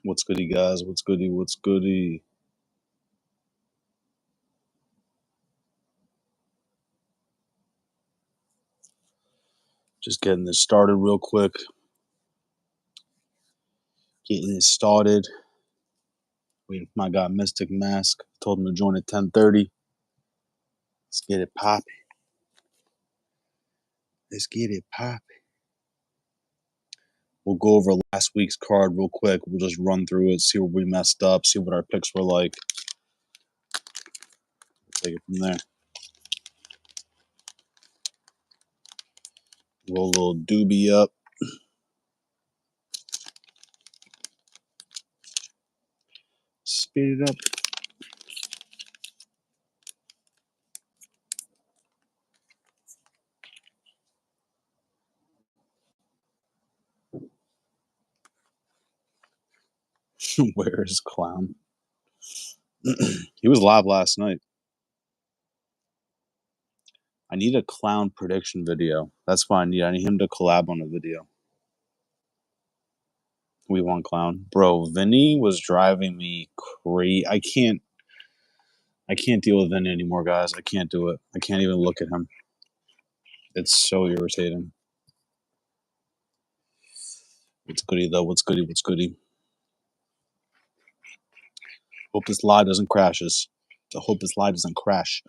What's goody, guys? What's goody? What's goody? Just getting this started real quick. Getting it started. Waiting for my guy Mystic Mask. Told him to join at 10:30. Let's get it popping. Let's get it popping. We'll go over last week's card real quick. We'll just run through it, see where we messed up, see what our picks were like. Take it from there. Roll a little doobie up. Speed it up. Where is Clown? He was live last night. I need a Clown prediction video. That's what I need. I need him to collab on a video. We want Clown. Bro, Vinny was driving me crazy. I can't deal with Vinny anymore, guys. I can't do it. I can't even look at him. It's so irritating. What's goody, though? What's goody? What's goody? Hope this live doesn't crashes. I hope this live doesn't crash.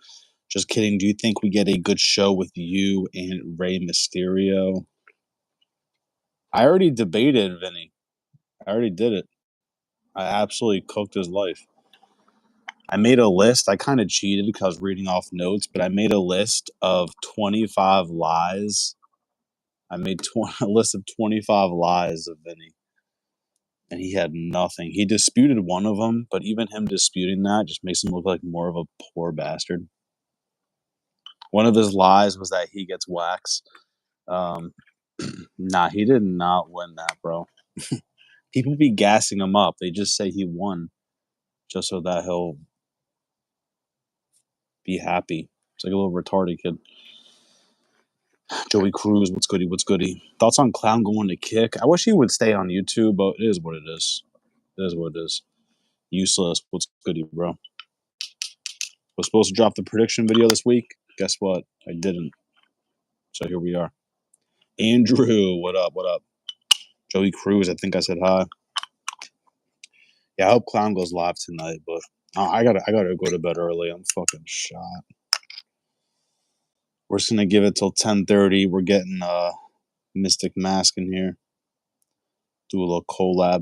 Just kidding. Do you think we get a good show with you and Rey Mysterio? I already debated Vinny. I already did it. I absolutely cooked his life. I made a list. I kind of cheated because I was reading off notes, but I made a list of 25 lies. I made a list of 25 lies of Vinny. And he had nothing. He disputed one of them, but even him disputing that just makes him look like more of a poor bastard. One of his lies was that he gets wax. Nah, he did not win that, bro. People be gassing him up. They just say he won just so that he'll be happy. It's like a little retarded kid. Joey Cruz, what's goody? What's goody? Thoughts on Clown going to kick? I wish he would stay on YouTube, but it is what it is. It is what it is. Useless. What's goody, bro? Was supposed to drop the prediction video this week. Guess what? I didn't. So here we are. Andrew, what up? What up? Joey Cruz, I think I said hi. Yeah, I hope Clown goes live tonight, but I gotta go to bed early. I'm fucking shot. We're just gonna give it till 10:30. We're getting Mystic Mask in here. Do a little collab.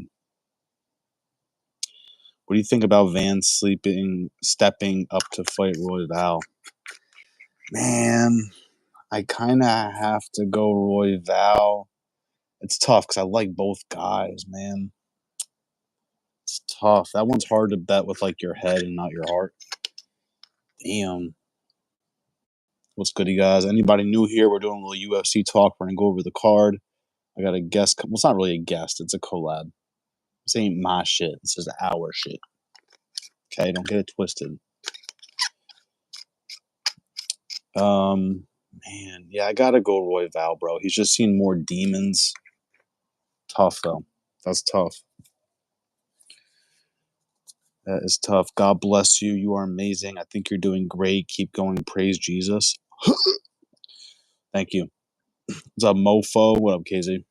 What do you think about Van stepping up to fight Royval? Man, I kind of have to go Royval. It's tough because I like both guys, man. It's tough. That one's hard to bet with like your head and not your heart. Damn. What's good, you guys? Anybody new here? We're doing a little UFC talk. We're going to go over the card. I got a guest. Well, it's not really a guest. It's a collab. This ain't my shit. This is our shit. Okay? Don't get it twisted. Man. Yeah, I got to go Royval, bro. He's just seen more demons. Tough, though. That's tough. That is tough. God bless you. You are amazing. I think you're doing great. Keep going. Praise Jesus. Thank you. What's up, Mofo? What up, KZ?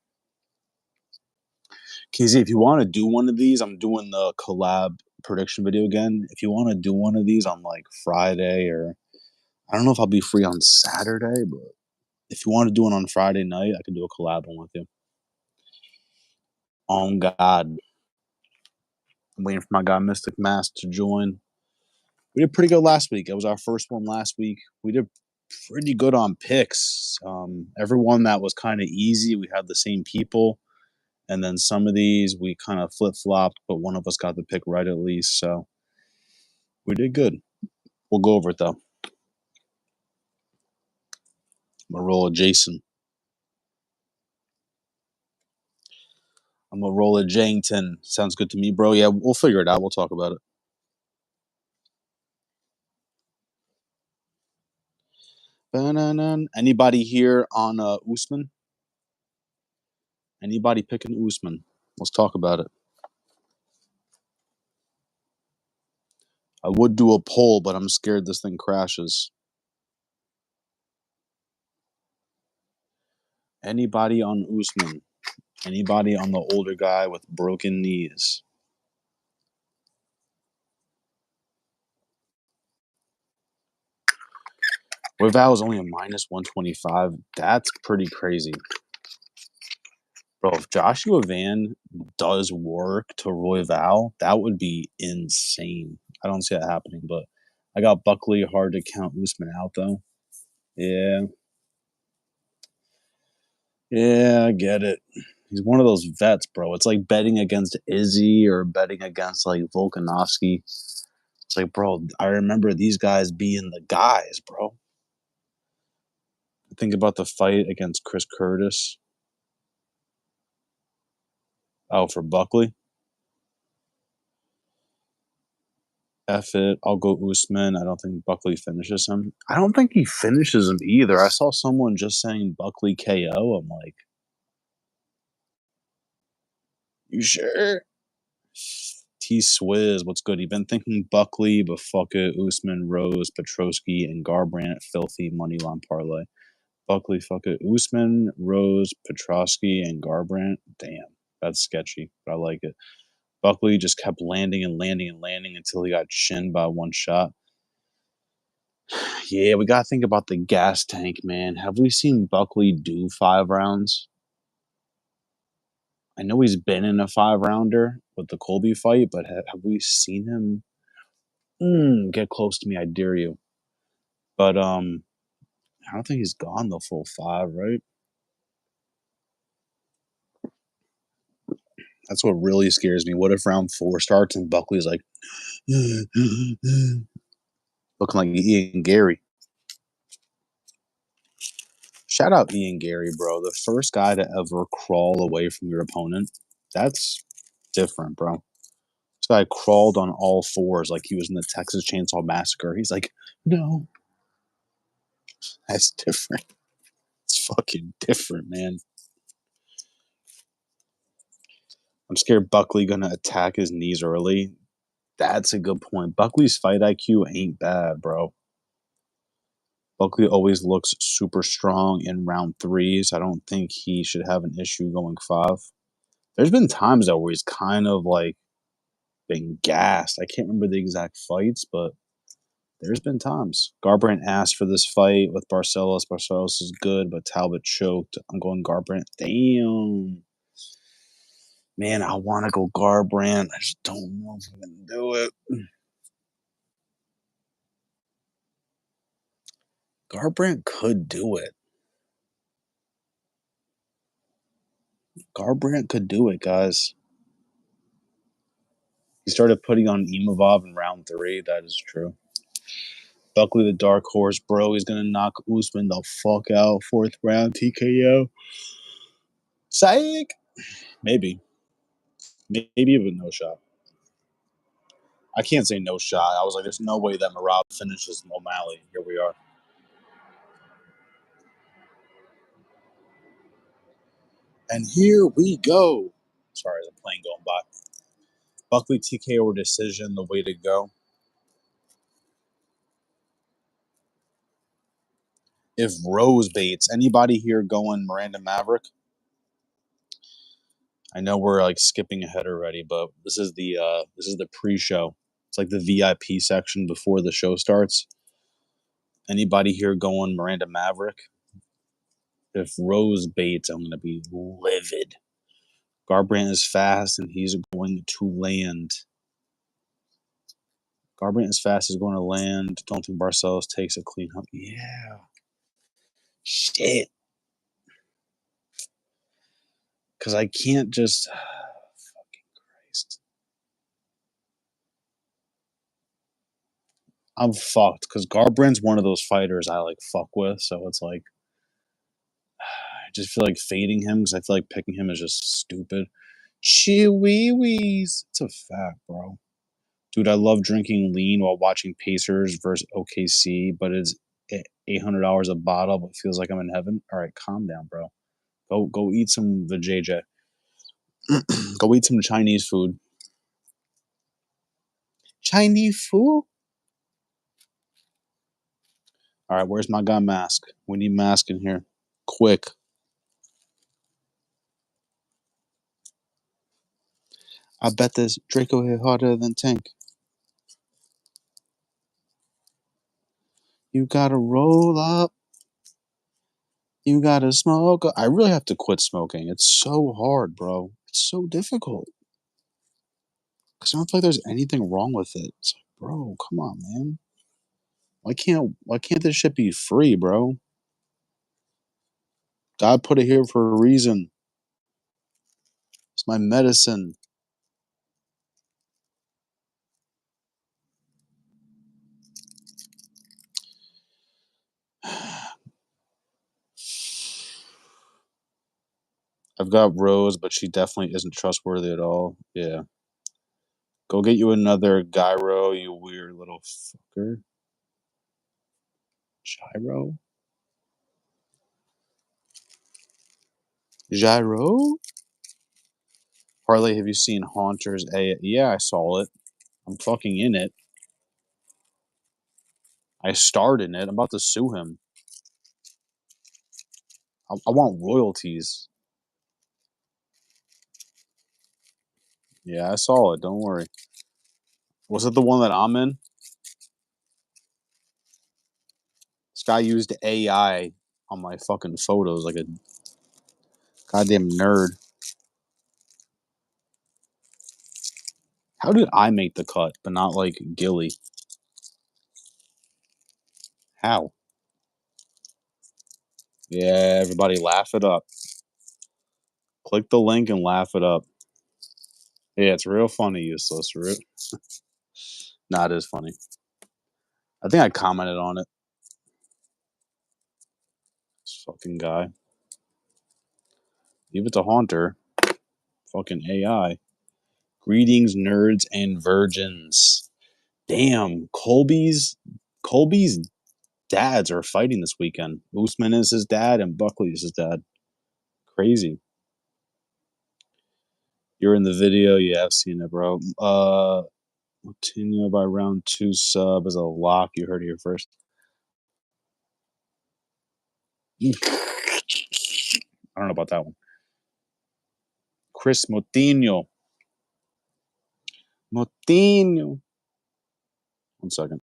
KZ, if you want to do one of these, I'm doing the collab prediction video again. If you want to do one of these on like Friday, or I don't know if I'll be free on Saturday, but if you want to do it on Friday night, I can do a collab one with you. On God. I'm waiting for my guy Mystic Mask to join. We did pretty good last week. It was our first one last week. We did pretty good on picks. Everyone that was kind of easy, we had the same people. And then some of these we kind of flip-flopped, but one of us got the pick right at least. So we did good. We'll go over it, though. I'm going to roll a Jason. I'm going to roll a Jangton. Sounds good to me, bro. Yeah, we'll figure it out. We'll talk about it. Anybody here on Usman? Anybody picking Usman? Let's talk about it. I would do a poll, but I'm scared this thing crashes. Anybody on Usman? Anybody on the older guy with broken knees? Royval is only a minus 125. That's pretty crazy. Bro, if Joshua Van does work to Royval, that would be insane. I don't see that happening, but I got Buckley. Hard to count Usman out, though. Yeah. Yeah, I get it. He's one of those vets, bro. It's like betting against Izzy or betting against, like, Volkanovski. It's like, bro, I remember these guys being the guys, bro. Think about the fight against Chris Curtis. Oh, for Buckley? F it. I'll go Usman. I don't think Buckley finishes him. I don't think he finishes him either. I saw someone just saying Buckley KO. I'm like, you sure? T Swizz, what's good? You've been thinking Buckley, but fuck it. Usman, Rose, Petrosky, and Garbrandt, filthy money line parlay. Buckley, fuck it. Usman, Rose, Petrosky, and Garbrandt. Damn, that's sketchy, but I like it. Buckley just kept landing and landing and landing until he got shinned by one shot. Yeah, we gotta think about the gas tank, man. Have we seen Buckley do 5 rounds? I know he's been in a 5-rounder with the Colby fight, but have we seen him? Get close to me, I dare you. But I don't think he's gone the full 5, right? That's what really scares me. What if round 4 starts and Buckley's like looking like Ian Gary? Shout out Ian Gary, bro. The first guy to ever crawl away from your opponent. That's different, bro. This guy crawled on all 4s like he was in the Texas Chainsaw Massacre. He's like, no. That's different. It's fucking different, man. I'm scared Buckley gonna attack his knees early. That's a good point. Buckley's fight IQ ain't bad, bro. Buckley always looks super strong in round 3s. I don't think he should have an issue going 5. There's been times, though, where he's kind of, like, been gassed. I can't remember the exact fights, but there's been times. Garbrandt asked for this fight with Barcelos. Barcelos is good, but Talbot choked. I'm going Garbrandt. Damn. Man, I want to go Garbrandt. I just don't know if I'm going to do it. Garbrandt could do it. Garbrandt could do it, guys. He started putting on Imavov in round 3. That is true. Buckley, the dark horse, bro. He's going to knock Usman the fuck out. 4th round TKO. Psych. Maybe. Maybe even no shot. I can't say no shot. I was like, there's no way that Marab finishes O'Malley. Here we are. And here we go. Sorry, the plane going by. Buckley TKO or decision, the way to go. If Rose baits, anybody here going Miranda Maverick? I know we're like skipping ahead already, but this is the pre-show. It's like the VIP section before the show starts. Anybody here going Miranda Maverick? If Rose baits, I'm gonna be livid. Garbrandt is fast and he's going to land. Garbrandt is fast, he's going to land. Don't think Barcelos takes a clean hump. Yeah. Shit. Because I can't just fucking Christ. I'm fucked because Garbrandt's one of those fighters I like fuck with, so it's like I just feel like fading him because I feel like picking him is just stupid. Chihuihuis. It's a fact, bro. Dude, I love drinking lean while watching Pacers versus OKC, but it's $800 a bottle, but feels like I'm in heaven. All right, calm down, bro. Go eat some vajayjay. Go eat some Chinese food. Chinese food? All right, where's my guy Mask? We need Mask in here. Quick. I bet this Draco hit harder than Tank. You gotta roll up. You gotta smoke. I really have to quit smoking. It's so hard, bro. It's so difficult. Because I don't feel like there's anything wrong with it. It's like, bro, come on, man. Why can't this shit be free, bro? God put it here for a reason. It's my medicine. I've got Rose, but she definitely isn't trustworthy at all. Yeah. Go get you another gyro, you weird little fucker. Gyro? Gyro? Parlay, have you seen Haunters A? Yeah, I saw it. I'm fucking in it. I starred in it. I'm about to sue him. I want royalties. Yeah, I saw it. Don't worry. Was it the one that I'm in? This guy used AI on my fucking photos like a goddamn nerd. How did I make the cut, but not like Gilly? How? Yeah, everybody laugh it up. Click the link and laugh it up. Yeah, it's real funny, useless. Nah, it is funny. I think I commented on it. This fucking guy. Leave it to Haunter. Fucking AI. Greetings, nerds and virgins. Damn, Colby's dads are fighting this weekend. Usman is his dad and Buckley is his dad. Crazy. You're in the video. Yeah, I've seen it, bro. Latino by round 2 sub as a lock. You heard it here first. I don't know about that one. Chris Moutinho. Moutinho. 1 second.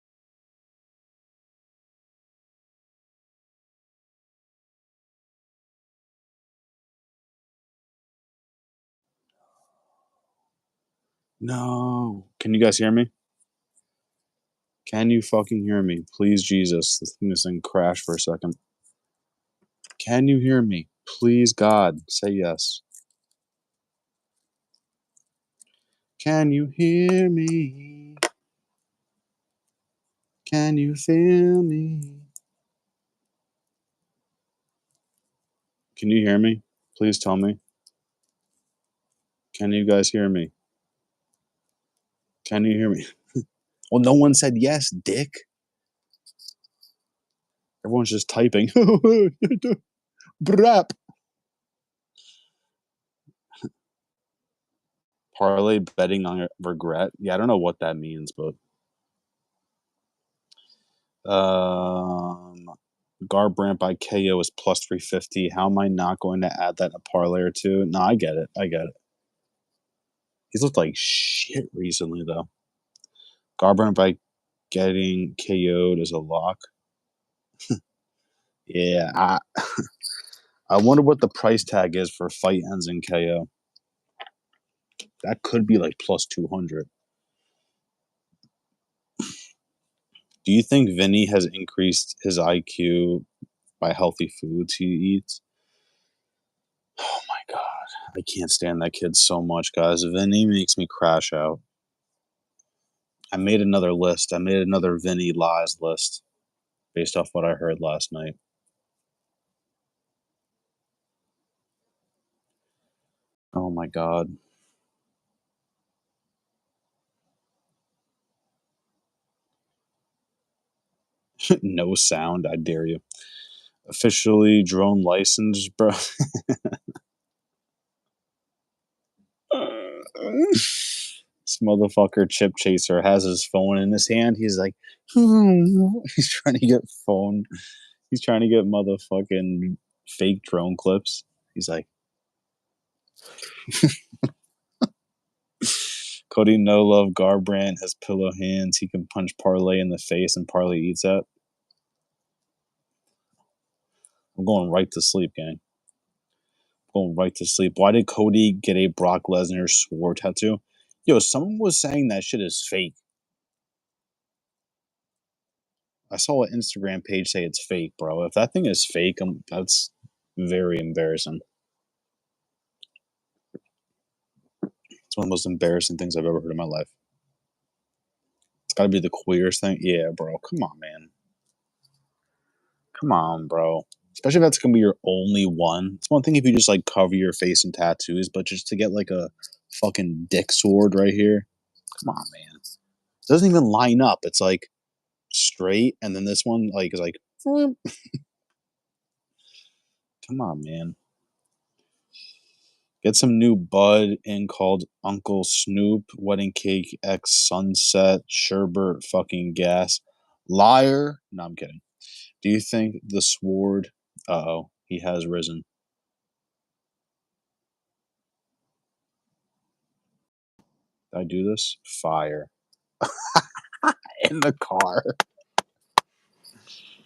No. Can you guys hear me? Can you fucking hear me? Please, Jesus. This thing crashed for a second. Can you hear me? Please, God. Say yes. Can you hear me? Can you feel me? Can you hear me? Please tell me. Can you guys hear me? Can you hear me? Well, no one said yes, dick. Everyone's just typing. Brap. Parlay betting on regret. Yeah, I don't know what that means, but Garbrandt by KO is plus 350. How am I not going to add that in a parlay or two? No, I get it. I get it. He's looked like shit recently, though. Garbrandt by getting KO'd as a lock. Yeah, I wonder what the price tag is for fight ends in KO. That could be like plus 200. Do you think Vinny has increased his IQ by healthy foods he eats? Oh my god. I can't stand that kid so much, guys. Vinny makes me crash out. I made another list. I made another Vinny lies list based off what I heard last night. Oh my god. No sound, I dare you. Officially drone license, bro. This This motherfucker Chip Chaser has his phone in his hand. He's like, he's trying to get phone. He's trying to get motherfucking fake drone clips. He's like, Cody No Love Garbrandt has pillow hands. He can punch Parlay in the face and Parlay eats that. I'm going right to sleep, gang. Going right to sleep. Why did Cody get a Brock Lesnar sword tattoo? Yo, someone was saying that shit is fake. I saw an Instagram page say it's fake, bro. If that thing is fake, that's very embarrassing. It's one of the most embarrassing things I've ever heard in my life. It's got to be the queerest thing. Yeah, bro. Come on, man. Come on, bro. Especially if that's going to be your only one. It's one thing if you just, like, cover your face in tattoos, but just to get, like, a fucking dick sword right here. Come on, man. It doesn't even line up. It's, like, straight, and then this one, like, is like, come on, man. Get some new bud in called Uncle Snoop, Wedding Cake X Sunset, Sherbert fucking gas. Liar. No, I'm kidding. Do you think the sword... Uh-oh. He has risen. Did I do this? Fire. In the car.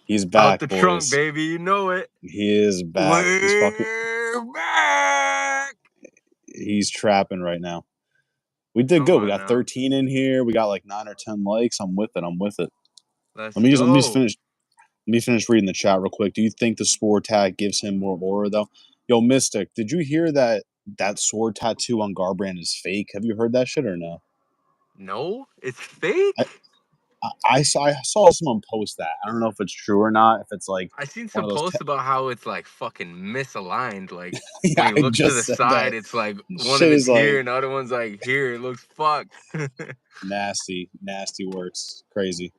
He's back, out the boys. trunk, baby. You know it. He is back. He's fucking... back. He's trapping right now. We did good. We got 13 in here. We got like 9 or 10 likes. I'm with it. Let me just finish. Let me finish reading the chat real quick. Do you think the sword tag gives him more aura though? Yo, Mystic, did you hear that sword tattoo on Garbrandt is fake? Have you heard that shit or no? No, it's fake. I saw someone post that. I don't know if it's true or not. If it's like I seen some posts about how it's like fucking misaligned. Like yeah, when you look to the side, it's like one of it's here and the other one's like here. It looks fucked. nasty works. Crazy.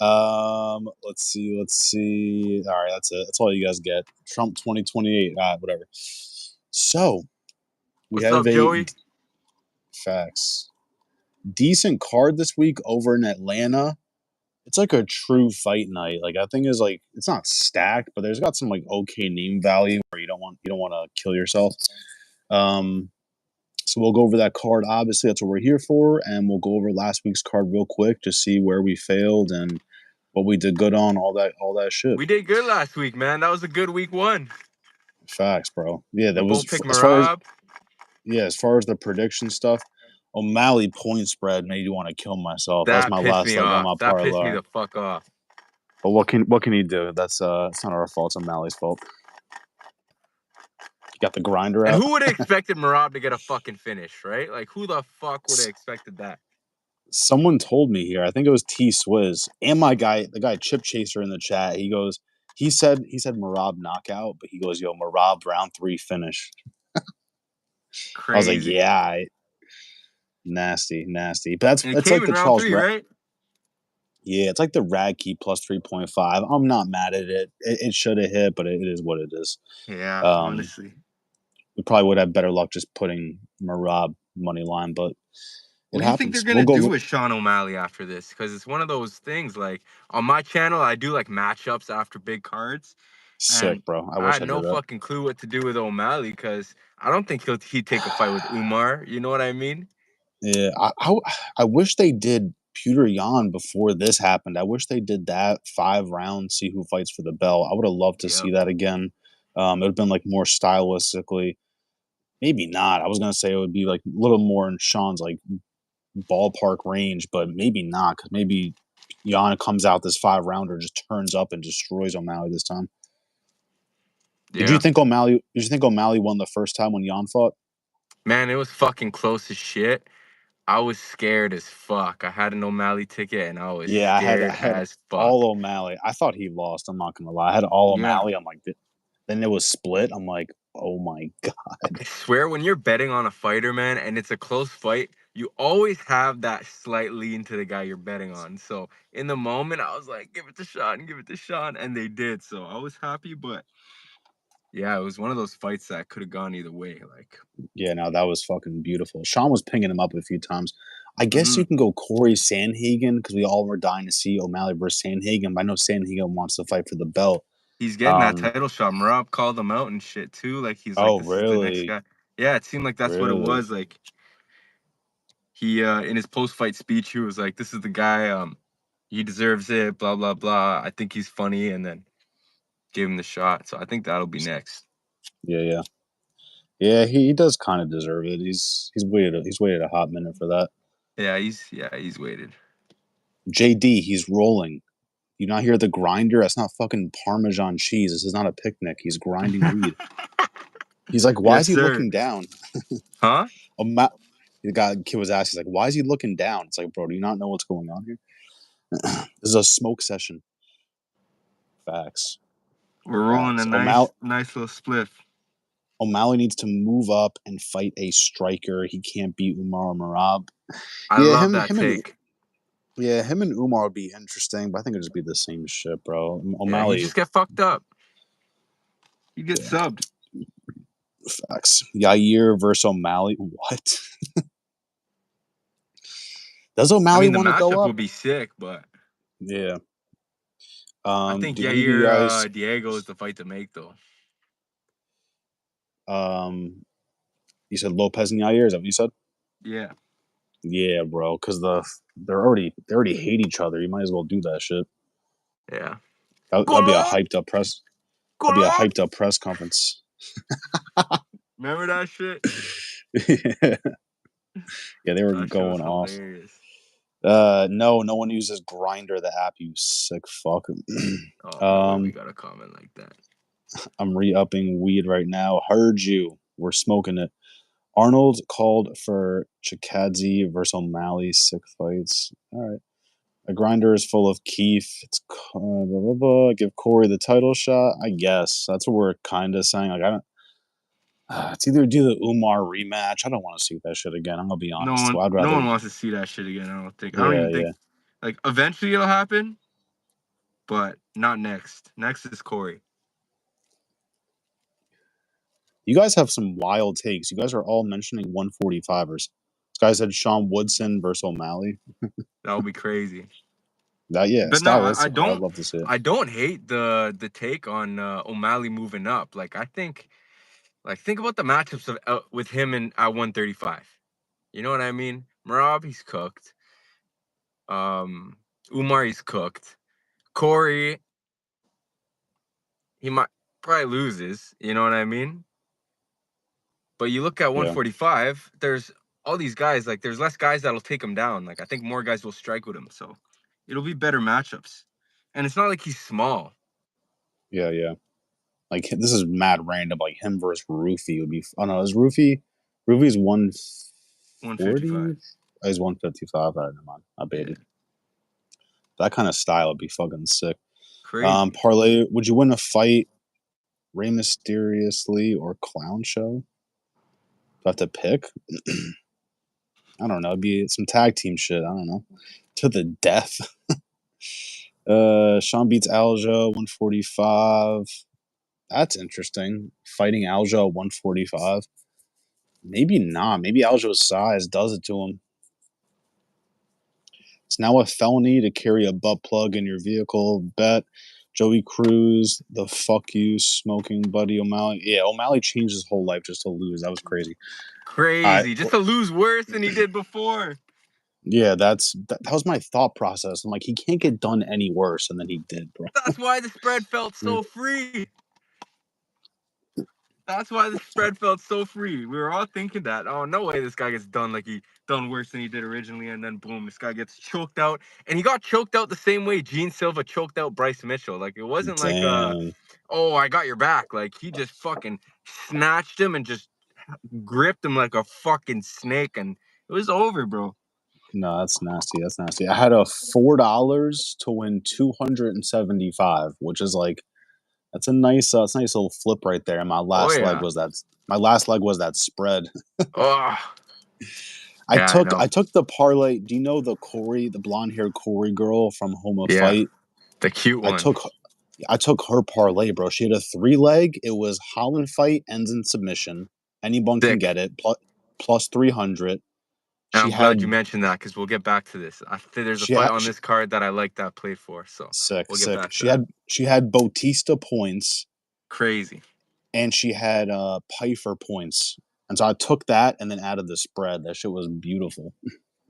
Let's see. All right, that's it. That's all you guys get. Trump 2028. Whatever. So we What's up, Joey? Facts. Decent card this week over in Atlanta. It's like a true fight night. Like I think is like it's not stacked, but there's got some like okay name value where you don't want to kill yourself. So we'll go over that card. Obviously, that's what we're here for, and we'll go over last week's card real quick to see where we failed and what we did good on. All that shit. We did good last week, man. That was a good week one. Facts, bro. Yeah, that we was both picked as far as Marab. the prediction stuff. O'Malley point spread made you want to kill myself. That's my pissed last me leg on off. my That parlay. pissed me the fuck off. But what can he do? That's it's not our fault. It's O'Malley's fault. You got the grinder out. And who would have expected Marab to get a fucking finish, right? Like who the fuck would have expected that? Someone told me here. I think it was T Swizz and the guy Chip Chaser in the chat. He said Marab knockout, but he goes, yo, Marab round 3 finish. Crazy. I was like, yeah, nasty. But that's like the round 3, right? Yeah, it's like the rag key plus 3.5. I'm not mad at it. It should have hit, but it is what it is. Yeah, honestly. We probably would have better luck just putting Marab money line, but what do you think they're gonna do with Sean O'Malley after this? Because it's one of those things. Like on my channel, I do like matchups after big cards. Sick, bro. I had no fucking clue what to do with O'Malley because I don't think he'd take a fight with Umar. You know what I mean? Yeah, I wish they did Peter Yan before this happened. I wish they did that 5 rounds, see who fights for the belt. I would have loved to see that again. It would have been like more stylistically. Maybe not. I was gonna say it would be like a little more in Sean's like ballpark range, but maybe not because maybe Yan comes out this 5 rounder, just turns up and destroys O'Malley this time. Yeah. Did you think O'Malley won the first time when Yan fought? Man, it was fucking close as shit. I was scared as fuck. I had an O'Malley ticket and I was scared I had as fuck. all O'Malley. I thought he lost. I'm not gonna lie. I had all O'Malley. I'm like, then it was split. I'm like, oh my god. I swear, when you're betting on a fighter, man, and it's a close fight, you always have that slight lean to the guy you're betting on. So in the moment, I was like, give it to Sean, and they did. So I was happy, but yeah, it was one of those fights that could have gone either way. Like, yeah, no, that was fucking beautiful. Sean was pinging him up a few times. I guess you can go Corey Sandhagen because we all were dying to see O'Malley versus Sandhagen, but I know Sandhagen wants to fight for the belt. He's getting that title shot. Marab called him out and shit too. Like he's like, this is the next guy. Yeah, it seemed like that's what it was. Like he in his post-fight speech, he was like, this is the guy, he deserves it, blah, blah, blah. I think he's funny, and then gave him the shot. So I think that'll be next. Yeah. Yeah, he does kind of deserve it. He's waited a hot minute for that. Yeah, he's waited. JD, he's rolling. You not hear the grinder? That's not fucking Parmesan cheese. This is not a picnic. He's grinding weed. He's like, why is he looking down? Huh? The kid was asking, he's like, why is he looking down? It's like, bro, do you not know what's going on here? This is a smoke session. Facts. We're rolling a nice little spliff. O'Malley needs to move up and fight a striker. He can't beat Umar Marab. I love that take. Him and Umar would be interesting, but I think it'd just be the same shit, bro. O'Malley, he just get fucked up. He gets subbed. Facts. Yair versus O'Malley. What? Does O'Malley want to go up? The matchup would be sick, but yeah. I think Yair Diego is the fight to make, though. You said Lopez and Yair. Is that what you said? Yeah. Yeah, bro. Because they already hate each other. You might as well do that shit. Yeah. That'd be a hyped up press. That'd be a hyped up press conference. Remember that shit? Yeah, they were going off. No one uses Grindr, the app, you sick fuck. We got a comment like that. I'm re-upping weed right now. Heard you. We're smoking it. Arnold called for Chikadze versus O'Malley. Sick fights. All right. A grinder is full of Keith. It's blah, blah, blah. Give Corey the title shot. I guess that's what we're kind of saying. Like I don't. It's either do the Umar rematch. I don't want to see that shit again. I'm gonna be honest. No one wants to see that shit again. I don't think. I don't even think. Like eventually it'll happen, but not next. Next is Corey. You guys have some wild takes. You guys are all mentioning 145ers. This guy said Sean Woodson versus O'Malley. That would be crazy. But no, I don't. I'd love to see it. I don't hate the take on O'Malley moving up. Like I think. Like, think about the matchups with him at 135. You know what I mean? Marab, he's cooked. Umar, he's cooked. Corey, he might probably loses. You know what I mean? But you look at 145, there's all these guys. Like, there's less guys that'll take him down. Like, I think more guys will strike with him. So, it'll be better matchups. And it's not like he's small. Yeah. Like, this is mad random. Like, him versus Rufy would be... Oh, no, is Rufy... Rufy's 140? Oh, he's 155. All right, never mind. I baited. Yeah. That kind of style would be fucking sick. Crazy. Parlay, would you win a fight Rey Mysteriously or Clown Show? Do I have to pick? I don't know. It'd be some tag team shit. I don't know. To the death. Sean beats Aljo, 145. That's interesting. Fighting Aljo at 145. Maybe not. Maybe Aljo's size does it to him. It's now a felony to carry a butt plug in your vehicle. Bet. Joey Cruz, the fuck you smoking buddy O'Malley. Yeah, O'Malley changed his whole life just to lose. That was crazy. Just to lose worse than he did before. Yeah, that was my thought process. I'm like, he can't get done any worse, and then he did, bro. That's why the spread felt so free. That's why the spread felt so free. We were all thinking that. Oh, no way this guy gets done like he done worse than he did originally. And then, boom, this guy gets choked out. And he got choked out the same way Gene Silva choked out Bryce Mitchell. Like, it wasn't like, oh, I got your back. Like, he just fucking snatched him and just gripped him like a fucking snake. And it was over, bro. No, that's nasty. That's nasty. I had a $4 to win 275, which is like, that's a nice little flip right there. And my last leg was that spread. I took the parlay. Do you know the blonde-haired Corey girl from Home of Fight? The cute one. I took her parlay, bro. She had a 3-leg. It was Holland fight ends in submission. Anyone can get it. Plus 300. And She I'm glad you had mentioned that because we'll get back to this. I think there's a she fight had on she, this card that I like that played for, so sick, we'll get sick. back to that. She had Bautista points Crazy. and she had Pfeiffer points. And so I took that and then added the spread. That shit was beautiful.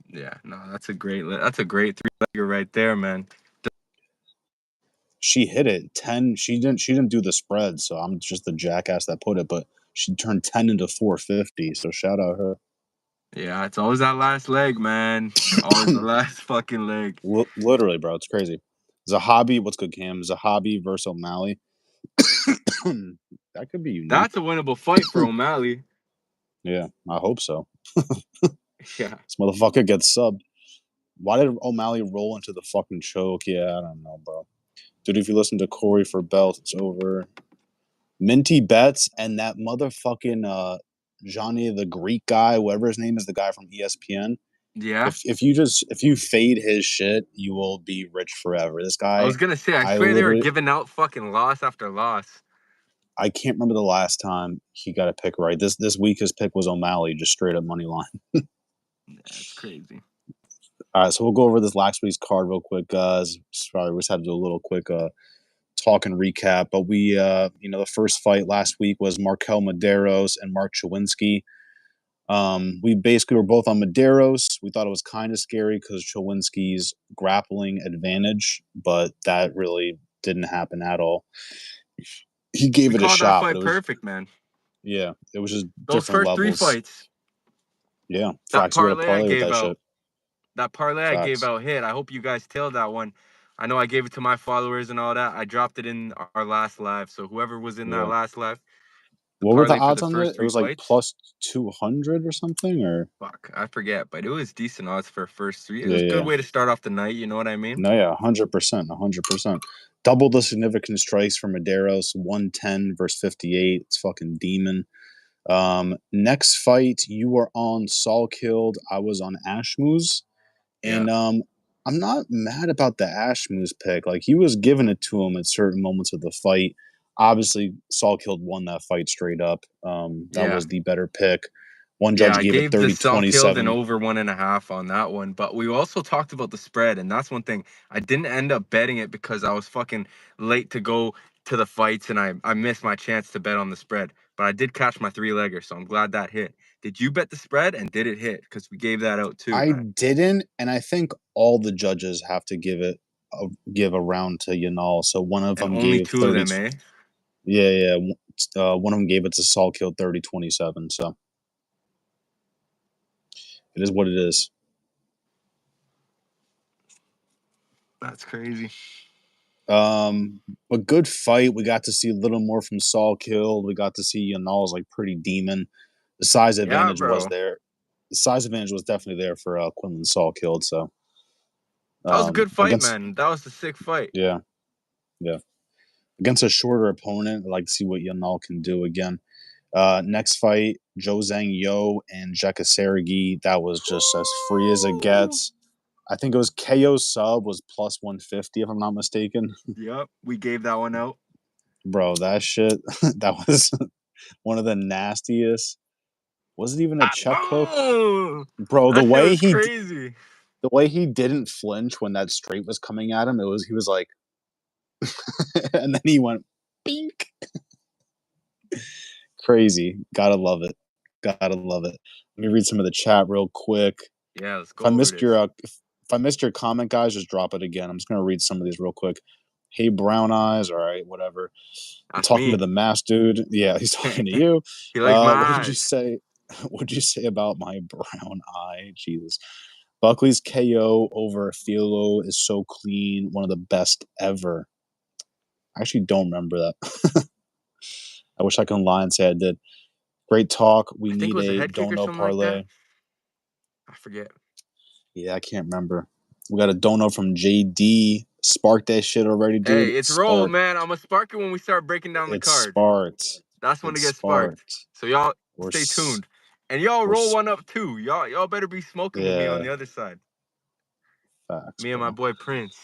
Yeah, no, that's a great three-legger right there, man. She hit it 10. She didn't do the spread, so I'm just the jackass that put it, but she turned 10 into 450, so shout out her. Yeah, it's always that last leg, man. Always the last fucking leg. Literally, bro, it's crazy. Zahabi, what's good, Cam? Zahabi versus O'Malley. That could be unique. That's a winnable fight for O'Malley. Yeah, I hope so. Yeah. This motherfucker gets subbed. Why did O'Malley roll into the fucking choke? Yeah, I don't know, bro. Dude, if you listen to Corey for belt, it's over. Minty bets and that motherfucking Johnny the Greek guy, whatever his name is, the guy from ESPN. Yeah. If you fade his shit, you will be rich forever. This I was guy, gonna say, I I swear they were literally, giving out fucking loss after loss. I can't remember the last time he got a pick right. This week his pick was O'Malley, just straight up money line. Yeah, it's crazy. All right, so we'll go over this last week's card real quick, guys. Sorry, we just have to do a little quick talk and recap. But we, the first fight last week was Markel Medeiros and Mark Chawinski. We basically were both on Medeiros. We thought it was kind of scary because Chawinski's grappling advantage, but that really didn't happen at all. He gave We it a called that shot, but fight it was perfect, man. yeah, it was just Those different first three levels. fights, Yeah, that facts. We got to parlay I parlay with gave that out, shit. that parlay I gave Facts. out hit. I hope you guys tailed that one. I know I gave it to my followers and all that. I dropped it in our last live. So whoever was in that Yeah. last live, the What were the parlay for odds the on first it? It three was like fights. plus 200 or something, or Fuck, I forget, but it was decent odds for first three. It was a yeah. good way to start off the night. You know what I mean? No, yeah, 100%, 100%. Double the significant strikes for Medeiros, 110 versus 58. It's fucking demon. Next fight, you were on Saul Killed. I was on Ashmuz. Yeah. And I'm not mad about the Ashmuz pick. Like, he was giving it to him at certain moments of the fight. Obviously, Saul Killed won that fight straight up. That Yeah. was the better pick. One Yeah, judge I gave it gave the Saul killed and 30-27. over 1.5 on that one. But we also talked about the spread, and that's one thing. I didn't end up betting it because I was fucking late to go to the fights and I missed my chance to bet on the spread. But I did catch my three-legger, so I'm glad that hit. Did you bet the spread and did it hit? Because we gave that out too. I didn't, and I think all the judges have to give a round to Yanal. So one of And them only gave two of 30. them, eh? Yeah. One of them gave it to Saul Killed 30-27. So it is what it is. That's crazy. A good fight. We got to see a little more from Saul Killed. We got to see Yanal's like pretty demon. The size Yeah, advantage was bro. there. The size advantage was definitely there for Quinlan Saul Killed. So That was a good fight, against man. That was a sick fight. yeah. Against a shorter opponent, I'd like to see what Yanal can do again. Next fight, Joe Zhang Yo and Jeka Sergi. That was just as free as it gets. I think it was KO sub was plus 150 if I'm not mistaken. Yep, we gave that one out. Bro, that shit that was one of the nastiest. Was it even a check hook? Bro, That shit was crazy. the way he didn't flinch when that straight was coming at him, he was like and then he went bink. Crazy. Gotta love it. Gotta love it. Let me read some of the chat real quick. Yeah, let's If go I over missed this. if I missed your comment, guys, just drop it again. I'm just gonna read some of these real quick. Hey, brown eyes. All right, whatever. I'm That's talking to me. the mask dude. Yeah, he's talking to you. He likes my What did you eyes. say? What did you say about my brown eye? Jesus. Buckley's KO over Filo is so clean, one of the best ever. I actually don't remember that. I wish I could lie and say I did. Great talk. We I think it need was a a head kick or dono something like that. parlay. I forget. Yeah, I can't remember. We got a dono from JD. Spark that shit already, dude. Hey, it's roll, Spark. man. I'm gonna spark it when we start breaking down the It's cards. sparked. That's when it It's gets sparked. sparked. So y'all We're stay tuned. And y'all we're roll one up too. Y'all better be smoking with me on yeah. the other side. Facts, Me and my bro. boy Prince.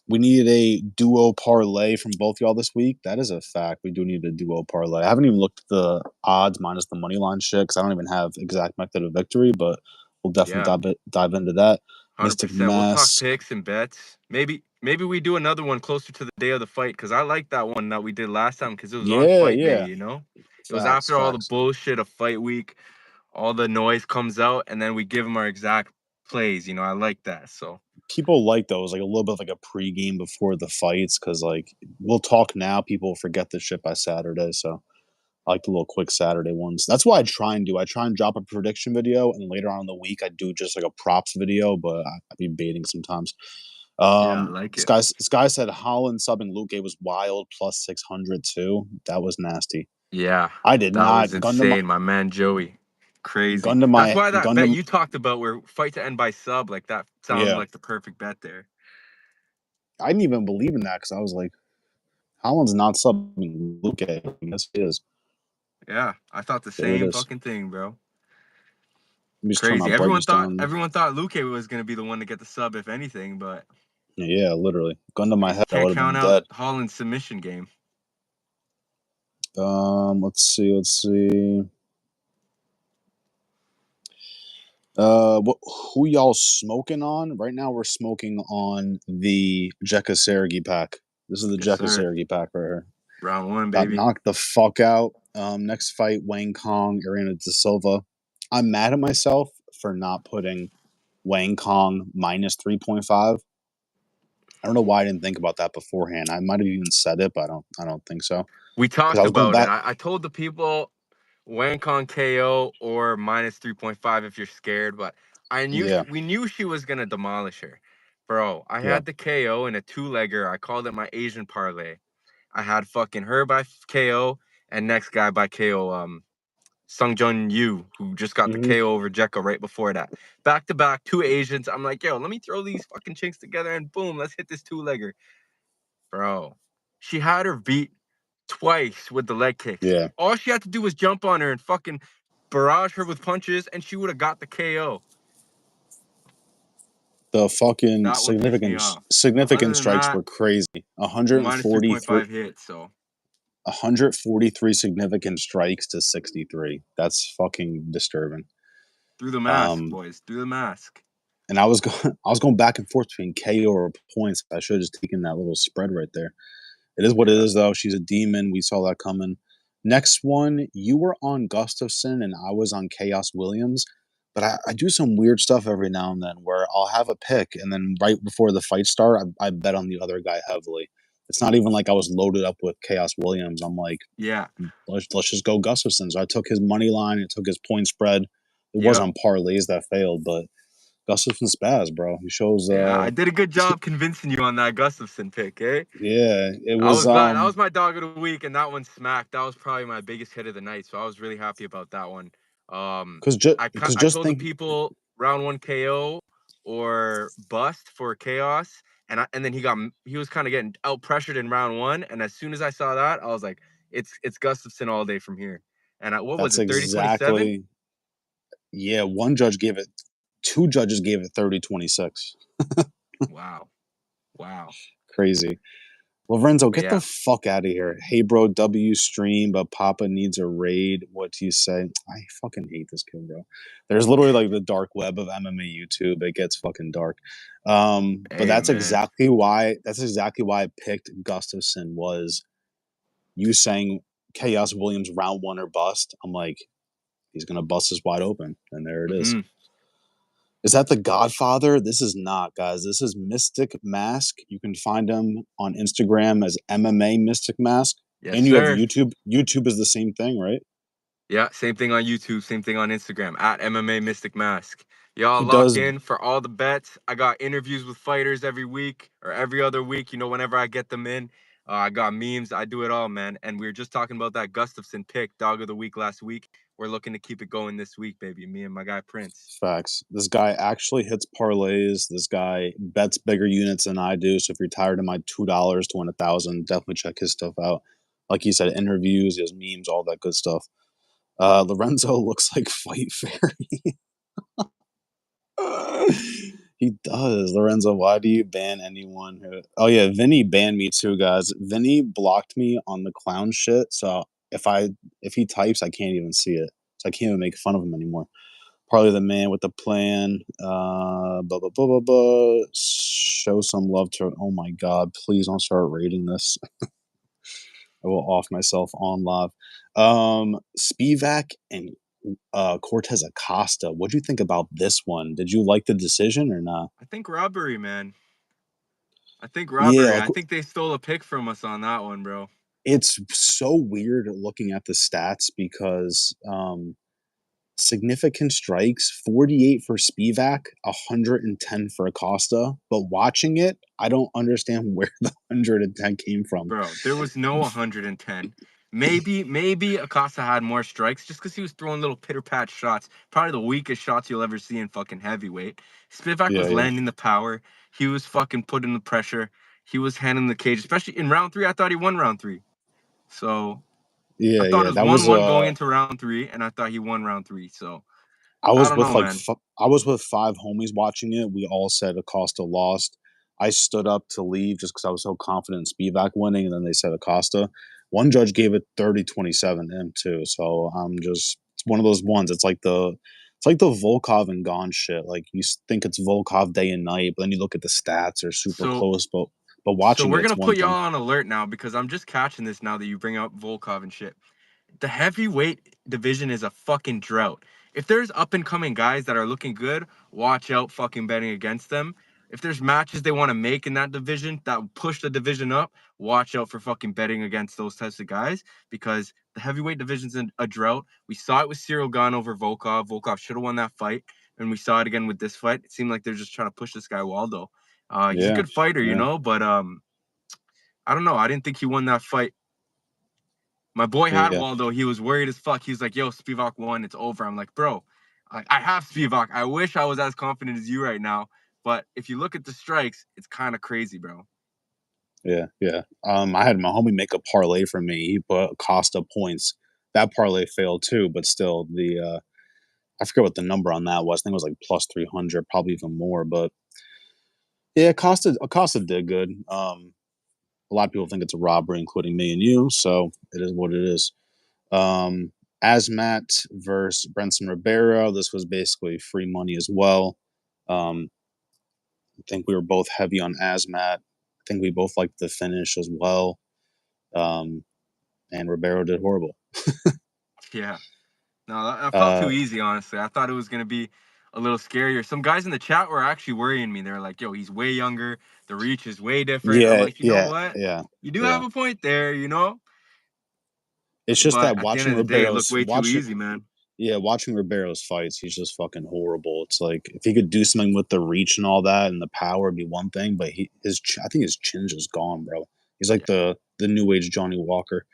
We needed a duo parlay from both y'all this week. That is a fact. We do need a duo parlay. I haven't even looked at the odds minus the money line shit because I don't even have exact method of victory, but we'll definitely dive into that. Mystic 100%. We'll talk Mask. picks and bets. Maybe we do another one closer to the day of the fight because I like that one that we did last time because it was on fight day. Yeah. You know, it was Facts. after all the bullshit of fight week. All the noise comes out, and then we give them our exact plays. You know, I like that. So People like those, like a little bit of like a pregame before the fights, because like we'll talk now. People forget this shit by Saturday, so I like the little quick Saturday ones. That's what I try and do. I try and drop a prediction video, and later on in the week, I do just like a props video, but I be baiting sometimes. yeah, I like it. This guy said Holland subbing Luque was wild plus 600 too. That was nasty. Yeah, I did that was not insane, my man Joey. Crazy. gun to That's my why that gun bet to you talked about where fight to end by sub, like that sounded yeah. like the perfect bet there. I didn't even believe in that because I was like, Holland's not subbing Luque. Yes, he is. Yeah, I thought the There it same is. fucking thing, bro. Let me just turn my Crazy. brightness down. Everyone thought Luque was gonna be the one to get the sub, if anything, but Yeah, literally. Gun to my head, I can't would have count been out dead. Holland's submission game. Let's see. Who y'all smoking on? Right now, we're smoking on the Jekka Sergi pack. This is the Yes, Jekka sir. Sergi pack right here. Round one, Got baby. knocked the fuck out. Next fight, Wang Kong, Irina De Silva. I'm mad at myself for not putting Wang Kong minus 3.5. I don't know why I didn't think about that beforehand. I might have even said it, but I don't think so. We Because I talked was going about it. back. I told the people Wancon KO or minus 3.5 if you're scared, but Yeah, we knew she was gonna demolish her. Bro, I yeah. had the KO in a two-legger. I called it my Asian parlay. I had fucking her by KO and next guy by KO, Sung Jun Yu, who just got the Mm-hmm. KO over Jekka right before that. Back to back, two Asians. I'm like, yo, let me throw these fucking chinks together and boom, let's hit this two-legger. Bro, she had her beat twice with the leg kicks. Yeah. All she had to do was jump on her and fucking barrage her with punches, and she would have got the KO. The fucking That one pissed me off. But other significant than strikes that, were crazy. the minus 3.5 hit, so 143 significant strikes to 63. That's fucking disturbing. through the mask, Um, boys. Through the mask. and I was going back and forth between KO or points. I should have just taken that little spread right there. It is what it Yeah. is, though. She's a demon. We saw that coming. Next one, you were on Gustafson and I was on Chaos Williams. But I do some weird stuff every now and then where I'll have a pick and then right before the fight start, I bet on the other guy heavily. It's not even like I was loaded up with Chaos Williams. I'm like, Yeah. let's just go Gustafson. So I took his money line, I took his point spread. It was Yep. on parlays that failed, but Gustafson spaz, bro. He shows Yeah, I did a good job convincing you on that Gustafson pick, eh? yeah, it I was was glad. That was my dog of the week, and that one smacked. That was probably my biggest hit of the night, so I was really happy about that one. because I just told the think people round one KO or bust for chaos, and then he was kind of getting out pressured in round one, and as soon as I saw that, I was like, it's Gustafson all day from here. And what was that's it, 30-27? exactly yeah, two judges gave it 30-26. Wow, wow. Crazy. Lorenzo, But get the yeah, fuck out of here. Hey, bro, W stream, but Papa needs a raid. What do you say? I fucking hate this kid, bro. There's literally like the dark web of MMA YouTube. It gets fucking dark. But hey man. that's exactly why I picked Gustafson was you saying Chaos Williams round one or bust. I'm like, he's gonna bust us wide open. And there it is. Mm-hmm. Is that the Godfather? This is not, guys. This is Mystic Mask. You can find him on Instagram as MMA Mystic Mask. Yes, And you have sir. YouTube. YouTube is the same thing, right? Yeah, same thing on YouTube, same thing on Instagram at MMA Mystic Mask. Y'all He lock does in for all the bets. I got interviews with fighters every week or every other week, whenever I get them in. I got memes. I do it all, man. And we were just talking about that Gustafson pick, dog of the week last week. We're looking to keep it going this week, baby. Me and my guy Prince. facts. This guy actually hits parlays. This guy bets bigger units than I do. So if you're tired of my $2 to win 1,000, definitely check his stuff out. Like he said, interviews, he has memes, all that good stuff. Lorenzo looks like Fight Fairy. He does. Lorenzo, why do you ban anyone who? Oh yeah, Vinny banned me too, guys. Vinny blocked me on the clown shit. So if he types, I can't even see it. So I can't even make fun of him anymore. Probably the man with the plan. Blah blah blah blah blah. Show some love to. Oh my god! Please don't start rating this. I will off myself on live. Spivak and Cortez Acosta. What do you think about this one? Did you like the decision or not? I think robbery, man. I think Yeah, robbery. like I think they stole a pick from us on that one, bro. it's so weird looking at the stats because significant strikes 48 for Spivak, 110 for Acosta. But watching it, I don't understand where the 110 came from. Bro, there was no 110. Maybe Acosta had more strikes just because he was throwing little pitter pat shots. Probably the weakest shots you'll ever see in fucking heavyweight. Spivak Yeah, was yeah, landing the power. He was fucking putting the pressure. He was handling the cage, especially in round three. I thought he won round three. So I yeah, thought yeah. it was That was 1-1 going into round three, and I thought he won round three. So I don't know, man. I was with five homies watching it. We all said Acosta lost. I stood up to leave just because I was so confident in Spivak winning, and then they said Acosta. One judge gave it 30-27 to him too. So I'm just it's one of those ones. It's like the Volkov and Gon shit. Like think it's Volkov day and night, but then you look at the stats, they're super So close. But so watching we're it's gonna one put y'all thing. on alert now because I'm just catching this now that you bring up Volkov and shit. The heavyweight division is a fucking drought. If there's up and coming guys that are looking good, watch out fucking betting against them. If there's matches they want to make in that division that will push the division up, watch out for fucking betting against those types of guys because the heavyweight division's in a drought. We saw it with Cyril Gane over Volkov. Volkov should have won that fight. And we saw it again with this fight. It seemed like they're just trying to push this guy Waldo. He's a Yeah, good fighter, yeah, but I don't know. I didn't think he won that fight. My boy had yeah, Waldo. He was worried as fuck. He was like, "Yo, Spivak won. It's over." I'm like, "Bro, I have Spivak. I wish I was as confident as you right now, but if you look at the strikes, it's kind of crazy, bro." yeah, yeah. I had my homie make a parlay for me. He put Acosta points. That parlay failed too, but still, the I forget what the number on that was. I think it was like plus 300, probably even more. But yeah, Acosta did good. A lot of people think it's a robbery, including me and you. So it is what it is. Asmat versus Brenson Ribeiro. This was basically free money as well. Um, I think we were both heavy on Asmat. I think we both liked the finish as well. Um, and Ribeiro did horrible. Yeah. No, that felt too Uh, easy, honestly. I thought it was gonna be a little scarier. Some guys in the chat were actually worrying me. They were like, "Yo, he's way younger. The reach is way different." I'm yeah, like, you know yeah, what? yeah, You do yeah. have a point there, you know. It's just But that at the end of the day, it looked way too easy, man. watching Ribeiro's fights, he's just fucking horrible. It's like if he could do something with the reach and all that and the power, would be one thing. But I think his chin's just gone, bro. He's like Yeah, the new age Johnny Walker.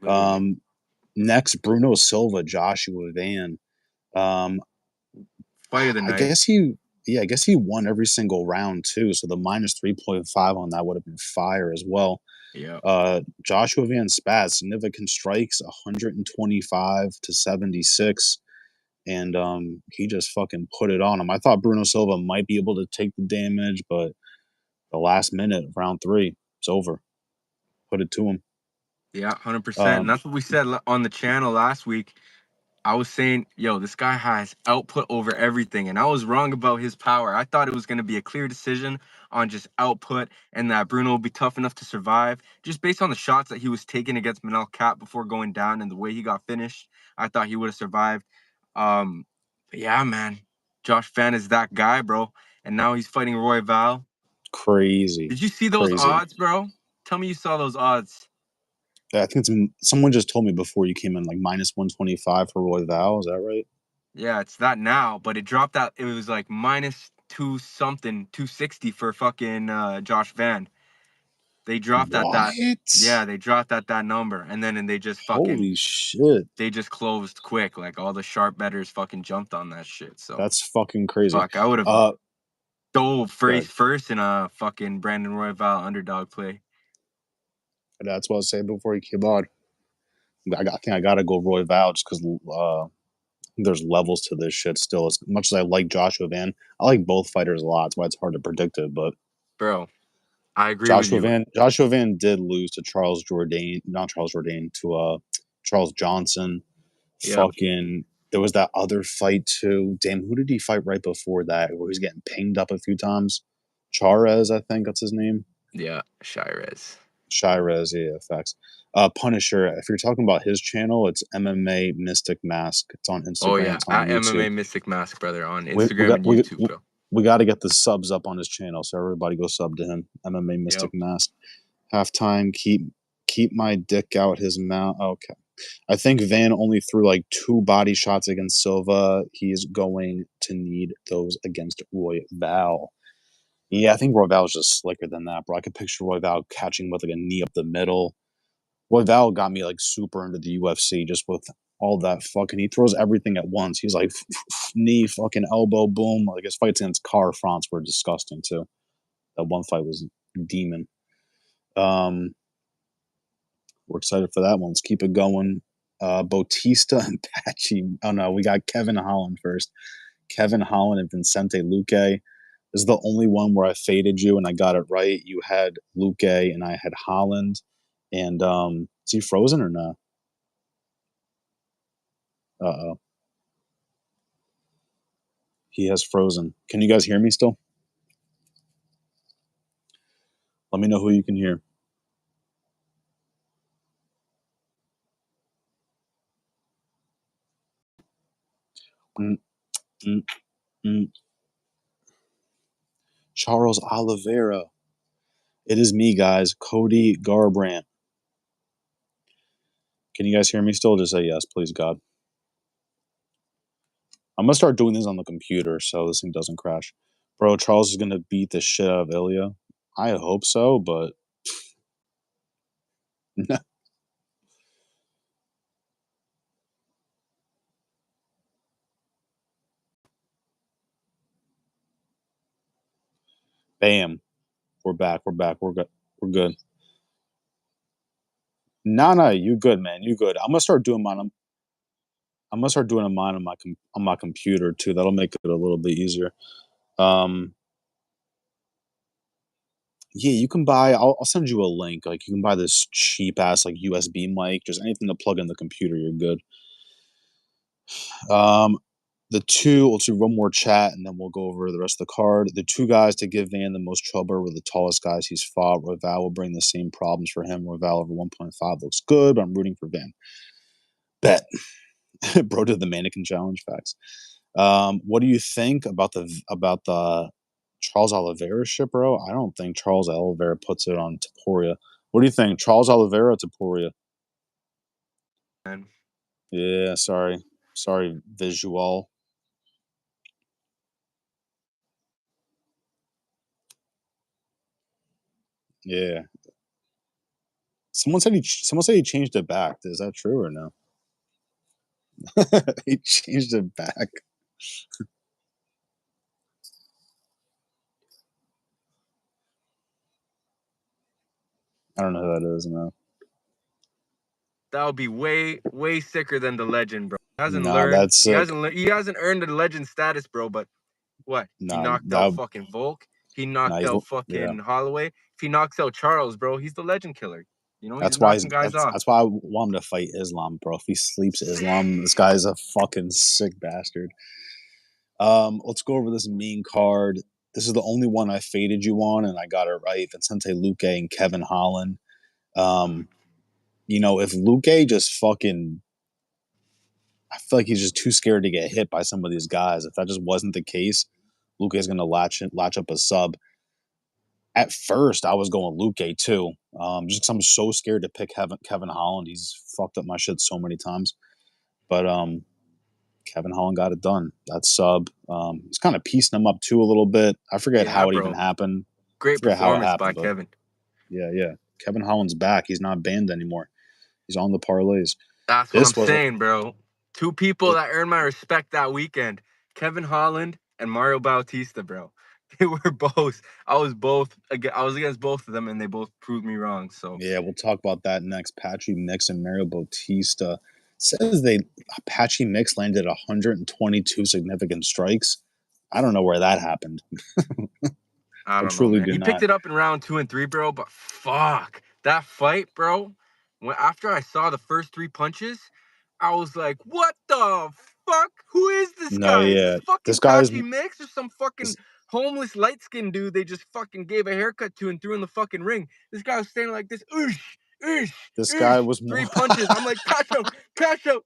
literally. Um, Next, Bruno Silva, Joshua Van. Um, Fight of the I night. guess I guess he won every single round too. So the minus 3.5 on that would have been fire as well. Yeah. Joshua Van Spat, significant strikes, 125-76, and he just fucking put it on him. I thought Bruno Silva might be able to take the damage, but the last minute, round three, it's over. Put it to him. Yeah, 100%. And Um, that's what we said on the channel last week. I was saying, yo, this guy has output over everything. And I was wrong about his power. I thought it was going to be a clear decision on just output and that Bruno would be tough enough to survive. Just based on the shots that he was taking against Manel Cap before going down and the way he got finished, I thought he would have survived. But yeah, man. Josh Fan is that guy, bro. And now he's fighting Roy Val. Crazy, Did you see those crazy. odds, bro? Tell me you saw those odds. Yeah, I think someone just told me before you came in, like minus 125 for Roy Val. Is that right? Yeah, it's that now, but it dropped out. It was like minus two something, 260 for fucking Josh Van. They dropped at that. What? Yeah, they dropped at that number, and they just fucking Holy shit. they just closed quick. Like all the sharp betters fucking jumped on that shit. So That's fucking crazy. fuck, I would have Uh, dove Good. first in a fucking Brandon Royval underdog play. That's what I was saying before he came on. I think I gotta go Roy Val just because there's levels to this shit still. As much as I like Joshua Van, I like both fighters a lot. That's why it's hard to predict it. But bro, I agree with you. Joshua Van did lose to Charles Johnson. Yeah. Fucking, there was that other fight too. Damn, who did he fight right before that? Where he's getting pinged up a few times. Charez, I think that's his name. Yeah, Shirez. Yeah, facts. Punisher. If you're talking about his channel, it's MMA Mystic Mask. It's on Instagram. Oh yeah, it's on at YouTube. MMA Mystic Mask, brother, on Instagram and YouTube, bro. We got to get the subs up on his channel, so everybody go sub to him. MMA Mystic Mask. Halftime. Keep my dick out his mouth. Okay. I think Van only threw like 2 body shots against Silva. He's going to need those against Royval. Yeah, I think Royval's just slicker than that, bro. I could picture Royval catching with like a knee up the middle. Royval got me like super into the UFC just with all that fucking. He throws everything at once. He's like knee, fucking elbow, boom. Like his fights against Car France were disgusting too. That one fight was demon. We're excited for that one. Let's keep it going. Bautista and Patchy. Oh no, we got Kevin Holland first. Kevin Holland and Vicente Luque. This is the only one where I faded you and I got it right. You had Luque and I had Holland. And is he frozen or not? Uh-oh. He has frozen. Can you guys hear me still? Let me know who you can hear. Charles Oliveira. It is me, guys. Cody Garbrandt. Can you guys hear me still? Just say yes, please, God. I'm going to start doing this on the computer so this thing doesn't crash. Bro, Charles is going to beat the shit out of Ilya. I hope so, but... no. Bam. We're back. We're good. We're good. Nah, you good, man. You good. I'm gonna start doing mine. I'm gonna start doing mine on my computer too. That'll make it a little bit easier. Yeah, you can buy. I'll send you a link. Like you can buy this cheap ass like USB mic. Just anything to plug in the computer. You're good. Let's do one more chat and then we'll go over the rest of the card. The 2 guys to give Van the most trouble were the tallest guys he's fought. Royval will bring the same problems for him. Royval over 1.5 looks good, but I'm rooting for Van. Bet. Bro did the mannequin challenge. Facts. What do you think about the Charles Oliveira shit, bro? I don't think Charles Oliveira puts it on Topuria. What do you think? Charles Oliveira or Topuria? Yeah, sorry, visual. Yeah. Someone said he changed it back. Is that true or no? He changed it back. I don't know who that is, no. That would be way sicker than the legend, bro. He hasn't he hasn't earned the legend status, bro, but what? He knocked out fucking Volk. He knocked out fucking Holloway. If he knocks out Charles, bro, he's the legend killer. You know, that's why that's why I want him to fight Islam, bro. If he sleeps Islam, this guy's a fucking sick bastard. Let's go over this mean card. This is the only one I faded you on, and I got it right. Vicente Luque and Kevin Holland. You know, if Luque just fucking, I feel like he's just too scared to get hit by some of these guys. If that just wasn't the case, Luque's gonna latch up a sub. At first, I was going Luque too, just because I'm so scared to pick Kevin Holland. He's fucked up my shit so many times, but Kevin Holland got it done. That sub, he's kind of piecing him up too a little bit. I forget how it even happened. Great performance by Kevin. Yeah. Kevin Holland's back. He's not banned anymore. He's on the parlays. That's what I'm saying, bro. 2 people that earned my respect that weekend: Kevin Holland and Mario Bautista, bro. They were both. I was against both of them, and they both proved me wrong. So yeah, we'll talk about that next. Patrick Nix and Mario Bautista. says Apache Mix landed 122 significant strikes. I don't know where that happened. I don't know, truly man. do He not. picked it up in round 2 and 3, bro. But fuck that fight, bro. After I saw the first 3 punches, I was like, "What the fuck? Who is this No, guy? Is yeah, this fucking this guy is. Patchy Mix or some fucking homeless light skinned dude they just fucking gave a haircut to and threw in the fucking ring? This guy was standing like this, oosh, oosh, This oosh. guy was more. 3 punches. I'm like, cash out, cash out.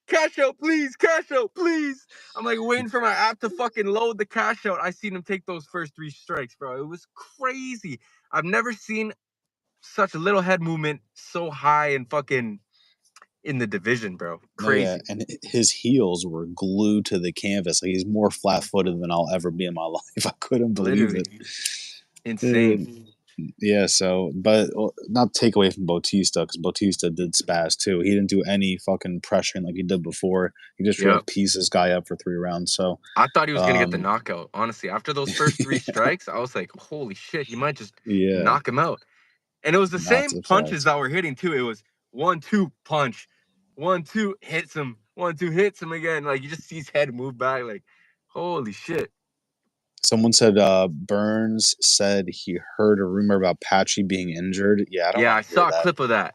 Cash out, please. Cash out, please. I'm like waiting for my app to fucking load the cash out. I seen him take those first 3 strikes, bro. It was crazy. I've never seen such a little head movement so high and fucking in the division, bro. No, yeah, Crazy. and his heels were glued to the canvas. Like he's more flat-footed than I'll ever be in my life. I couldn't believe Literally. it. Insane. Yeah, so, but not take away from Bautista, because Bautista did spaz too. He didn't do any fucking pressuring like he did before. He just tried to piece this guy up for 3 rounds. So I thought he was gonna get the knockout. Honestly, after those first 3 strikes, I was like, "Holy shit, he might just knock him out." And it was the same punches that were hitting too. It was 1-2 punch, 1-2 hits him, 1-2 hits him again. Like you just see his head move back. Like, holy shit. Someone said Burns said he heard a rumor about Patchy being injured. Yeah, I don't want to hear saw that. a clip of that.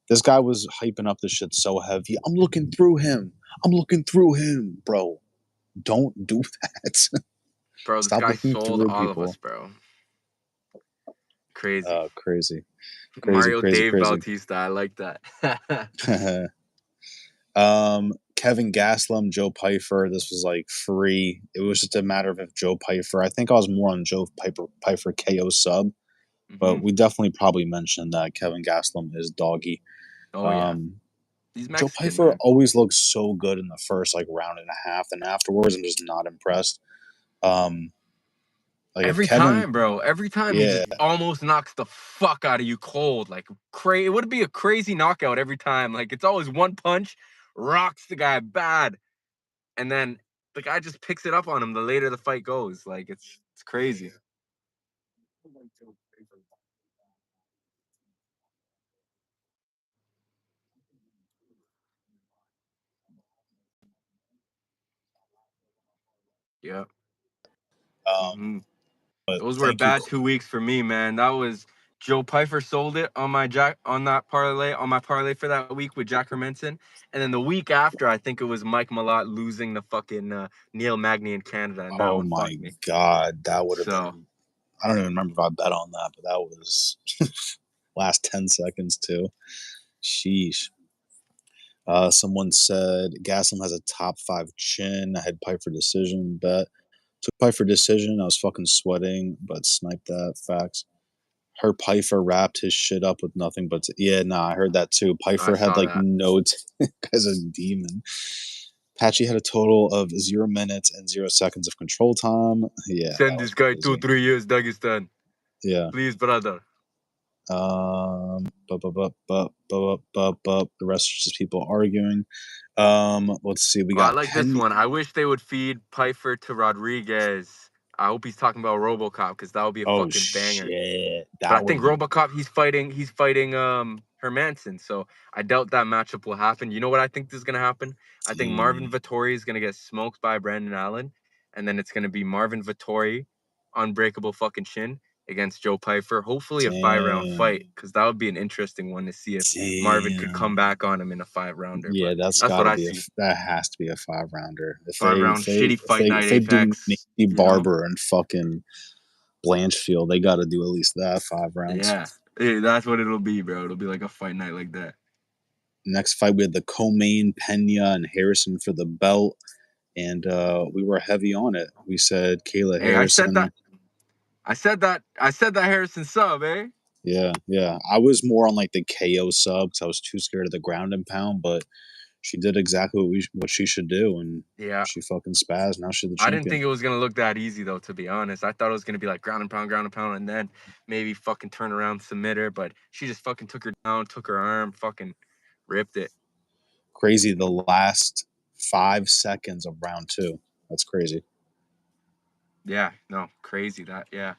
This guy was hyping up this shit so heavy. I'm looking through him. I'm looking through him, bro. Don't do that. Bro, this Stop guy looking sold through all people. of us, bro. Crazy. Crazy. Mario Dave Bautista. I like that. Kevin Gastelum, Joe Pyfer. This was like free. It was just a matter of if Joe Pyfer. I think I was more on Joe Pyfer KO sub, but we definitely probably mentioned that Kevin Gastelum is doggy. Oh yeah, he's Joe Mexican, Pyfer man. always looks so good in the first like round and a half, and afterwards I'm just not impressed. Like every time, bro. Every time he just almost knocks the fuck out of you cold. Like crazy. It would be a crazy knockout every time. Like it's always one punch, rocks the guy bad, and then the guy just picks it up on him the later the fight goes. Like it's crazy. Yeah. Those were a bad 2 weeks for me, man. That was Joe Pyfer sold it on my my parlay for that week with Jack Hermanson. And then the week after, I think it was Mike Malott losing the fucking Neil Magny in Canada, and that one fucked me. God, that would have been. I don't even remember if I bet on that, but that was last 10 seconds too. Sheesh. Someone said Gaslam has a top 5 chin. I had Piper decision bet. Took Piper decision. I was fucking sweating, but sniped that. Facts. Her Piper wrapped his shit up with nothing but I heard that too. Piper had like no guy's a demon. Patchy had a total of 0 minutes and 0 seconds of control time. Yeah. Send this guy 2-3 years, Dagestan. Yeah. Please, brother. The rest are just people arguing. Let's see. We got. I like this one. I wish they would feed Piper to Rodriguez. I hope he's talking about RoboCop because that would be a fucking banger. But I think RoboCop he's fighting Hermanson. So I doubt that matchup will happen. You know what I think is gonna happen? I think Marvin Vettori is gonna get smoked by Brandon Allen, and then it's gonna be Marvin Vettori, unbreakable fucking chin against Joe Pyfer. Hopefully a 5-round fight, because that would be an interesting one to see if Marvin could come back on him in a 5-rounder. Yeah, that's what I see. That has to be a 5-rounder. 5-round shitty fight night. If they do Apex, Nancy Barber and fucking Blanchfield, they got to do at least that 5 rounds. Yeah, that's what it'll be, bro. It'll be like a fight night like that. Next fight, we had the co-main Pena and Harrison for the belt, and we were heavy on it. We said Kayla Harrison. I said that Harrison sub, eh? Yeah. I was more on like the KO sub because I was too scared of the ground and pound, but she did exactly what she should do, and she fucking spazzed. Now she's the champion. I didn't think it was gonna look that easy though, to be honest. I thought it was gonna be like ground and pound, and then maybe fucking turn around, submit her. But she just fucking took her down, took her arm, fucking ripped it. Crazy. The last 5 seconds of round 2. That's crazy. Yeah, no, crazy that. Yeah.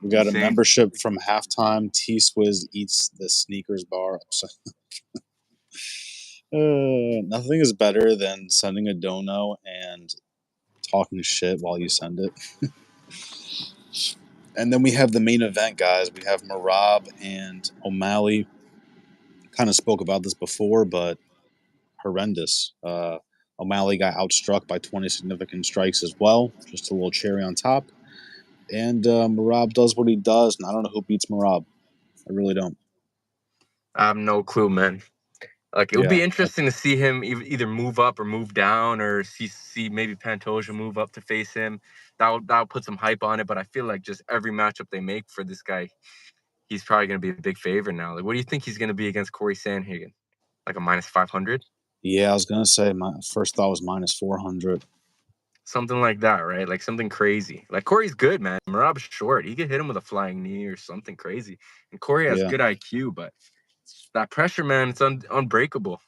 We got a membership from halftime. T-Swizz eats the sneakers bar. Nothing is better than sending a dono and talking shit while you send it. And then we have the main event, guys. We have Merab and O'Malley. Kind of spoke about this before, but horrendous. O'Malley got outstruck by 20 significant strikes as well. Just a little cherry on top. And Merab does what he does, and I don't know who beats Merab. I really don't. I have no clue, man. Like, it would be interesting to see him either move up or move down, or see maybe Pantoja move up to face him. That'll put some hype on it. But I feel like just every matchup they make for this guy, he's probably going to be a big favorite now. Like, what do you think he's going to be against Corey Sandhagen? Like a minus 500? Yeah, I was gonna say my first thought was minus 400. Something like that, right? Like something crazy. Like Corey's good, man. Merab's short. He could hit him with a flying knee or something crazy. And Corey has good IQ, but that pressure, man, it's unbreakable.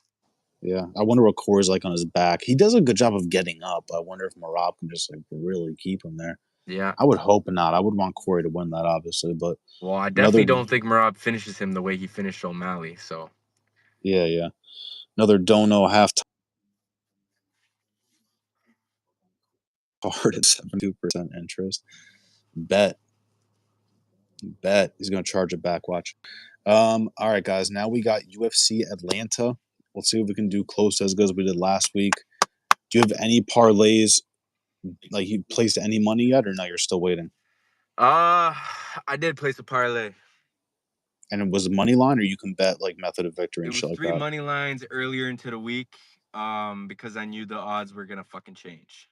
Yeah, I wonder what Corey's like on his back. He does a good job of getting up. I wonder if Merab can just like really keep him there. Yeah. I would hope not. I would want Corey to win that, obviously, but well, I definitely don't think Merab finishes him the way he finished O'Malley. So yeah. Another dono half card at 72% interest. Bet he's gonna charge it back. Watch. All right, guys. Now we got UFC Atlanta. Let's see if we can do close as good as we did last week. Do you have any parlays? Like you placed any money yet, or no? You're still waiting. I did place a parlay. And it was a money line, or you can bet like method of victory and shit like that. It was 3 money lines earlier into the week, because I knew the odds were gonna fucking change.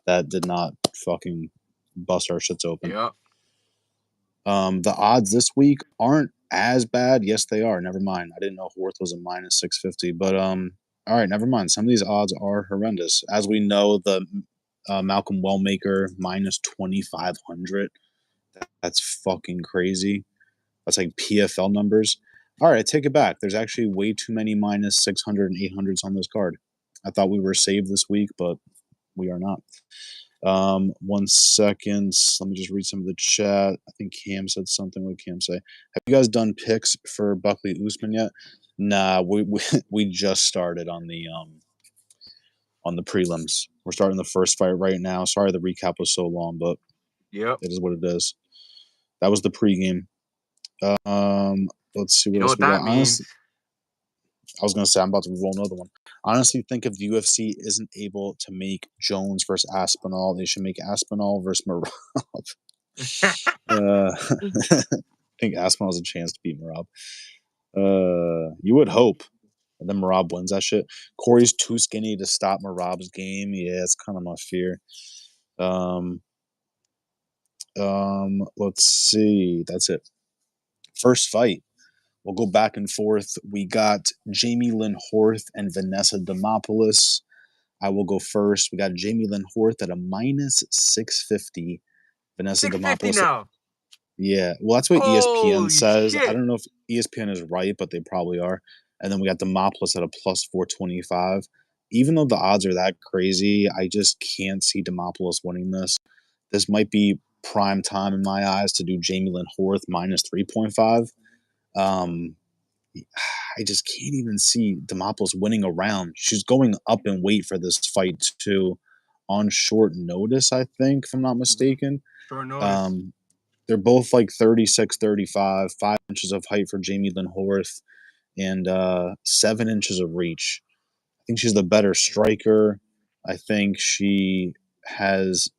That did not fucking bust our shits open. Yeah. The odds this week aren't as bad. Yes, they are. Never mind. I didn't know Horth was a minus 650, but all right, never mind. Some of these odds are horrendous. As we know, the Malcolm Wellmaker minus 2,500. That's fucking crazy. That's like PFL numbers. All right, I take it back. There's actually way too many minus 600 and 800s on this card. I thought we were saved this week, but we are not. 1 second. Let me just read some of the chat. I think Cam said something. What did Cam say? Have you guys done picks for Buckley Usman yet? Nah, we just started on the prelims. We're starting the first fight right now. Sorry the recap was so long, but Yep. it is what it is. That was the pregame. Let's see what You know else what we that got. means? Honestly, I was gonna say I'm about to roll another one. Honestly, think if the UFC isn't able to make Jones versus Aspinall, they should make Aspinall versus Merab. I think Aspinall has a chance to beat Merab. You would hope. And then Merab wins that shit. Corey's too skinny to stop Merab's game. Yeah, it's kind of my fear. Let's see. That's it. First fight. We'll go back and forth. We got Jamie Lynn Horth and Vanessa Demopoulos. I will go first. We got Jamie Lynn Horth at a minus 650. Vanessa 650 Demopoulos. now. Yeah, well, that's what ESPN Holy says. shit. I don't know if ESPN is right, but they probably are. And then we got Demopoulos at a plus 425. Even though the odds are that crazy, I just can't see Demopoulos winning this. This might be prime time in my eyes to do Jamie Lynn Horth minus 3.5. I just can't even see Demopoulos winning a round. She's going up in weight for this fight too, on short notice, I think, if I'm not mistaken. Short notice. They're both like 36, 35, 5 inches of height for Jamie Lynn Horth, and 7 inches of reach. I think she's the better striker. I think she has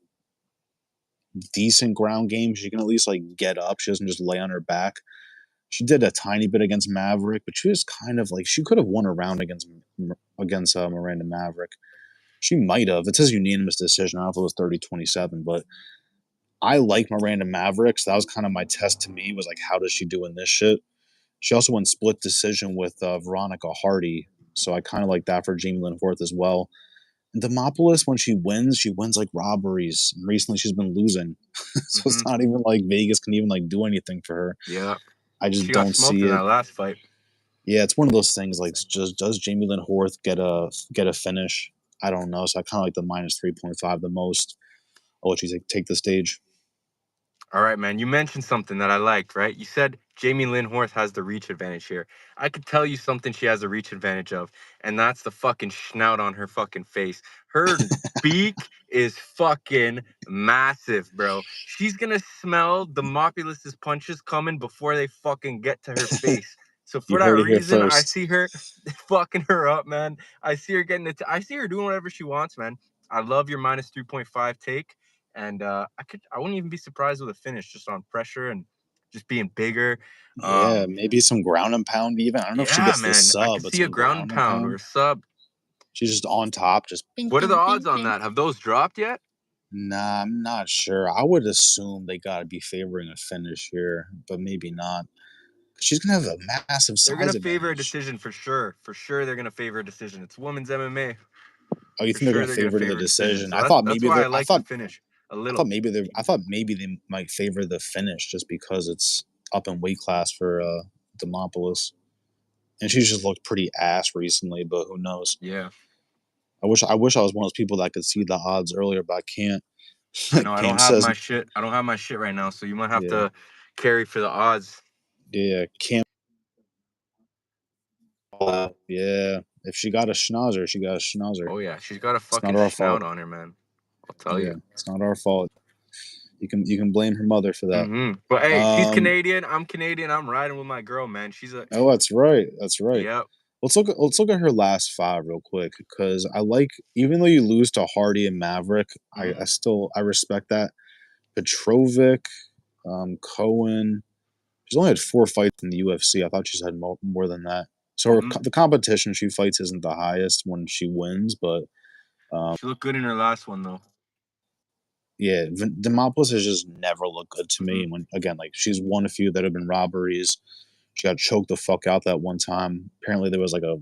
decent ground game. She can at least like get up. She doesn't just lay on her back. She did a tiny bit against Maverick, but she was kind of like she could have won a round against Miranda Maverick. She might have. It says unanimous decision. I don't know if it was 30-27, but I like Miranda Maverick. So that was kind of my test to me was like, how does she do in this shit? She also won split decision with Veronica Hardy. So I kind of like that for Jamie Lynn Horth as well. And Demopoulos, when she wins like robberies. And recently she's been losing. So it's not even like Vegas can even like do anything for her. Yeah. I just she don't got smoked see in it. that last fight. Yeah, it's one of those things like just does Jamie Lynn Horth get a finish? I don't know. So I kind of like the minus 3.5 the most. I'll let you take the stage. All right, man. You mentioned something that I liked, right? You said Jamie Lynn Horth has the reach advantage here. I could tell you something she has a reach advantage of, and that's the fucking snout on her fucking face. Her beak is fucking massive, bro. She's gonna smell the Mopulus's punches coming before they fucking get to her face. So for You that heard it here reason, I first. see her fucking her up, man. I see her getting it. I see her doing whatever she wants, man. I love your minus 3.5 take. And I wouldn't even be surprised with a finish just on pressure and just being bigger. Yeah, maybe some ground and pound even. I don't know if she Yeah, gets the man, I sub, could but see a some ground and ground and pound or pound. a sub. She's just on top, just bing, What are the bing, odds bing, on bing. that? Have those dropped yet? Nah, I'm not sure. I would assume they got to be favoring a finish here, but maybe not. She's going to have a massive They're gonna size favor a advantage. decision for sure. For sure, they're gonna favor a decision. It's women's MMA. Oh, you For think they're sure, going to they're gonna favor the favor a decision. decision? So that's why I like the finish a little. I thought maybe they might favor the finish just because it's up in weight class for Demopoulos. And she's just looked pretty ass recently, but who knows? Yeah, I wish I was one of those people that could see the odds earlier, but I can't. I know. I don't Cam have says, my shit. I don't have my shit right now, so you might have yeah, to carry for the odds. yeah, Cam, yeah. If she got a schnauzer, she got a schnauzer. Oh yeah, she's got a It's not fucking our snout fault. on her, man. I'll tell Yeah, you. it's not our fault. You can blame her mother for that. But hey, she's Um, Canadian. I'm Canadian. I'm riding with my girl, man. She's a oh, that's right. That's right. yep. Let's look at her last five real quick because I like even though you lose to Hardy and Maverick, I respect that. Petrovic, Cohen. She's only had 4 fights in the UFC. I thought she's had more than that. So the competition she fights isn't the highest when she wins, but She looked good in her last one though. yeah, Demopoulos has just never looked good to me. Mm-hmm. When again, like she's won a few that have been robberies. She got choked the fuck out that one time. Apparently, there was like a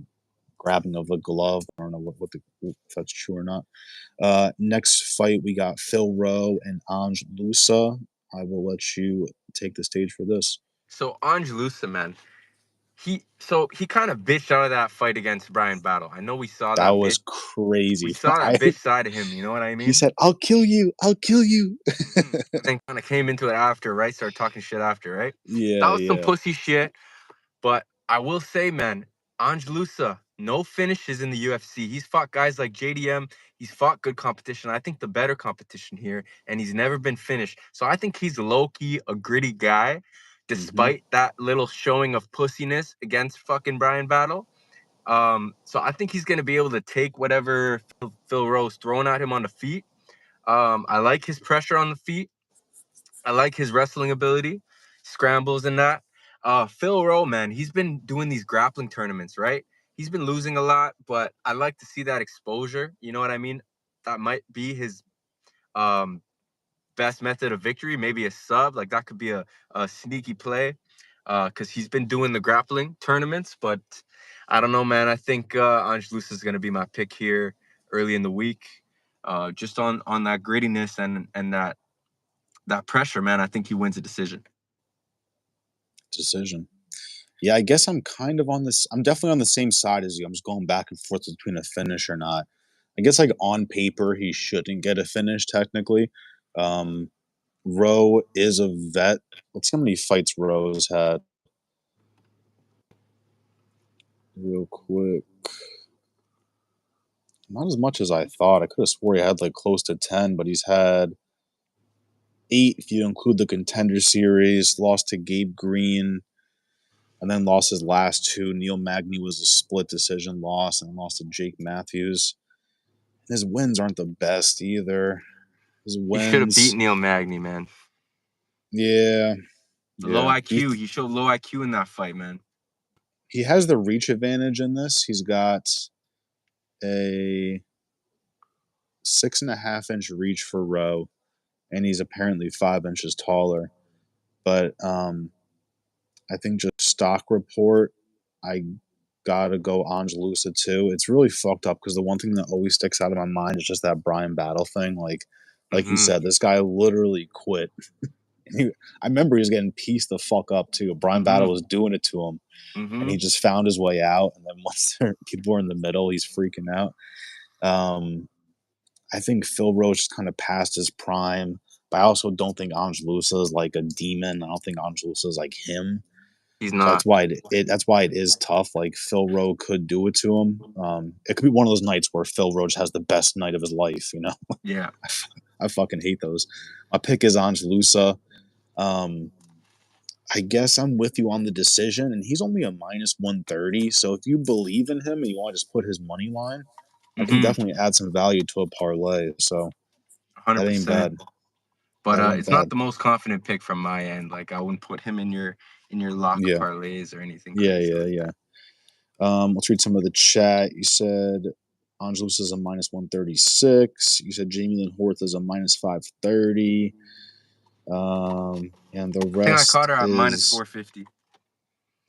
grabbing of the glove. I don't know if that's true or not. Next fight, we got Phil Rowe and Ange Lusa. I will let you take the stage for this. So Angelusa, man, he kind of bitched out of that fight against Brian Battle. I know we saw That that bitch. was We crazy. saw that bitch side of him. You know what I He mean? said, "I'll kill you. I'll kill you." And then kind of came into it after, right? Started talking shit after, right? That Yeah, was some yeah. pussy shit. But I will say, man, Angelusa, no finishes in the UFC. He's fought guys like JDM. He's fought good competition. I think the better competition here, and he's never been finished. So I think he's low-key a gritty guy, Mm-hmm. despite that little showing of pussiness against fucking Brian Battle. So I think he's gonna be able to take whatever Phil Rowe's throwing at him on the feet. I like his pressure on the feet. I like his wrestling ability, scrambles and that. Phil Rowe, man, he's been doing these grappling tournaments, right? He's been losing a lot, but I like to see that exposure. You know what I mean? That might be his um, best method of victory. Maybe a sub, like that could be a sneaky play because he's been doing the grappling tournaments. But I don't know, man. I think Angelus is going to be my pick here early in the week, just on that grittiness and that pressure, man. I think he wins a decision. Decision. Yeah, I guess I'm kind of on this. I'm definitely on the same side as you. I'm just going back and forth between a finish or not. I guess like on paper he shouldn't get a finish technically. Um, Rowe is a vet. Let's see how many fights Rowe's had. Real quick. Not as much as I thought. I could have swore he had like close to 10, but he's had 8 if you include the contender series. Lost to Gabe Green, and then lost his last 2. Neil Magny was a split decision loss, and lost to Jake Matthews. His wins aren't the best either. His He should have beat wins, Neil Magny, man. yeah, The low yeah. IQ. He showed low IQ in that fight, man. He has the reach advantage in this. He's got a 6.5-inch reach for Rowe, and he's apparently 5 inches taller. But I think just stock report, I gotta go Angelusa too. It's really fucked up because the one thing that always sticks out of my mind is just that Brian Battle thing. Like you said, this guy literally quit. I remember he was getting pieced the fuck up too. Brian Battle was doing it to him, and he just found his way out. And then once people were in the middle, he's freaking out. I think Phil Roach is kind of past his prime, but I also don't think Angelusa is like a demon. I don't think Angelusa is like him. He's So not. that's why that's why it is tough. Like Phil Roach could do it to him. It could be one of those nights where Phil Roach has the best night of his life. Yeah. I fucking hate those. My pick is Angelusa. I guess I'm with you on the decision, and he's only a minus 130. So if you believe in him and you want to just put his money line, I can Mm-hmm. definitely add some value to a parlay. So that ain't 100%. bad. But That ain't it's not bad. the most confident pick from my end. Like I wouldn't put him in your lock Yeah, parlays or anything yeah, crazy yeah, like yeah. that. Let's read some of the chat. You said Angelus is a minus 136. You said Jamie Lynn Horth is a minus 530. And the I think I rest caught her at minus is 450.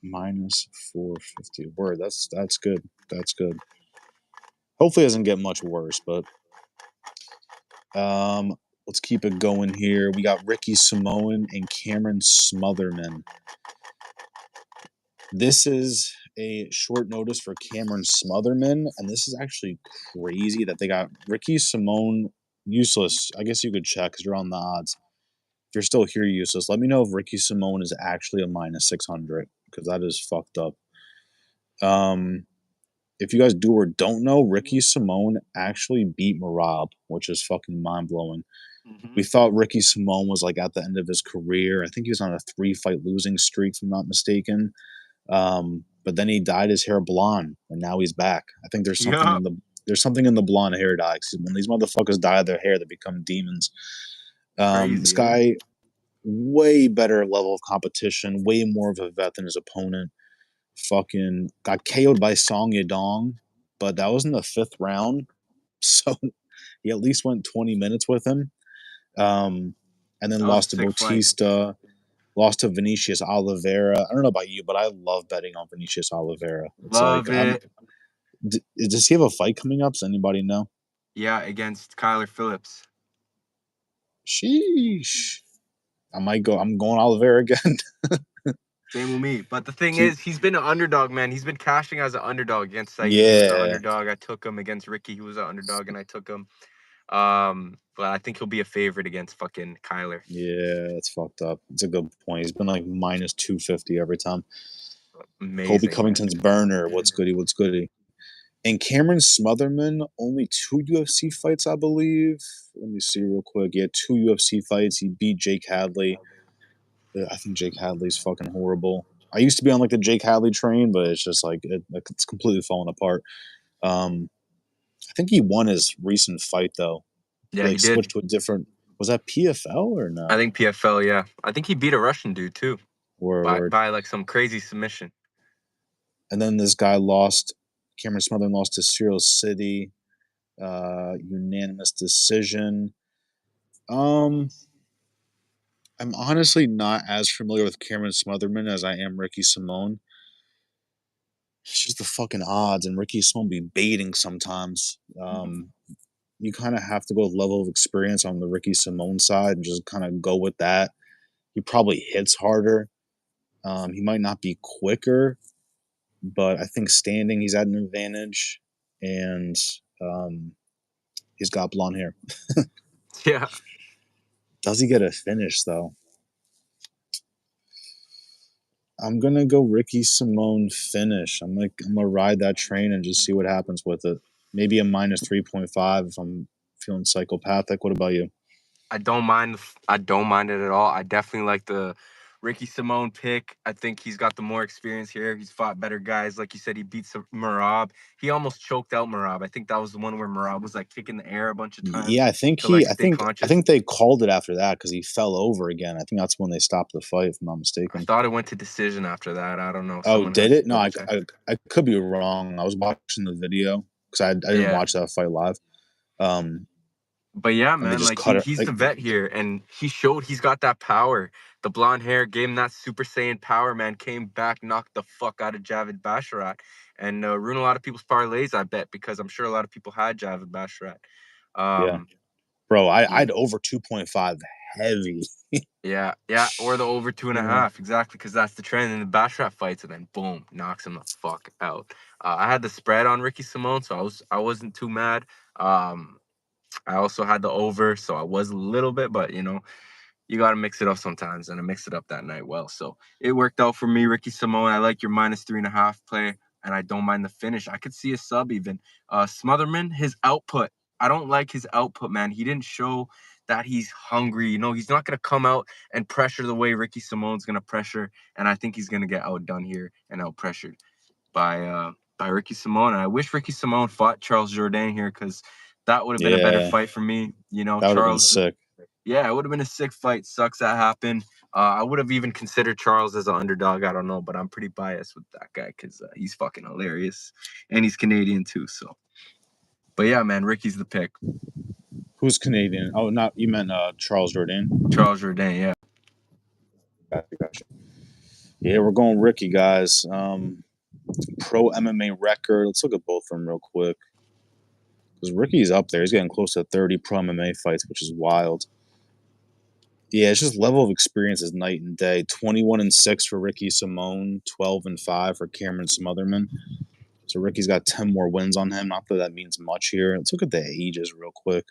minus 450. Word, that's good. That's good. Hopefully it doesn't get much worse, but um let's keep it going here. We got Ricky Samoan and Cameron Smotherman. This is a short notice for Cameron Smotherman, and this is actually crazy that they got Ricky Simone useless. I guess you could check because you're on the odds. If you're still here, useless, let me know if Ricky Simone is actually a minus 600 because that is fucked up. If you guys do or don't know, Ricky Simone actually beat Marab, which is fucking mind blowing. Mm-hmm. We thought Ricky Simone was like at the end of his career. I think he was on a 3-fight losing streak, if I'm not mistaken. But then he dyed his hair blonde, and now he's back. I think Yeah. there's something in the blonde hair dye. 'Cause when these motherfuckers dye their hair, they become demons. This Crazy, eh? guy, way better level of competition, way more of a vet than his opponent. Fucking got KO'd by Song Yadong, but that was in the 5th round, so he at least went 20 minutes with him. And then That was a lost to sick fight. Bautista, lost to Vinicius Oliveira. I don't know about you, but I love betting on Vinicius Oliveira. It's like Love it. does he have a fight coming up? Does anybody know? Yeah, against Kyler Phillips. Sheesh. I'm going Oliveira again. Same with me. But the thing Keep is, he's been an underdog, man. He's been cashing as an underdog against Saeed. He was the Yeah. underdog. I took him against Ricky. He was an underdog, and I took him. But I think he'll be a favorite against fucking Kyler. Yeah, that's fucked up. It's a good point. He's been like minus 250 every time. Colby Amazing, man. Covington's burner. What's goody? What's goody? And Cameron Smotherman, only 2 UFC fights, I believe. Let me see real quick. Yeah, 2 UFC fights. He beat Jake Hadley. I think Jake Hadley's fucking horrible. I used to be on like the Jake Hadley train, but it's just like it's completely falling apart. I think he won his recent fight though. He Yeah, he like did. switched to a different. Was that PFL or I no? think PFL, yeah. I think he beat a Russian dude too by Word. by like some crazy submission. And then this guy lost. Cameron Smotherman lost to Cyril City, unanimous decision. Um, I'm honestly not as familiar with Cameron Smotherman as I am Ricky Simone. It's just the fucking odds, and Ricky Simone be baiting sometimes. You kind of have to go with level of experience on the Ricky Simone side and just kind of go with that. He probably hits harder. He might not be quicker, but I think standing he's at an advantage, and um, he's got blonde hair. Yeah. Does he get a finish though? I'm gonna go Ricky Simone finish. I'm gonna ride that train and just see what happens with it. Maybe a minus 3.5 if I'm feeling psychopathic. What about you? I don't mind it at all. I definitely like the Ricky Simone pick. I think he's got the more experience here. He's fought better guys. Like you said, he beat Marab. He almost choked out Marab. I think that was the one where Marab was like kicking the air a bunch of times Yeah, I think to like I stay think I conscious. think they called it after that because he fell over again. I think that's when they stopped the fight, if I'm not I mistaken. thought it went to decision after that. I don't know. Oh, Someone did has to it? No, double check. I could be wrong. I was watching the video because I didn't Yeah. watch that fight live. Um, But yeah, and they man, just like cut it. he's Like, the vet here, and he showed he's got that power. The blonde hair gave him that Super Saiyan power, man. Came back, knocked the fuck out of Javid Basharat, and ruined a lot of people's parlays. I bet because I'm sure a lot of people had Javid Basharat. yeah, Um, bro, he, I'd over 2.5 heavy. Yeah, or the over 2.5, exactly, because that's the trend in the Basharat fights, and then boom, knocks him the fuck out. I had the spread on Ricky Simone, so I wasn't too mad. I also had the over, so I was a little bit, but you got to mix it up sometimes, and I mixed it up that night well. So it worked out for me, Ricky Simone. I like your -3.5 play, and I don't mind the finish. I could see a sub even. Smotherman, his output. I don't like his output, man. He didn't show that he's hungry. He's not going to come out and pressure the way Ricky Simone's going to pressure, and I think he's going to get outdone here and out-pressured by Ricky Simone. And I wish Ricky Simone fought Charles Jourdain here, because that would have been a better fight for me. That would have been sick. Yeah, it would have been a sick fight. Sucks that happened. I would have even considered Charles as an underdog. I don't know, but I'm pretty biased with that guy because he's fucking hilarious, and he's Canadian too. So, but yeah, man, Ricky's the pick. Who's Canadian? Oh, not you meant Charles Jourdain. Charles Jourdain, yeah. Gotcha. Yeah, we're going Ricky, guys. Pro MMA record. Let's look at both of them real quick. Because Ricky's up there. He's getting close to 30 pro MMA fights, which is wild. Yeah, it's just level of experience is night and day. 21-6 for Ricky Simone, 12-5 for Cameron Smotherman. So Ricky's got 10 more wins on him. Not that that means much here. Let's look at the ages real quick.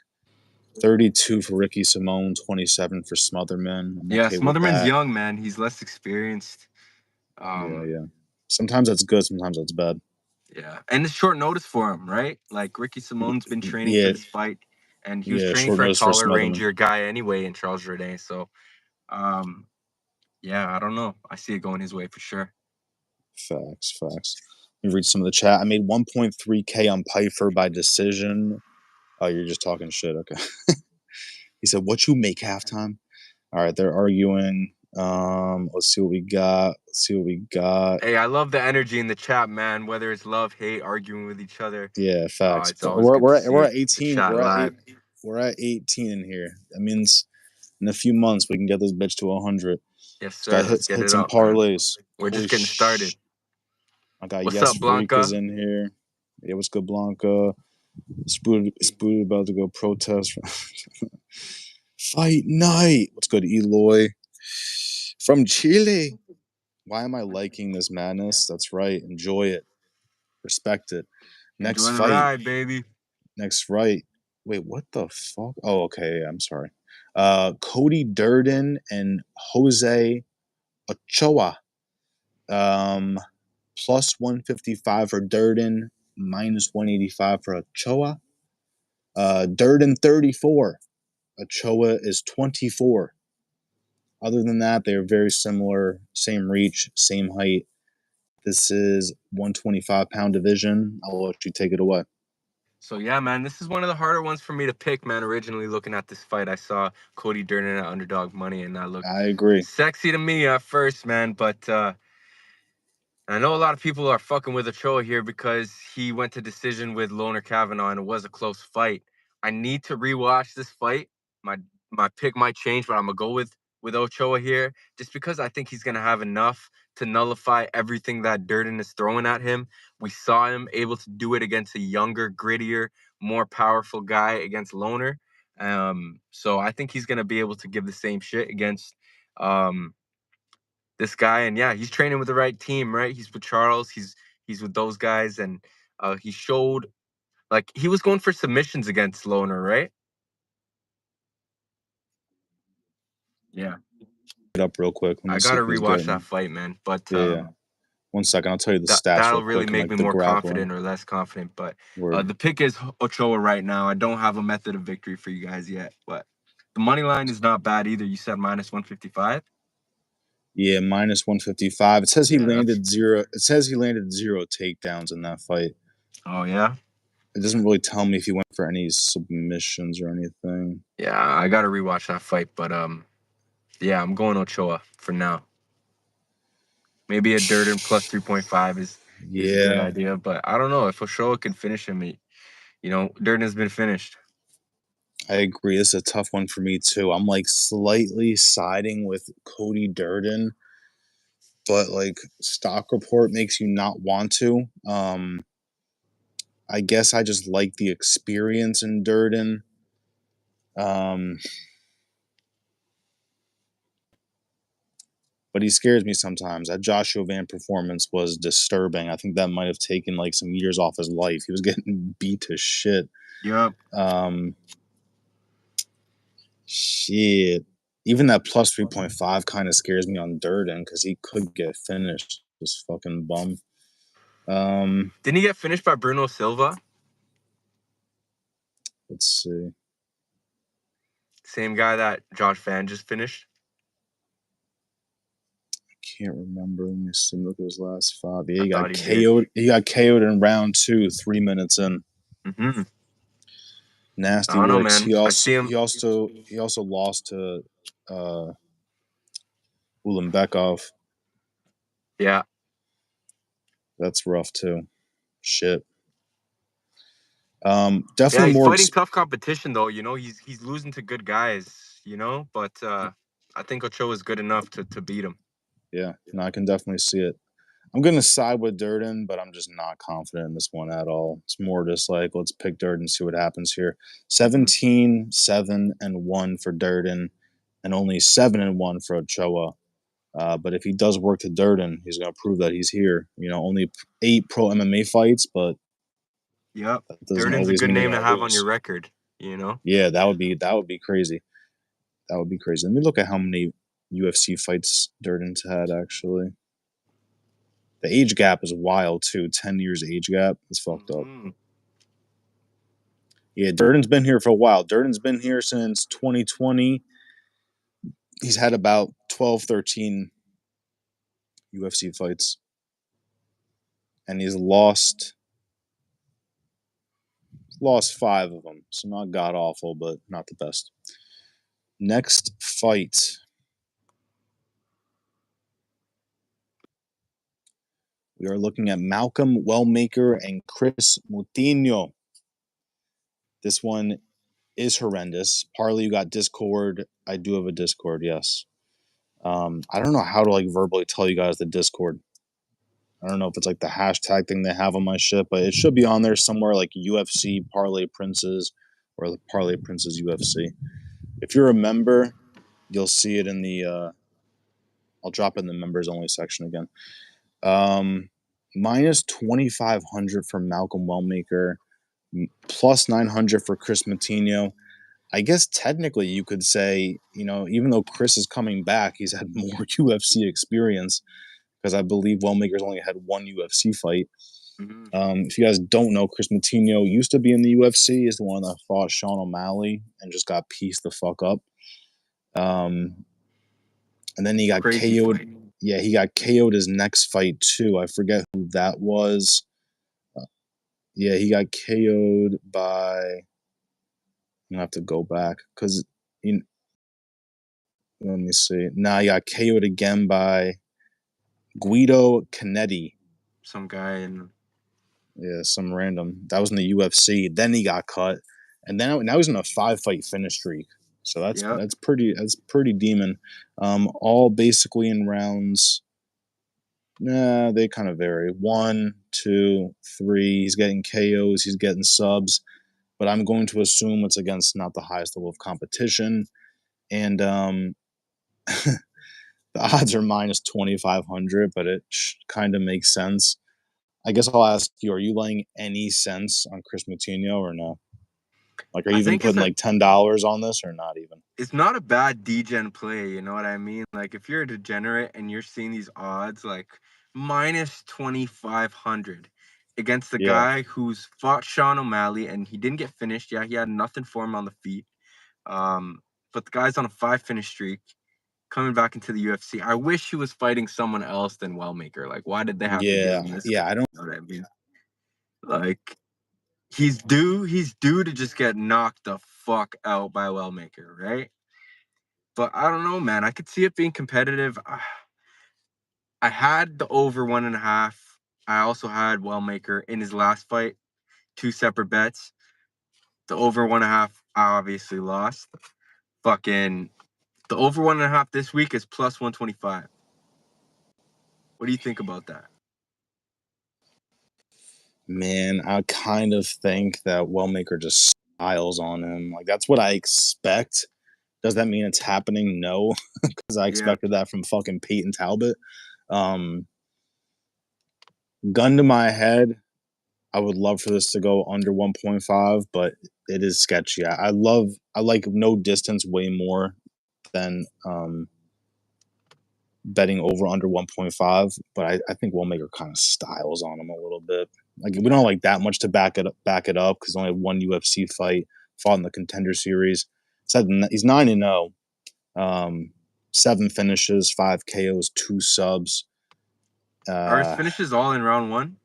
32 for Ricky Simone, 27 for Smotherman. I'm okay with Smotherman's that. young, man. He's less experienced. Yeah. Sometimes that's good. Sometimes that's bad. Yeah, and it's short notice for him, right? Like Ricky Simone's been training for this fight, and he was training for a taller, rangier guy anyway in Charles Jourdain. So, yeah, I don't know. I see it going his way for sure. Facts. Let me read some of the chat. I made 1.3K on Pfeiffer by decision. Oh, you're just talking shit. Okay. He said, "What you make halftime?" All right, they're arguing. Let's see what we got. Hey, I love the energy in the chat, man. Whether it's love, hate, arguing with each other. Yeah, facts. It's always good to see we're at 18. live. We're at 18 in here. That means in a few months we can get this bitch to 100. Yes, sir. Let's hit some parlays. We're just getting started. I got What's up, Blanca? Freak is in here. Yeah, what's good, Blanca? Spood about to go protest. Fight night. What's good, Eloy? From Chile. Why am I liking this madness? That's right. Enjoy it. Respect it. Next Enjoy fight. The ride, baby. Next fight. Wait, what the fuck? Oh, okay. I'm sorry. Cody Durden and Jose Ochoa. Plus 155 for Durden, minus 185 for Ochoa. Durden 34. Ochoa is 24. Other than that, they are very similar. Same reach, same height. This is 125-pound division. I'll let you take it away. So, yeah, man, this is one of the harder ones for me to pick, man. Originally looking at this fight, I saw Cody Durden at underdog money, and that looked sexy to me at first, man. But I know a lot of people are fucking with Ochoa here because he went to decision with Loner Kavanaugh, and it was a close fight. I need to rewatch this fight. My pick might change, but I'm going to go with Ochoa here just because I think he's going to have enough to nullify everything that Durden is throwing at him. We saw him able to do it against a younger, grittier, more powerful guy against Loner. So I think he's going to be able to give the same shit against this guy. And yeah, he's training with the right team, right? He's with Charles. He's with those guys, and he showed like he was going for submissions against Loner, right? Yeah. It up real quick. I gotta rewatch that fight, man. But yeah. 1 second, I'll tell you the stats. That'll really make me more confident or less confident. But the pick is Ochoa right now. I don't have a method of victory for you guys yet, but the money line is not bad either. You said minus 155. Yeah, minus 155. It says he landed zero. It says he landed 0 takedowns in that fight. Oh yeah. It doesn't really tell me if he went for any submissions or anything. Yeah, I gotta rewatch that fight, but yeah, I'm going Ochoa for now. Maybe a Durden plus 3.5 is a good idea, but I don't know if Ochoa can finish him. Durden's been finished. I agree. This is a tough one for me too. I'm like slightly siding with Cody Durden, but like Stock Report makes you not want to. I guess I just like the experience in Durden. but he scares me sometimes. That Joshua Van performance was disturbing. I think that might have taken like some years off his life. He was getting beat to shit. Yep. Shit. Even that plus 3.5 kind of scares me on Durden because he could get finished. This fucking bum. Didn't he get finished by Bruno Silva? Let's see. Same guy that Josh Van just finished. Can't remember. Let me see. Look at his last 5. Yeah, he I got thought he KO'd. did. He got KO'd in round 2, 3 minutes in. Mm-hmm. Nasty I don't know, works. man. I see him. He also lost to Ulanbekov. Yeah. That's rough too. Shit. Yeah, Definitely he's more. fighting tough competition though. You know, he's losing to good guys. You know, but I think Ochoa is good enough to beat him. Yeah, no, I can definitely see it. I'm gonna side with Durden, but I'm just not confident in this one at all. It's more just like let's pick Durden, see what happens here. 17, 7, and 1 for Durden, and only 7 and 1 for Ochoa. But if he does work to Durden, he's gonna prove that he's here. You know, only 8 pro MMA fights, but Yep. that doesn't Durden's a always good mean you're name to gonna have on your lose. record. You know. Yeah, that would be crazy. That would be crazy. Let me look at how many UFC fights Durden's had actually. The age gap is wild too. 10 years age gap. It's fucked up. Mm-hmm. Yeah, Durden's been here for a while. Durden's been here since 2020. He's had about 12, 13 UFC fights. And he's lost 5 of them. So not god awful, but not the best. Next fight. We are looking at Malcolm Wellmaker and Chris Moutinho. This one is horrendous. Parlay, you got Discord. I do have a Discord, yes. I don't know how to like verbally tell you guys the Discord. I don't know if it's like the hashtag thing they have on my shit, but it should be on there somewhere like UFC Parlay Princes or the Parlay Princes UFC. If you're a member, you'll see it in the I'll drop it in the members only section again. Minus 2,500 for Malcolm Wellmaker, plus 900 for Chris Moutinho. I guess technically you could say, you know, even though Chris is coming back, he's had more UFC experience because I believe Wellmaker's only had 1 UFC fight. Mm-hmm. If you guys don't know, Chris Moutinho used to be in the UFC. Is the one that fought Sean O'Malley and just got pieced the fuck up. And then he got Crazy KO'd. fight. Yeah, he got KO'd his next fight too. I forget who that was. Yeah, he got KO'd by. I'm gonna have to go back because let me see. Nah, he got KO'd again by Guido Canetti. Some guy in. Yeah, some random. That was in the UFC. Then he got cut, and then now he's in a 5-fight finish streak. So Yep. that's pretty demon. All basically in rounds. Nah, they kind of vary. 1, 2, 3. He's getting KOs. He's getting subs. But I'm going to assume it's against not the highest level of competition. And the odds are minus 2,500, but it kind of makes sense. I guess I'll ask you: are you laying any sense on Chris Moutinho or no? Like, are you I even think it's putting a like $10 on this or not even? it's not a bad degen play, you know what I mean? Like if you're a degenerate and you're seeing these odds like minus 2,500 against the Yeah, guy who's fought Sean O'Malley and he didn't get finished. Yeah, he had nothing for him on the feet. But the guy's on a 5 finish streak coming back into the UFC. I wish he was fighting someone else than Wellmaker. Like, why did they have to give him this guy? I don't. You know what I mean? Like he's due to just get knocked the fuck out by Wellmaker, right? But I don't know, man. I could see it being competitive. I had the over 1.5. I also had Wellmaker in his last fight, 2 separate bets. The over 1.5, I obviously lost. Fucking the over 1.5 this week is plus 125. What do you think about that? Man, I kind of think that Wellmaker just styles on him. Like that's what I expect. Does that mean it's happening? No, because I expected that from fucking Peyton Talbot. Gun to my head, I would love for this to go under 1.5, but it is sketchy. I like no distance way more than betting over under 1.5, but I think Wellmaker kind of styles on him a little bit. Like we don't like that much to back it up because only one UFC fight, fought in the Contender Series. He's 9-0, 7 finishes, 5 KOs, 2 subs. Are his finishes all in round 1?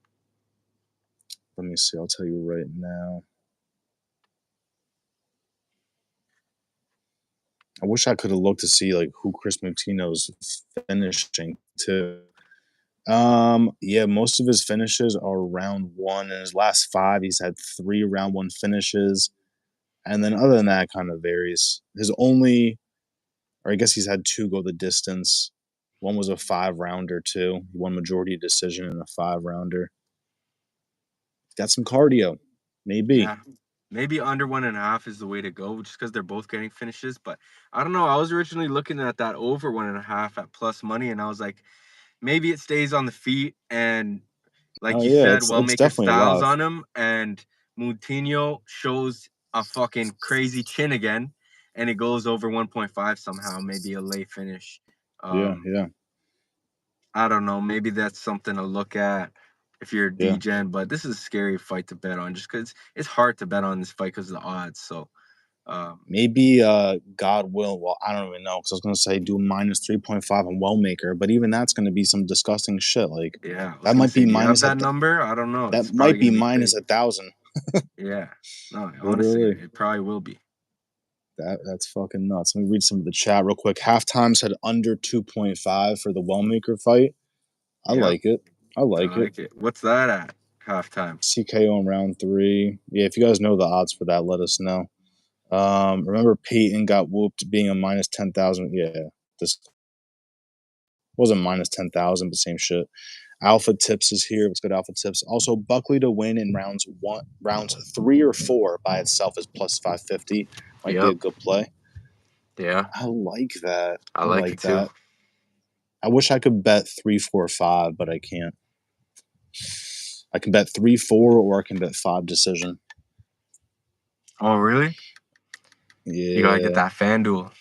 Let me see. I'll tell you right now. I wish I could have looked to see like who Chris Moutinho's finishing too. Yeah, most of his finishes are round 1. In his last 5, he's had 3 round 1 finishes. And then other than that, it kind of varies. I guess he's had 2 go the distance. One was a 5-rounder too. He won majority decision in a 5-rounder. Got some cardio, maybe. Yeah, maybe under 1.5 is the way to go, just because they're both getting finishes. But I don't know. I was originally looking at that over 1.5 at plus money, and I was like, maybe it stays on the feet, and like you said, it's Wellmaker definitely styles live. on him, and Moutinho shows a fucking crazy chin again, and it goes over 1.5 somehow, maybe a late finish. Yeah. I don't know. Maybe that's something to look at if you're a Yeah. DGen, but this is a scary fight to bet on just because it's hard to bet on this fight because of the odds. So, Maybe God will. Well, I don't even know because I was gonna say do minus 3.5 on Wellmaker, but even that's gonna be some disgusting shit. Like yeah, I was that gonna might say, be do you have minus that number? I don't know. that It's probably might be gonna be minus crazy. 1,000. Yeah, no, honestly, Literally, it probably will be. that's fucking nuts. Let me read some of the chat real quick. Halftime said under 2.5 for the Wellmaker fight. I Yep, like it. I I like it. like it. What's that at halftime? CKO in round 3. Yeah, if you guys know the odds for that, let us know. Remember Peyton got whooped being a minus 10,000. Yeah, this wasn't minus 10,000, but same shit. Alpha Tips is here. Let's go to Alpha Tips. Also, Buckley to win in rounds 3 or 4 by itself is plus 550. Might be a Yep. good play. Yeah, I like that. I like it too. I wish I could bet 3, 4, 5, but I can't. I can bet 3, 4, or I can bet 5 decision. Oh, really? Yeah. You gotta get that FanDuel.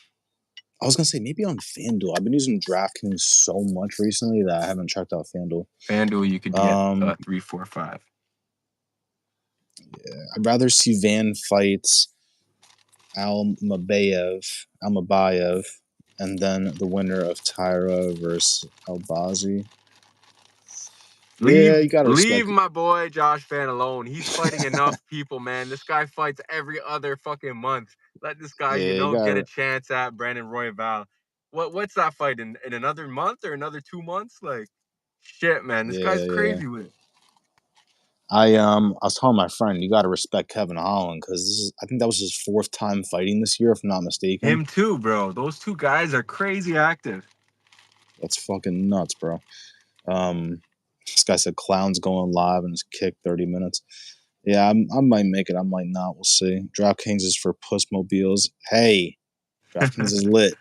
I was gonna say maybe on FanDuel. I've been using DraftKings so much recently that I haven't checked out FanDuel. FanDuel, you could get 3, 4, 5. Yeah, I'd rather see Van fights Almabayev, and then the winner of Tyra versus Albazi. Yeah, you gotta Leave respect it. my boy Josh Fan alone. He's fighting enough people, man. This guy fights every other fucking month. Let this guy, Yeah, you get a gotta. chance at Brandon Royval. What's that fight in another month or another 2 months? Like, shit, man. This guy's Yeah. crazy with it. I was telling my friend you gotta respect Kevin Holland because I think that was his 4th time fighting this year, if I'm not mistaken. Him too, bro. Those two guys are crazy active. That's fucking nuts, bro. This guy said clowns going live and his kick 30 minutes. Yeah, I might make it. I might not. We'll see. DraftKings is for pussmobiles. Hey, DraftKings is lit.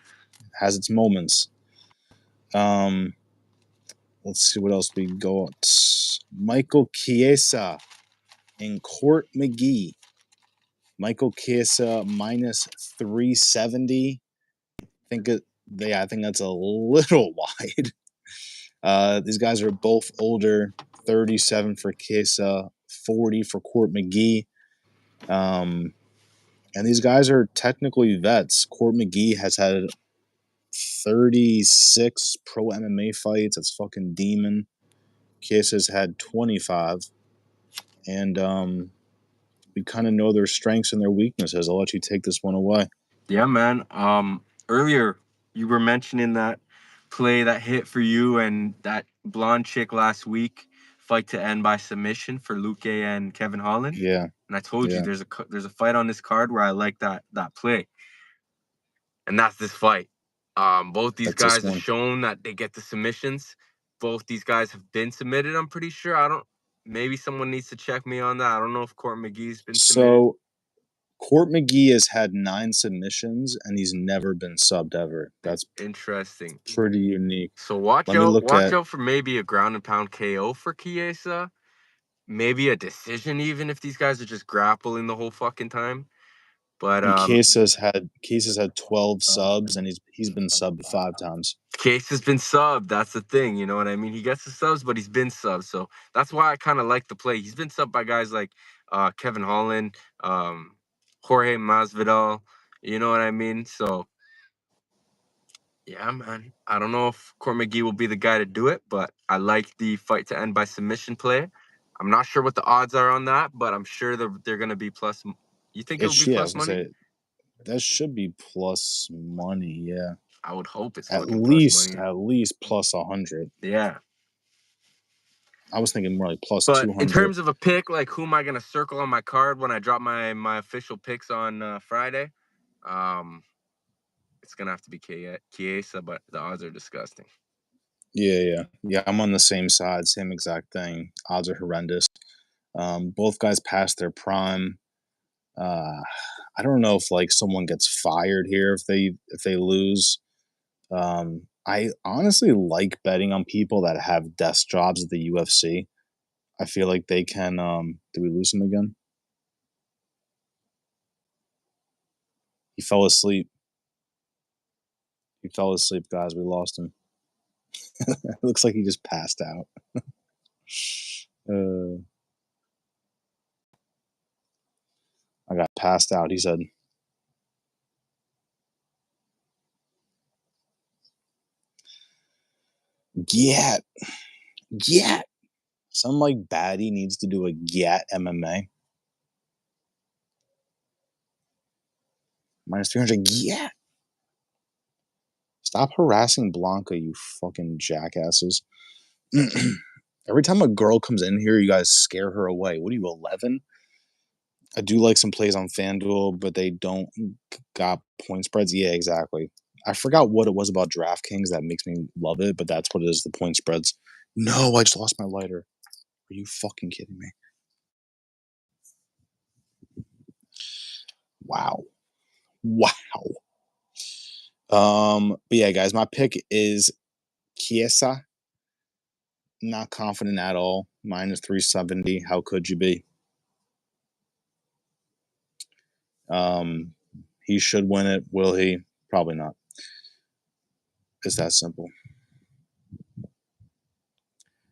Has its moments. Let's see what else we got. Michael Chiesa and Court McGee. Michael Chiesa minus 370. I think that's a little wide. These guys are both older. 37 for Chiesa, 40 for Court McGee. And these guys are technically vets. Court McGee has had 36 pro MMA fights. That's fucking demon. Ciesa's had 25. And we kind of know their strengths and their weaknesses. I'll let you take this one away. Yeah, man. Earlier you were mentioning that play that hit for you and that blonde chick last week, fight to end by submission for Luque and Kevin Holland. Yeah. And I told you Yeah. there's a fight on this card where I like that play, and that's this fight. Both these That's this guys have one. shown that they get the submissions. Both these guys have been submitted. I'm pretty sure. I don't. Maybe someone needs to check me on that. I don't know if Court McGee's been submitted. So Court McGee has had 9 submissions, and he's never been subbed ever. That's interesting. pretty unique. So watch Let me out. look Watch at out for maybe a ground and pound KO for Chiesa. Maybe a decision, even if these guys are just grappling the whole fucking time. But Chiesas had 12 subs, and he's been subbed 5 times. Case has been subbed. That's the thing. You know what I mean? He gets the subs, but he's been subbed. So that's why I kind of like the play. He's been subbed by guys like Kevin Holland, Jorge Masvidal. You know what I mean? So yeah, man. I don't know if Court McGee will be the guy to do it, but I like the fight to end by submission play. I'm not sure what the odds are on that, but I'm sure they're going to be plus. You think it'll be I plus was gonna money? say that should be plus money. Yeah, I would hope it's at fucking plus money. least plus 100. Yeah. I was thinking more like plus But 200. in terms of a pick, like who am I gonna circle on my card when I drop my official picks on Friday? It's gonna have to be Chiesa, but the odds are disgusting. Yeah. I'm on the same side, same exact thing. Odds are horrendous. Both guys passed their prime. I don't know if like someone gets fired here if they lose. I honestly like betting on people that have desk jobs at the UFC. I feel like they can. Did we lose him again? He fell asleep. Guys. We lost him. It looks like he just passed out. I got passed out. He said, "Get." Some like baddie needs to do a Gat MMA. Minus 300. Gat. Stop harassing Blanca, you fucking jackasses. Every time a girl comes in here, you guys scare her away. What are you, 11? I do like some plays on FanDuel, but they don't got point spreads. Yeah, exactly. I forgot what it was about DraftKings that makes me love it, but that's what it is, the point spreads. No, I just lost my lighter. Are you fucking kidding me? Wow. But yeah, guys, my pick is Chiesa. Not confident at all. Minus 370. How could you be? He should win it. Will he? Probably not. It's that simple.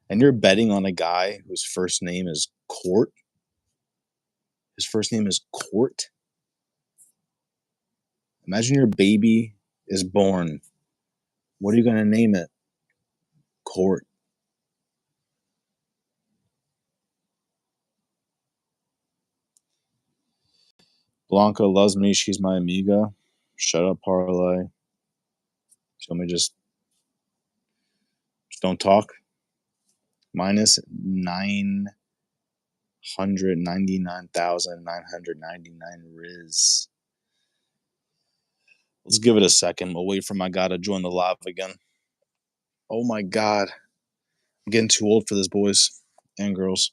And you're betting on a guy whose first name is Court. His first name is Court. Imagine your baby is born. What are you going to name it? Court. Blanca loves me. She's my amiga. Shut up, Parlay. So let me just don't talk. Minus 999,999 Riz. Let's give it a second. We'll wait for my guy to join the live again. Oh my God. I'm getting too old for this, boys and girls.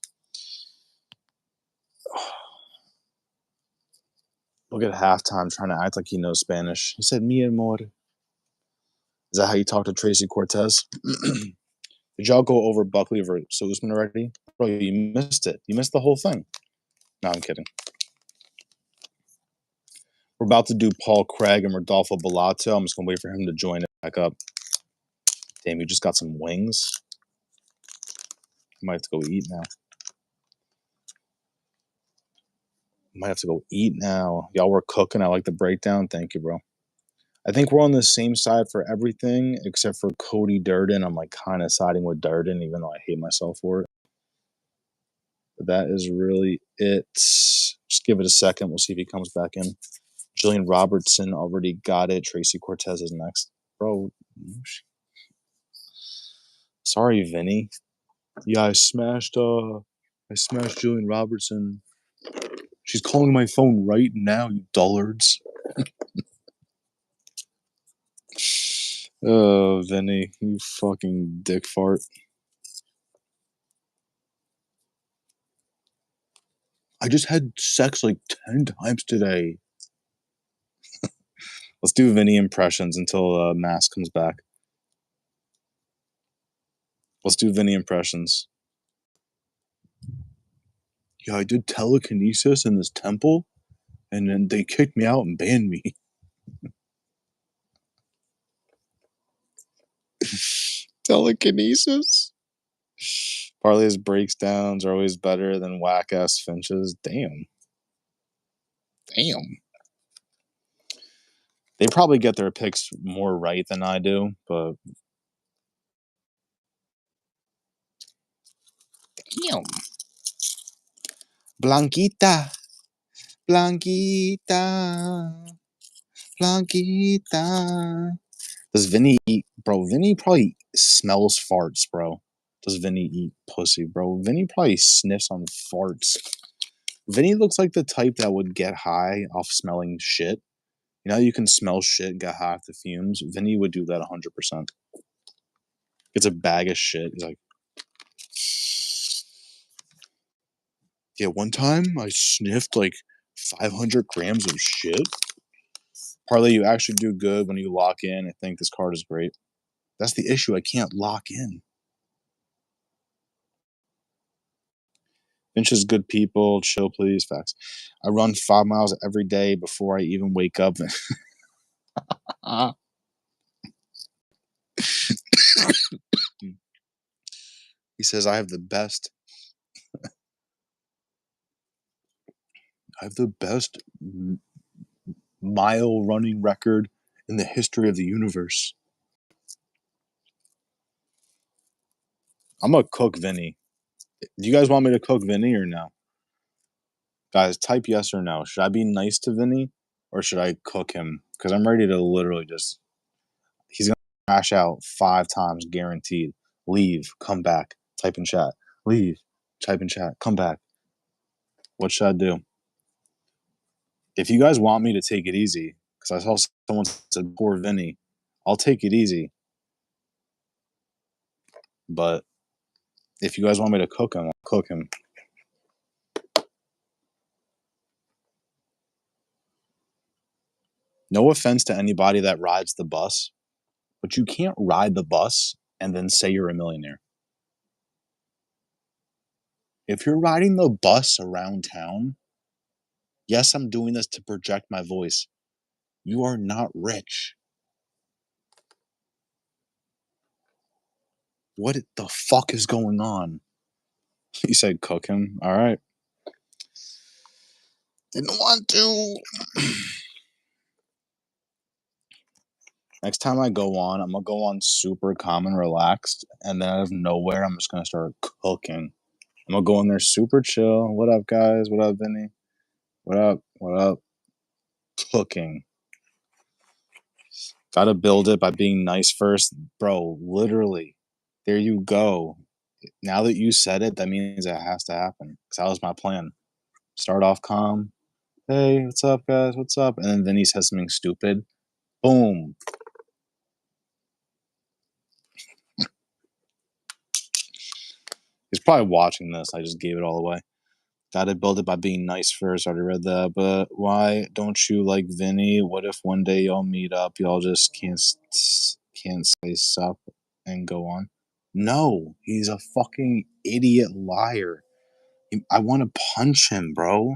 Look at halftime trying to act like he knows Spanish. He said, mi amor. Is that how you talk to Tracy Cortez? Did y'all go over Buckley versus Usman already? Bro, you missed it. You missed the whole thing. No, I'm kidding. We're about to do Paul Craig and Rodolfo Bellato. I'm just going to wait for him to join it back up. Damn, you just got some wings? I might have to go eat now. Y'all were cooking. I like the breakdown. Thank you, bro. I think we're on the same side for everything except for Cody Durden. I'm like kind of siding with Durden, even though I hate myself for it. But that is really it. Just give it a second. We'll see if he comes back in. Jillian Robertson already got it. Tracy Cortez is next. Bro. Sorry, Vinny. Yeah, I smashed Jillian Robertson. She's calling my phone right now, you dullards. Oh, Vinny, you fucking dick fart. I just had sex like 10 times today. Let's do Vinny impressions until Mask comes back. Let's do Vinny impressions. Yeah, I did telekinesis in this temple, and then they kicked me out and banned me. Telekinesis? Parlay's breakdowns are always better than whack-ass Finch's. Damn. Damn. They probably get their picks more right than I do, but damn. Blanquita. Blanquita. Blanquita. Does Vinny eat? Bro, Vinny probably smells farts, bro. Does Vinny eat pussy, bro? Vinny probably sniffs on farts. Vinny looks like the type that would get high off smelling shit. You know, you can smell shit and get high off the fumes. Vinny would do that 100%. Gets a bag of shit. He's like, yeah, one time I sniffed like 500 grams of shit. Parlay, you actually do good when you lock in. I think this card is great. That's the issue. I can't lock in. Finch is good people. Chill, please. Facts. I run 5 miles every day before I even wake up. He says, I have the best mile running record in the history of the universe. I'm gonna cook Vinny. Do you guys want me to cook Vinny or no? Guys, type yes or no. Should I be nice to Vinny or should I cook him? Because I'm ready to literally just. He's gonna crash out 5 times guaranteed. Leave, come back, type in chat. Leave, type in chat, come back. What should I do? If you guys want me to take it easy, because I saw someone said poor Vinny, I'll take it easy. But if you guys want me to cook him, I'll cook him. No offense to anybody that rides the bus, but you can't ride the bus and then say you're a millionaire. If you're riding the bus around town, yes, I'm doing this to project my voice. You are not rich. What the fuck is going on? He said cook him. All right. Didn't want to. Next time I go on, I'm gonna go on super calm and relaxed, and then out of nowhere, I'm just gonna start cooking. I'm gonna go in there super chill. What up, guys? What up, Vinny? What up? What up? Cooking. Gotta build it by being nice first, bro. Literally, there you go. Now that you said it, that means it has to happen. Cause that was my plan. Start off calm. Hey, what's up, guys? What's up? And then Vinny says something stupid. Boom. He's probably watching this. I just gave it all away. Gotta build it by being nice first. I already read that. But why don't you like Vinny? What if one day y'all meet up, y'all just can't say sup and go on? No, he's a fucking idiot liar. I want to punch him, bro.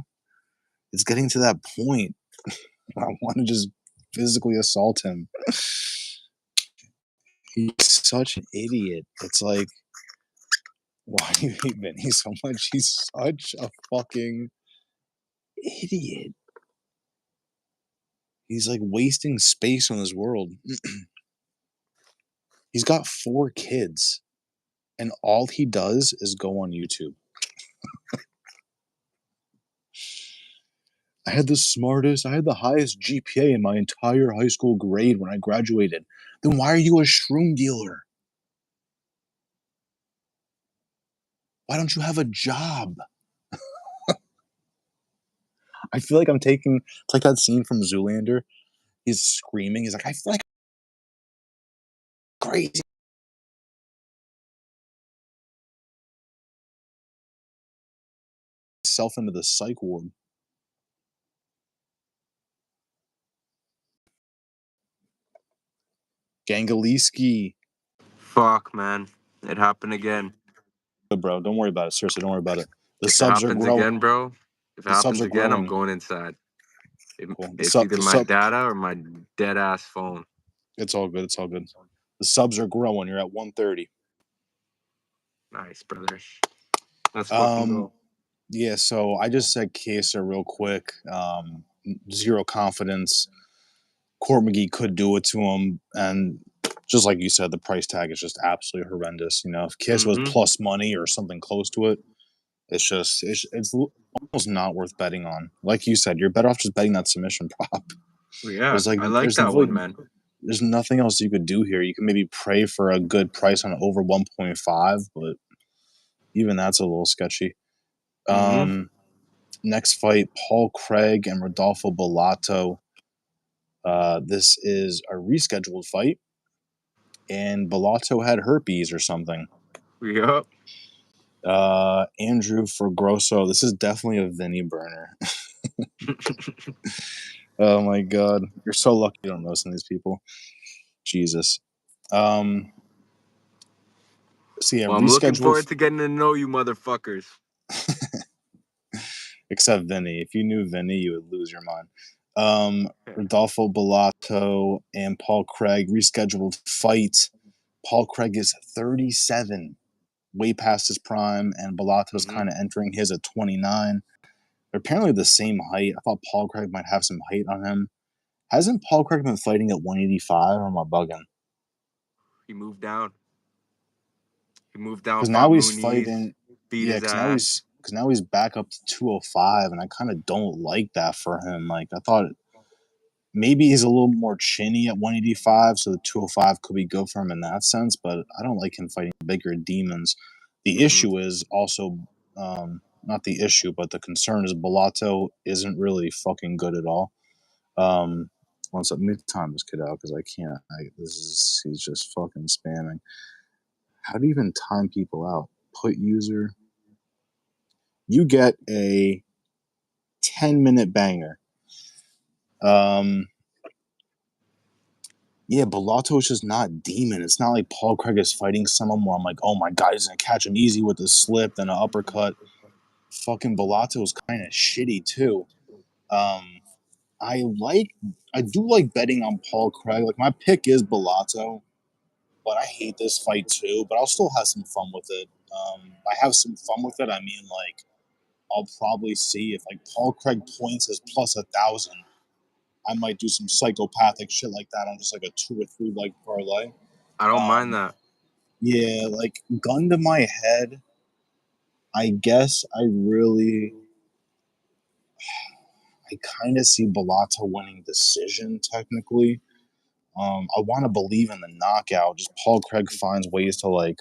It's getting to that point. I want to just physically assault him. He's such an idiot. It's like, why do you hate Vinny so much? He's such a fucking idiot. He's like wasting space on this world. He's got 4 kids, and all he does is go on YouTube. I had the highest GPA in my entire high school grade when I graduated. Then why are you a shroom dealer? Why don't you have a job? I feel like it's like that scene from Zoolander. He's screaming. He's like, I feel like I'm crazy. yourself into the psych ward. Gangaliski. Fuck, man. It happened again. Bro, don't worry about it. Seriously, don't worry about it. The If it subs are happens growing. again, bro, if it The subs happens are again, I'm growing. going inside. Cool. It's either my data or my dead ass phone. It's all good. It's all good. The subs are growing. You're at 130. Nice, brother. Let's fucking go. Yeah, so I just said Kesa real quick. Zero confidence. Court McGee could do it to him, and just like you said, the price tag is just absolutely horrendous. You know, if Kesa was plus money or something close to it, it's almost not worth betting on. Like you said, you're better off just betting that submission prop. Yeah, I like that one, man. There's nothing else you could do here. You can maybe pray for a good price on over 1.5, but even that's a little sketchy. Next fight, Paul Craig and Rodolfo Bellato. This is a rescheduled fight, and Bellato had herpes or something. Yep. Andrew Fergrosso. This is definitely a Vinny burner. Oh my god, you're so lucky you don't know some of these people. Jesus. So yeah, well, I'm looking forward to getting to know you, motherfuckers. Except Vinny. If you knew Vinny, you would lose your mind. Rodolfo Bellato and Paul Craig rescheduled fight. Paul Craig is 37, way past his prime, and Bellato's kind of entering his at 29. They're apparently the same height. I thought Paul Craig might have some height on him. Hasn't Paul Craig been fighting at 185, or am I bugging? He moved down. Because now he's fighting. Yeah, because now he's back up to 205, and I kind of don't like that for him. Like, I thought maybe he's a little more chinny at 185, so the 205 could be good for him in that sense, but I don't like him fighting bigger demons. The issue is also, not the issue, but the concern is Bellato isn't really fucking good at all. One second, let me time this kid out because I can't. He's just fucking spamming. How do you even time people out? Put user. You get a 10-minute banger. Yeah, Bellato is just not demon. It's not like Paul Craig is fighting someone where I'm like, oh my god, he's gonna catch him easy with a slip and an uppercut. Fucking Bellato is kind of shitty too. I do like betting on Paul Craig. Like, my pick is Bellato, but I hate this fight too. But I'll still have some fun with it. I have some fun with it. I mean, like, I'll probably see if like Paul Craig points is plus 1,000. I might do some psychopathic shit like that on just like a 2 or 3 leg parlay. I don't mind that. Yeah, like, gun to my head, I guess I kind of see Bellato winning decision technically. I want to believe in the knockout. Just Paul Craig finds ways to like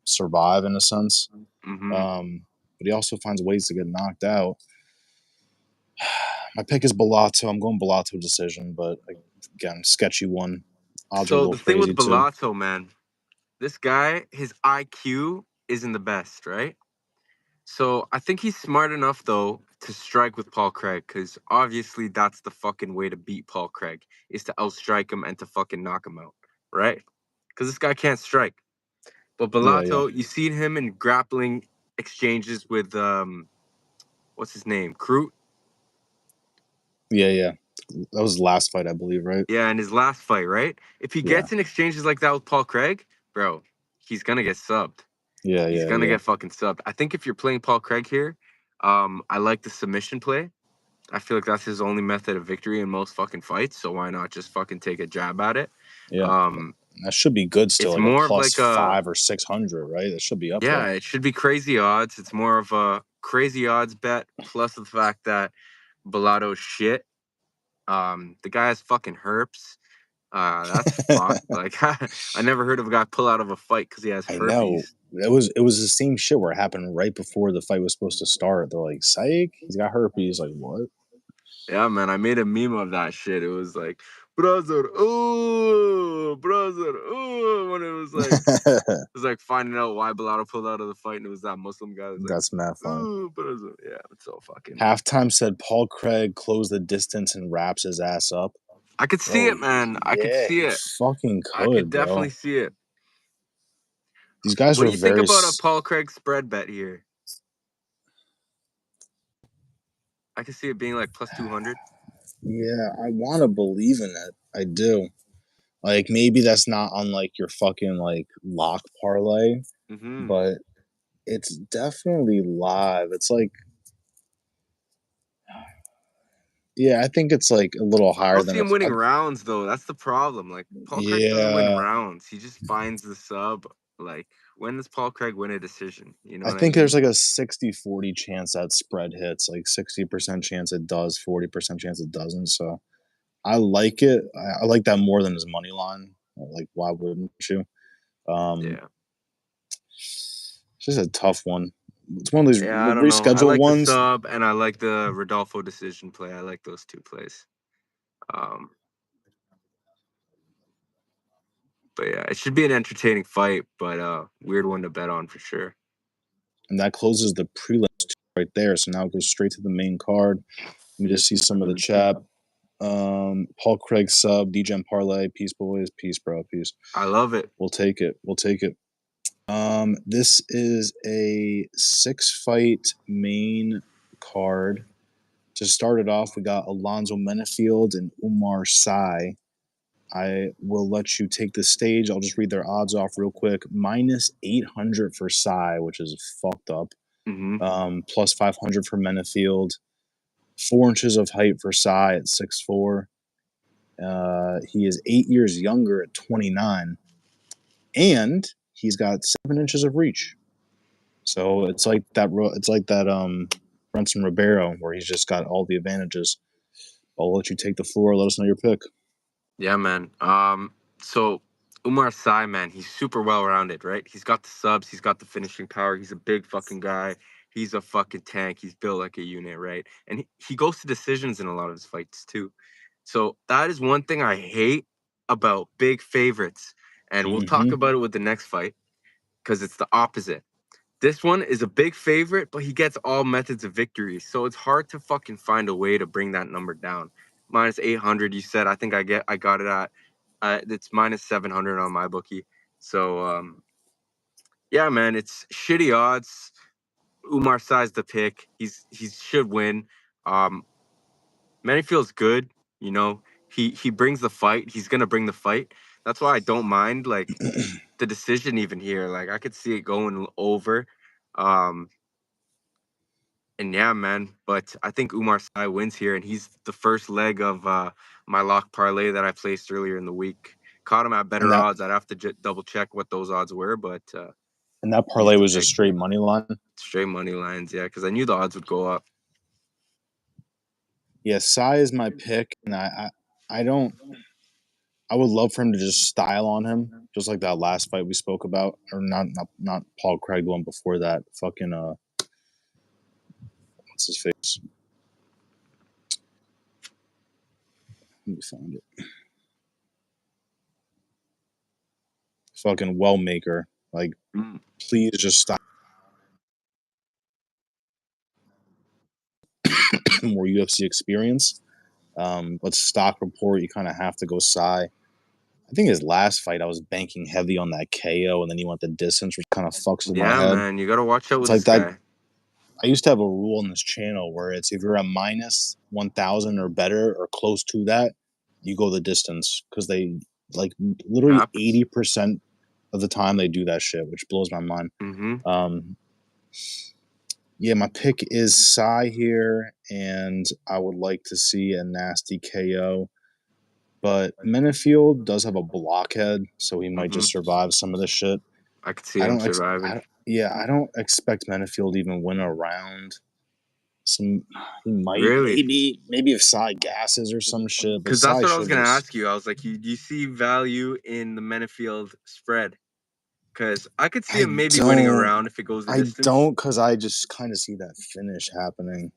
survive in a sense. But he also finds ways to get knocked out. My pick is Bellato. I'm going Bellato decision, but again, sketchy one. Odds are a little the thing with crazy too. Bellato, man, this guy, his IQ isn't the best, right? So I think he's smart enough though to strike with Paul Craig, because obviously that's the fucking way to beat Paul Craig, is to outstrike him and to fucking knock him out, right? Because this guy can't strike. But Bellato, you seen him in grappling exchanges with what's his name, Crute? Yeah. That was the last fight, I believe, right? Yeah, in his last fight, right? If he gets in exchanges like that with Paul Craig, bro, he's gonna get subbed. He's gonna get fucking subbed. I think if you're playing Paul Craig here, I like the submission play. I feel like that's his only method of victory in most fucking fights. So why not just fucking take a jab at it? Yeah, that should be good still. It's like more a plus of like 500 or 600, right? That should be up there. Yeah, it should be crazy odds. It's more of a crazy odds bet, plus the fact that Bellato's shit. The guy has fucking herpes. That's fucked. Like, I never heard of a guy pull out of a fight because he has herpes. I know. It was the same shit where it happened right before the fight was supposed to start. They're like, psych, he's got herpes. Like, what? Yeah, man, I made a meme of that shit. It was like, brother, when it was like finding out why Bellator pulled out of the fight, and it was that Muslim guy. Was like, That's mad funny. brother. Yeah, it's so fucking. Halftime said Paul Craig closed the distance and wraps his ass up. I could see it, man. I could see it. Fucking I could bro. definitely see it. These guys What are do you think very. about a Paul Craig spread bet here? I could see it being like plus 200. Yeah, I want to believe in it. I do. Like maybe that's not on like your fucking like lock parlay, but it's definitely live. It's like, yeah, I think it's like a little I higher don't than see him winning rounds though. That's the problem. Like Paul Craig doesn't win rounds. He just finds the sub. Like when does Paul Craig win a decision? You know I what think I mean? there's like a 60-40 chance that spread hits, like 60% chance it does, 40% chance it doesn't. So I like it. I like that more than his money line. Like, why wouldn't you? Yeah. It's just a tough one. It's one of these Yeah, I don't know. I rescheduled like the ones. sub and I like the Rodolfo decision play. I like those two plays. But yeah, it should be an entertaining fight, but weird one to bet on for sure. And that closes the prelims right there. So now it goes straight to the main card. Let me just see some of the chat. Paul Craig sub, DJ Parlay, peace boys, peace bro, peace. I love it. We'll take it. We'll take it. This is a 6-fight main card. To start it off, we got Alonzo Menafield and Umar Sy. I will let you take the stage. I'll just read their odds off real quick. Minus 800 for Sy, which is fucked up. Plus 500 for Menafield. 4 inches of height for Sy at 6'4". He is 8 years younger at 29. And he's got 7 inches of reach. So it's like that. It's like that. Brunson Ribeiro, where he's just got all the advantages. I'll let you take the floor. Let us know your pick. Yeah, man. So Umar Sy, man, he's super well rounded, right? He's got the subs, he's got the finishing power. He's a big fucking guy. He's a fucking tank. He's built like a unit, right? And he goes to decisions in a lot of his fights too. So that is one thing I hate about big favorites. And we'll talk about it with the next fight because it's the opposite. This one is a big favorite, but he gets all methods of victory. So it's hard to fucking find a way to bring that number down. Minus 800, you said. I think I got it at it's minus 700 on my bookie. So yeah, man, it's shitty odds. Umar Sy's the pick. He should win. Manny feels good, you know. He brings the fight. He's gonna bring the fight. That's why I don't mind like the decision even here. Like I could see it going over. And yeah, man, but I think Umar Sy wins here, and he's the first leg of my lock parlay that I placed earlier in the week. Caught him at better odds. I'd have to double check what those odds were, but and that parlay was just straight money line. Straight money lines, yeah, because I knew the odds would go up. Yeah, Sy is my pick, and I don't. I would love for him to just style on him, just like that last fight we spoke about, or not Paul Craig, the one before that. Fucking what's his face? Let me find it. Fucking Wellmaker. Like, please just stop. More UFC experience. But stock report, you kind of have to go Sy. I think his last fight, I was banking heavy on that KO, and then he went the distance, which kind of fucks with my head. Yeah, man, you got to watch out with like this guy. I used to have a rule on this channel where it's if you're at minus 1,000 or better or close to that, you go the distance because they like literally 80% of the time they do that shit, which blows my mind. Yeah, my pick is Sy here, and I would like to see a nasty KO. But Menafield does have a blockhead, so he might just survive some of this shit. I could see him surviving. I don't expect Menafield to even win a round. He might maybe if Sy gasses or some shit. Because that's what I was gonna ask you. I was like, do you see value in the Menafield spread? Because I could see him maybe winning a round if it goes the distance. I don't, because I just kind of see that finish happening.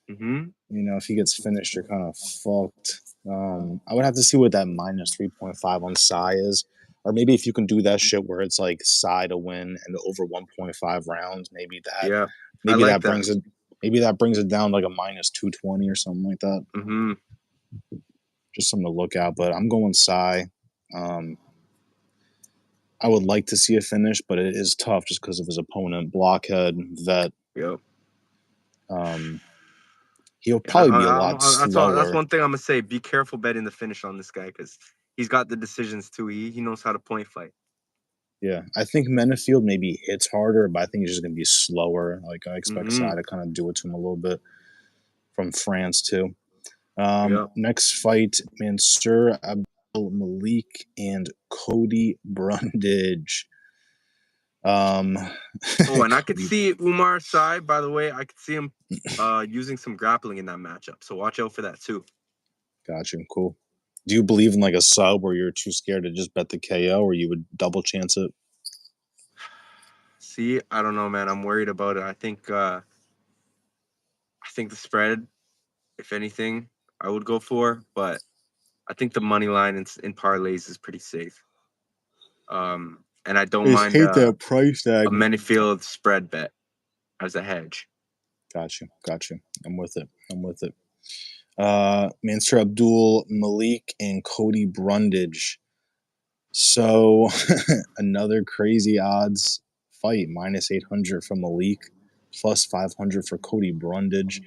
You know, if he gets finished, you're kind of fucked. I would have to see what that minus 3.5 on Psy is. Or maybe if you can do that shit where it's like Psy to win and over 1.5 rounds, Yeah, I maybe like that that. brings it down like a minus 220 or something like that. Mm-hmm. Just something to look at. But I'm going Psy. I would like to see a finish, but it is tough just because of his opponent, Blockhead, Vet. Yep. He'll Yeah, probably be a lot that's slower. one thing I'm gonna say. Be careful betting the finish on this guy because he's got the decisions too. He knows how to point fight. Yeah, I think Menafield maybe hits harder, but I think he's just going to be slower. Like, I expect Sai to kind of do it to him a little bit from France, too. Yeah. Next fight, Mansour Abdul Malik and Cody Brundage. Oh, and I could see Umar's side, by the way. I could see him using some grappling in that matchup. So watch out for that too. Got you. Cool. Do you believe in like a sub where you're too scared to just bet the KO, or you would double chance it? See, I don't know, man. I'm worried about it. I think the spread, if anything, I would go for, but I think the money line in parlays is pretty safe. And I don't I just mind hate that price tag. a Menafield spread bet as a hedge. Got you. I'm with it. Mansour Abdul Malik and Cody Brundage. So another crazy odds fight, minus 800 for Malik, plus 500 for Cody Brundage.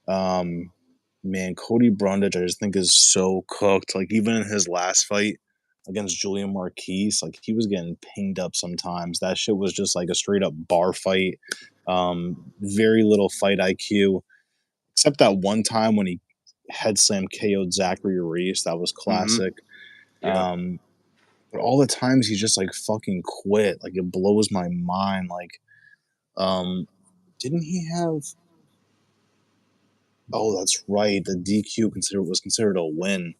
Man, Cody Brundage, I just think is so cooked. Like, even in his last fight against Julian Marquise, like, he was getting pinged up sometimes. That shit was just like a straight up bar fight. Very little fight IQ, except that one time when he head slam KO'd Zachary Reese. That was classic. Yeah. But all the times he's just like fucking quit. Like, it blows my mind. Like, didn't he have? Oh, that's right. The DQ was considered a win.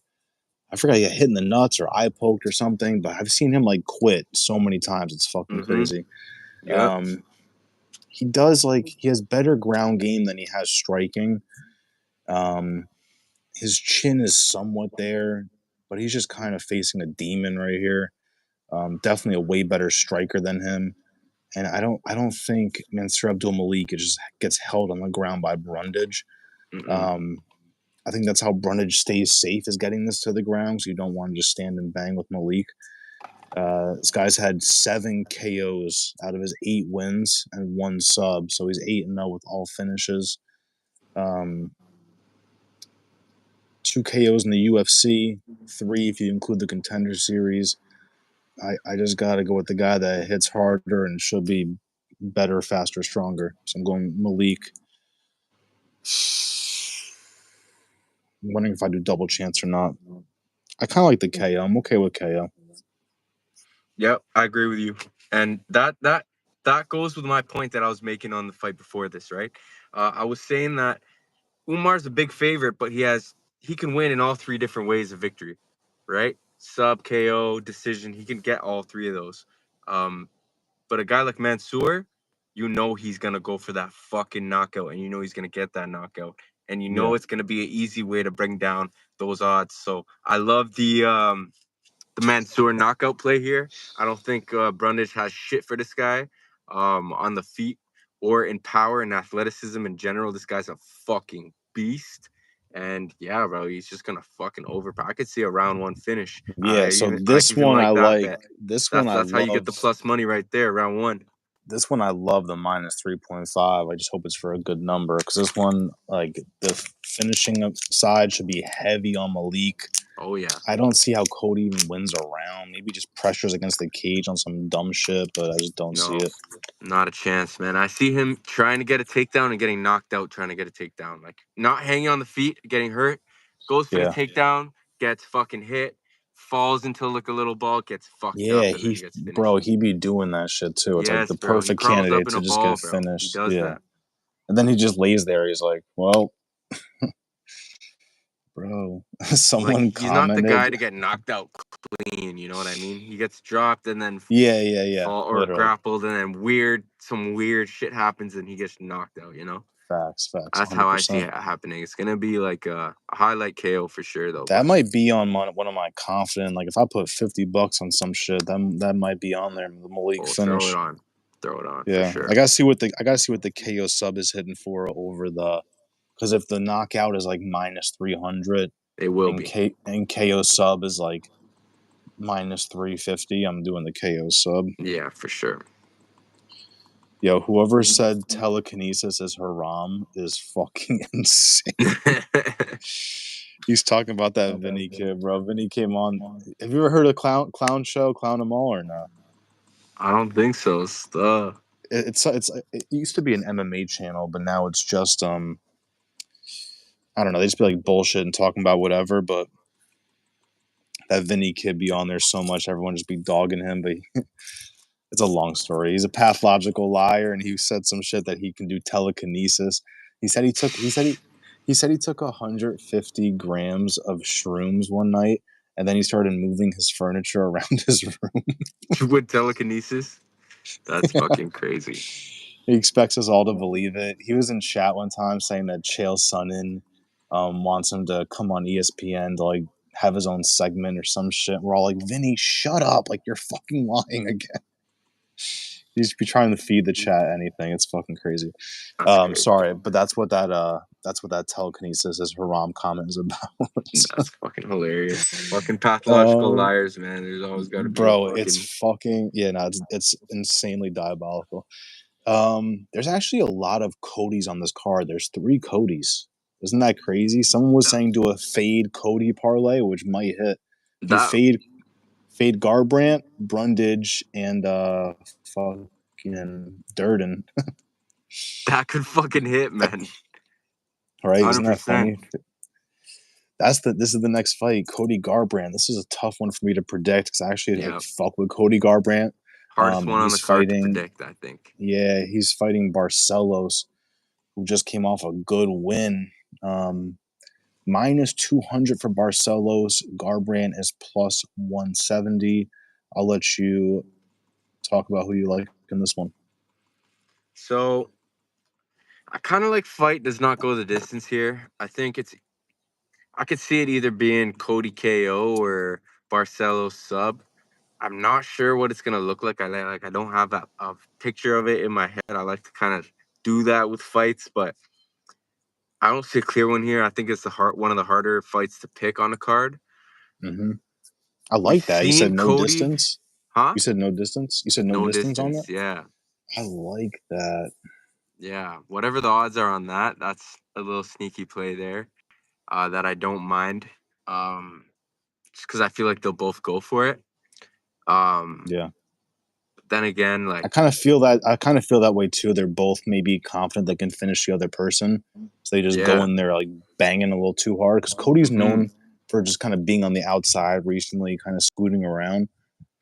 I forgot he got hit in the nuts or eye poked or something. But I've seen him like quit so many times. It's fucking crazy. Yep. He does he has better ground game than he has striking. His chin is somewhat there, but he's just kind of facing a demon right here. Definitely a way better striker than him. And I don't think Mansour Abdul Malik just gets held on the ground by Brundage. I think that's how Brundage stays safe, is getting this to the ground. So you don't want to just stand and bang with Malik. This guy's had 7 KOs out of his 8 wins and 1 sub, so he's 8-0 with all finishes. 2 KOs in the UFC, 3 if you include the Contender Series. I just got to go with the guy that hits harder and should be better, faster, stronger. So I'm going Malik. I'm wondering if I do double chance or not. I kind of like the KO. I'm okay with KO. Yep, I agree with you. And that goes with my point that I was making on the fight before this, right? I was saying that Umar's a big favorite, but he can win in all 3 different ways of victory, right? Sub, KO, decision. He can get all 3 of those. But a guy like Mansour, you know he's gonna go for that fucking knockout, and you know he's gonna get that knockout, and you know it's gonna be an easy way to bring down those odds. So I love the Mansour knockout play here. I don't think Brundage has shit for this guy on the feet or in power and athleticism in general. This guy's a fucking beast. And yeah, bro, he's just gonna fucking overpower. I could see a round 1 finish. Yeah, so I this even one I like that like. bet. This one I That's how you get love. the plus money right there, round 1. This one I love the minus 3.5. I just hope it's for a good number because this one, like, the finishing side should be heavy on Malik. Oh yeah. I don't see how Cody even wins a round. Maybe just pressures against the cage on some dumb shit, but I just don't see it. Not a chance, man. I see him trying to get a takedown and getting knocked out trying to get a takedown. Like, not hanging on the feet, getting hurt, goes for the takedown, gets fucking hit, falls into like a little ball, gets fucked up, and then gets finished. He be doing that shit too. It's like Yes, the bro. He perfect crawls up candidate in to a just ball, get bro. He finished. does that. And then he just lays there. He's like, well, bro, someone Like, he's not the commented. guy to get knocked out clean, you know what I mean? He gets dropped and then Yeah. fall or Literally. grappled, and then some weird shit happens and he gets knocked out, you know? Facts. That's how I see 100%. it happening. It's gonna be like a highlight KO for sure, though. That But might be on one of my confident. Like if I put $50 on some shit, that might be on there. The Malik throw it finish. on for Yeah, sure. I gotta see what the KO sub is hitting for over the. Because if the knockout is like minus 300, It will and be. KO sub is like minus 350, I'm doing the KO sub. Yeah, for sure. Yo, whoever said telekinesis is haram is fucking insane. He's talking about that Vinny kid, bro. Vinny came on. Have you ever heard of clown show, Clown 'em All, or not? I don't think so. It used to be an MMA channel, but now it's just I don't know. They just be like bullshit and talking about whatever. But that Vinny kid be on there so much, everyone just be dogging him. But it's a long story. He's a pathological liar, and he said some shit that he can do telekinesis. He said he took. He said he took 150 grams of shrooms one night, and then he started moving his furniture around his room. With telekinesis? That's fucking crazy. He expects us all to believe it. He was in chat one time saying that Chael Sonnen wants him to come on ESPN to like have his own segment or some shit. We're all like, Vinny, shut up! Like you're fucking lying again. You just be trying to feed the chat anything. It's fucking crazy. That's crazy. Sorry, but that's what that telekinesis is haram comment is about. That's fucking hilarious. Fucking pathological liars, man. There's always got to be a Bro, fucking. it's fucking no, it's insanely diabolical. There's actually a lot of Codys on this card. There's 3 Codys. Isn't that crazy? Someone was saying do a fade Cody parlay, which might hit. If you That fade Garbrandt, Brundage, and fucking Durden. that could fucking hit, man. Right? Isn't that 100%. funny? This is the next fight, Cody Garbrandt. This is a tough one for me to predict because I actually like fuck with Cody Garbrandt. Hardest one on the card to predict, I think. Yeah, he's fighting Barcelos, who just came off a good win. Minus 200 for Barcelos. Garbrandt is plus 170. I'll let you talk about who you like in this one. So I kind of like fight does not go the distance here. I think I could see it either being Cody KO or Barcelos sub. I'm not sure what it's gonna look like. I don't have a picture of it in my head. I like to kind of do that with fights, but I don't see a clear one here. I think it's one of the harder fights to pick on a card. Mm-hmm. I We've like that. You seen said no Cody, distance. huh? You said no distance. You said no distance on that. Yeah. I like that. Yeah. Whatever the odds are on that, that's a little sneaky play there. That I don't mind. Just because I feel like they'll both go for it. Yeah. Then again, like I kind of feel that way too. They're both maybe confident they can finish the other person, so they just go in there like banging a little too hard. Because Cody's known for just kind of being on the outside recently, kind of scooting around.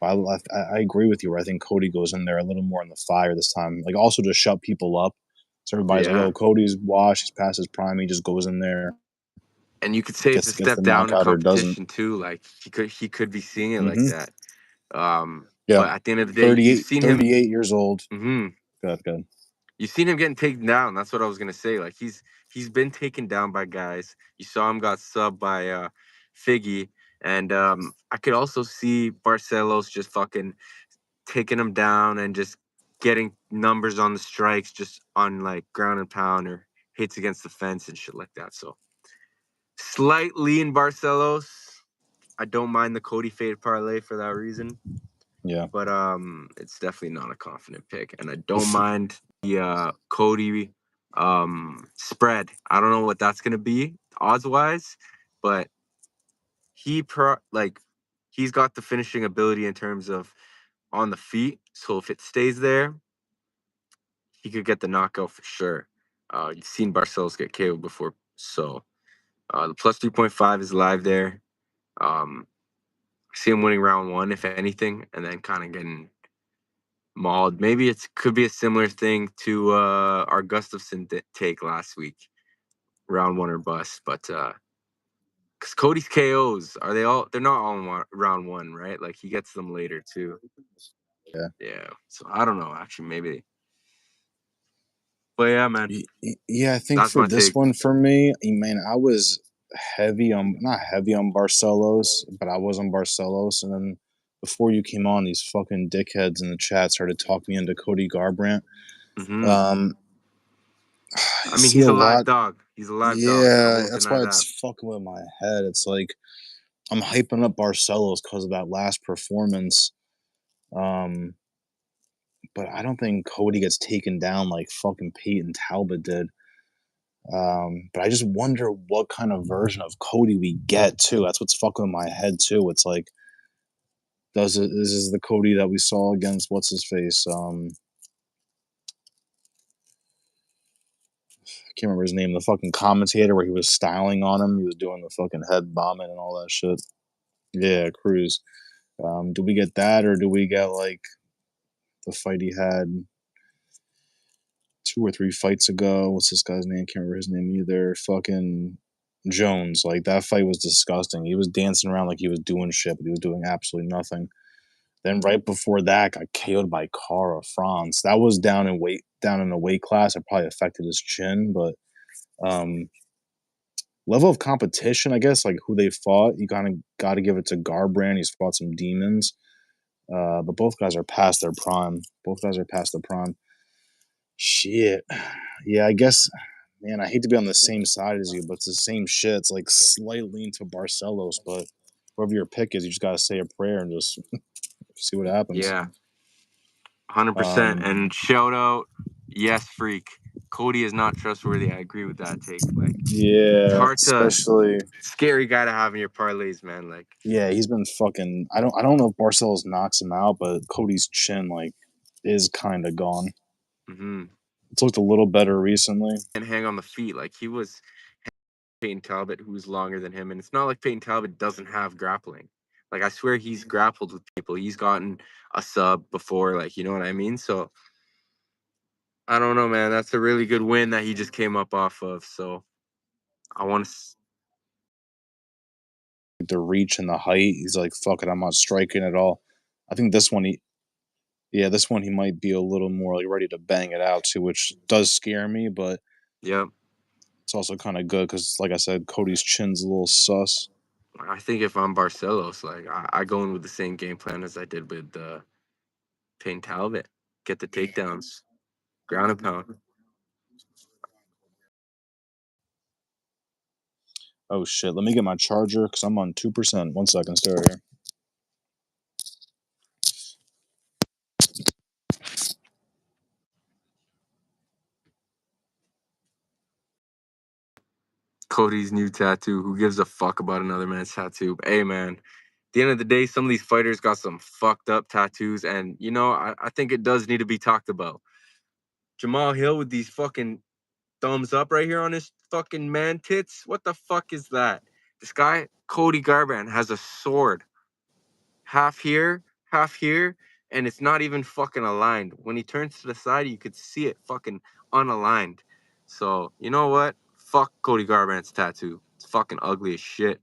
I agree with you. Where I think Cody goes in there a little more in the fire this time, like also to shut people up. So everybody's like, "Oh, Cody's washed. He's past his prime. He just goes in there." And you could say it's a step the down in knockout or doesn't. competition too. Like he could be seeing it like that. Yeah. But at the end of the day, you've seen 38 years old. Good. You've seen him getting taken down. That's what I was gonna say. Like he's been taken down by guys. You saw him got subbed by Figgy, and I could also see Barcelos just fucking taking him down and just getting numbers on the strikes, just on like ground and pound or hits against the fence and shit like that. So slightly in Barcelos. I don't mind the Cody fade parlay for that reason. Yeah. But it's definitely not a confident pick. And I don't mind the Cody spread. I don't know what that's gonna be odds wise, but he's got the finishing ability in terms of on the feet. So if it stays there, he could get the knockout for sure. You've seen Barcelos get KO'd before, so the plus 3.5 is live there. I see him winning round 1, if anything, and then kind of getting mauled. Maybe it could be a similar thing to our Gustafsson take last week, round 1 or bust. But because Cody's KOs they're not all in round 1, right? Like he gets them later too. Yeah. Yeah. So I don't know. Actually, maybe But yeah, man, Yeah, I think that's for my this take. one for me, man, I was not heavy on Barcelos, but I was on Barcelos, and then before you came on, these fucking dickheads in the chat started talking me into Cody Garbrandt. Hmm. I I mean, see he's a a live lot. dog. He's a live dog. I Yeah, won't that's deny why that. it's fucking with my head. It's like I'm hyping up Barcelos because of that last performance. But I don't think Cody gets taken down like fucking Peyton Talbot did. But I just wonder what kind of version of Cody we get too. That's what's fucking with my head too. It's like, this is the Cody that we saw against what's his face? I can't remember his name. The fucking commentator where he was styling on him. He was doing the fucking head bombing and all that shit. Yeah, Cruz. Do we get that, or do we get like the fight he had 2 or 3 fights ago? What's this guy's name? Can't remember his name either. Fucking Jones. Like, that fight was disgusting. He was dancing around like he was doing shit, but he was doing absolutely nothing. Then right before that, got KO'd by Cara France. That was down in a weight class. It probably affected his chin, but level of competition, I guess, like who they fought, you kind of got to give it to Garbrandt. He's fought some demons, but both guys are past their prime. Both guys are past their prime. Shit, yeah, I guess. Man, I hate to be on the same side as you, but it's the same shit. It's like slight lean to Barcelos, but whoever your pick is, you just gotta say a prayer and just see what happens. Yeah, 100%. And shout out, yes, freak. Cody is not trustworthy. I agree with that take. Like, it's Yeah, hard to especially scary guy to have in your parlays, man. Like, yeah, he's been fucking. I don't know if Barcelos knocks him out, but Cody's chin like is kind of gone. mm-hmm. It's looked a little better recently. And hang on the feet. Like, he was Peyton Talbot, who's longer than him, and it's not like Peyton Talbot doesn't have grappling. Like, I swear he's grappled with people. He's gotten a sub before. Like, you know what I mean? So I don't know, man. That's a really good win that he just came up off of. So I want to. The reach and the height, he's like, fuck it, I'm not striking at all. I think this one, this one he might be a little more like ready to bang it out too, which does scare me, but Yep. it's also kind of good because, like I said, Cody's chin's a little sus. I think if I'm Barcelos, like I go in with the same game plan as I did with Payne Talbot. Get the takedowns, ground and pound. Oh shit, let me get my charger because I'm on 2%. 1 second, stay right here. Cody's new tattoo. Who gives a fuck about another man's tattoo? Hey, man. At the end of the day, some of these fighters got some fucked up tattoos, and you know, I think it does need to be talked about. Jamal Hill with these fucking thumbs up right here on his fucking man tits. What the fuck is that? This guy, Cody Garbrandt, has a sword. Half here, and it's not even fucking aligned. When he turns to the side, you could see it fucking unaligned. So, you know what? Fuck Cody Garbrandt's tattoo. It's fucking ugly as shit.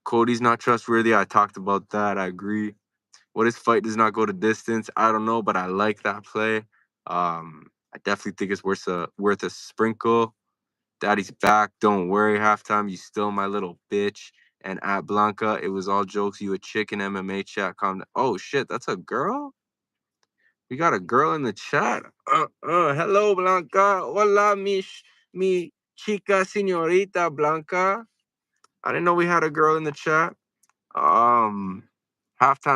Cody's not trustworthy. I talked about that. I agree. What his fight does not go to distance, I don't know, but I like that play. I definitely think it's worth a sprinkle. Daddy's back. Don't worry. Halftime, you still my little bitch. And at Blanca, it was all jokes. You a chicken MMA chat. Oh shit, that's a girl. We got a girl in the chat. Hello, Blanca. Hola, mi chica señorita Blanca. I didn't know we had a girl in the chat. Halftime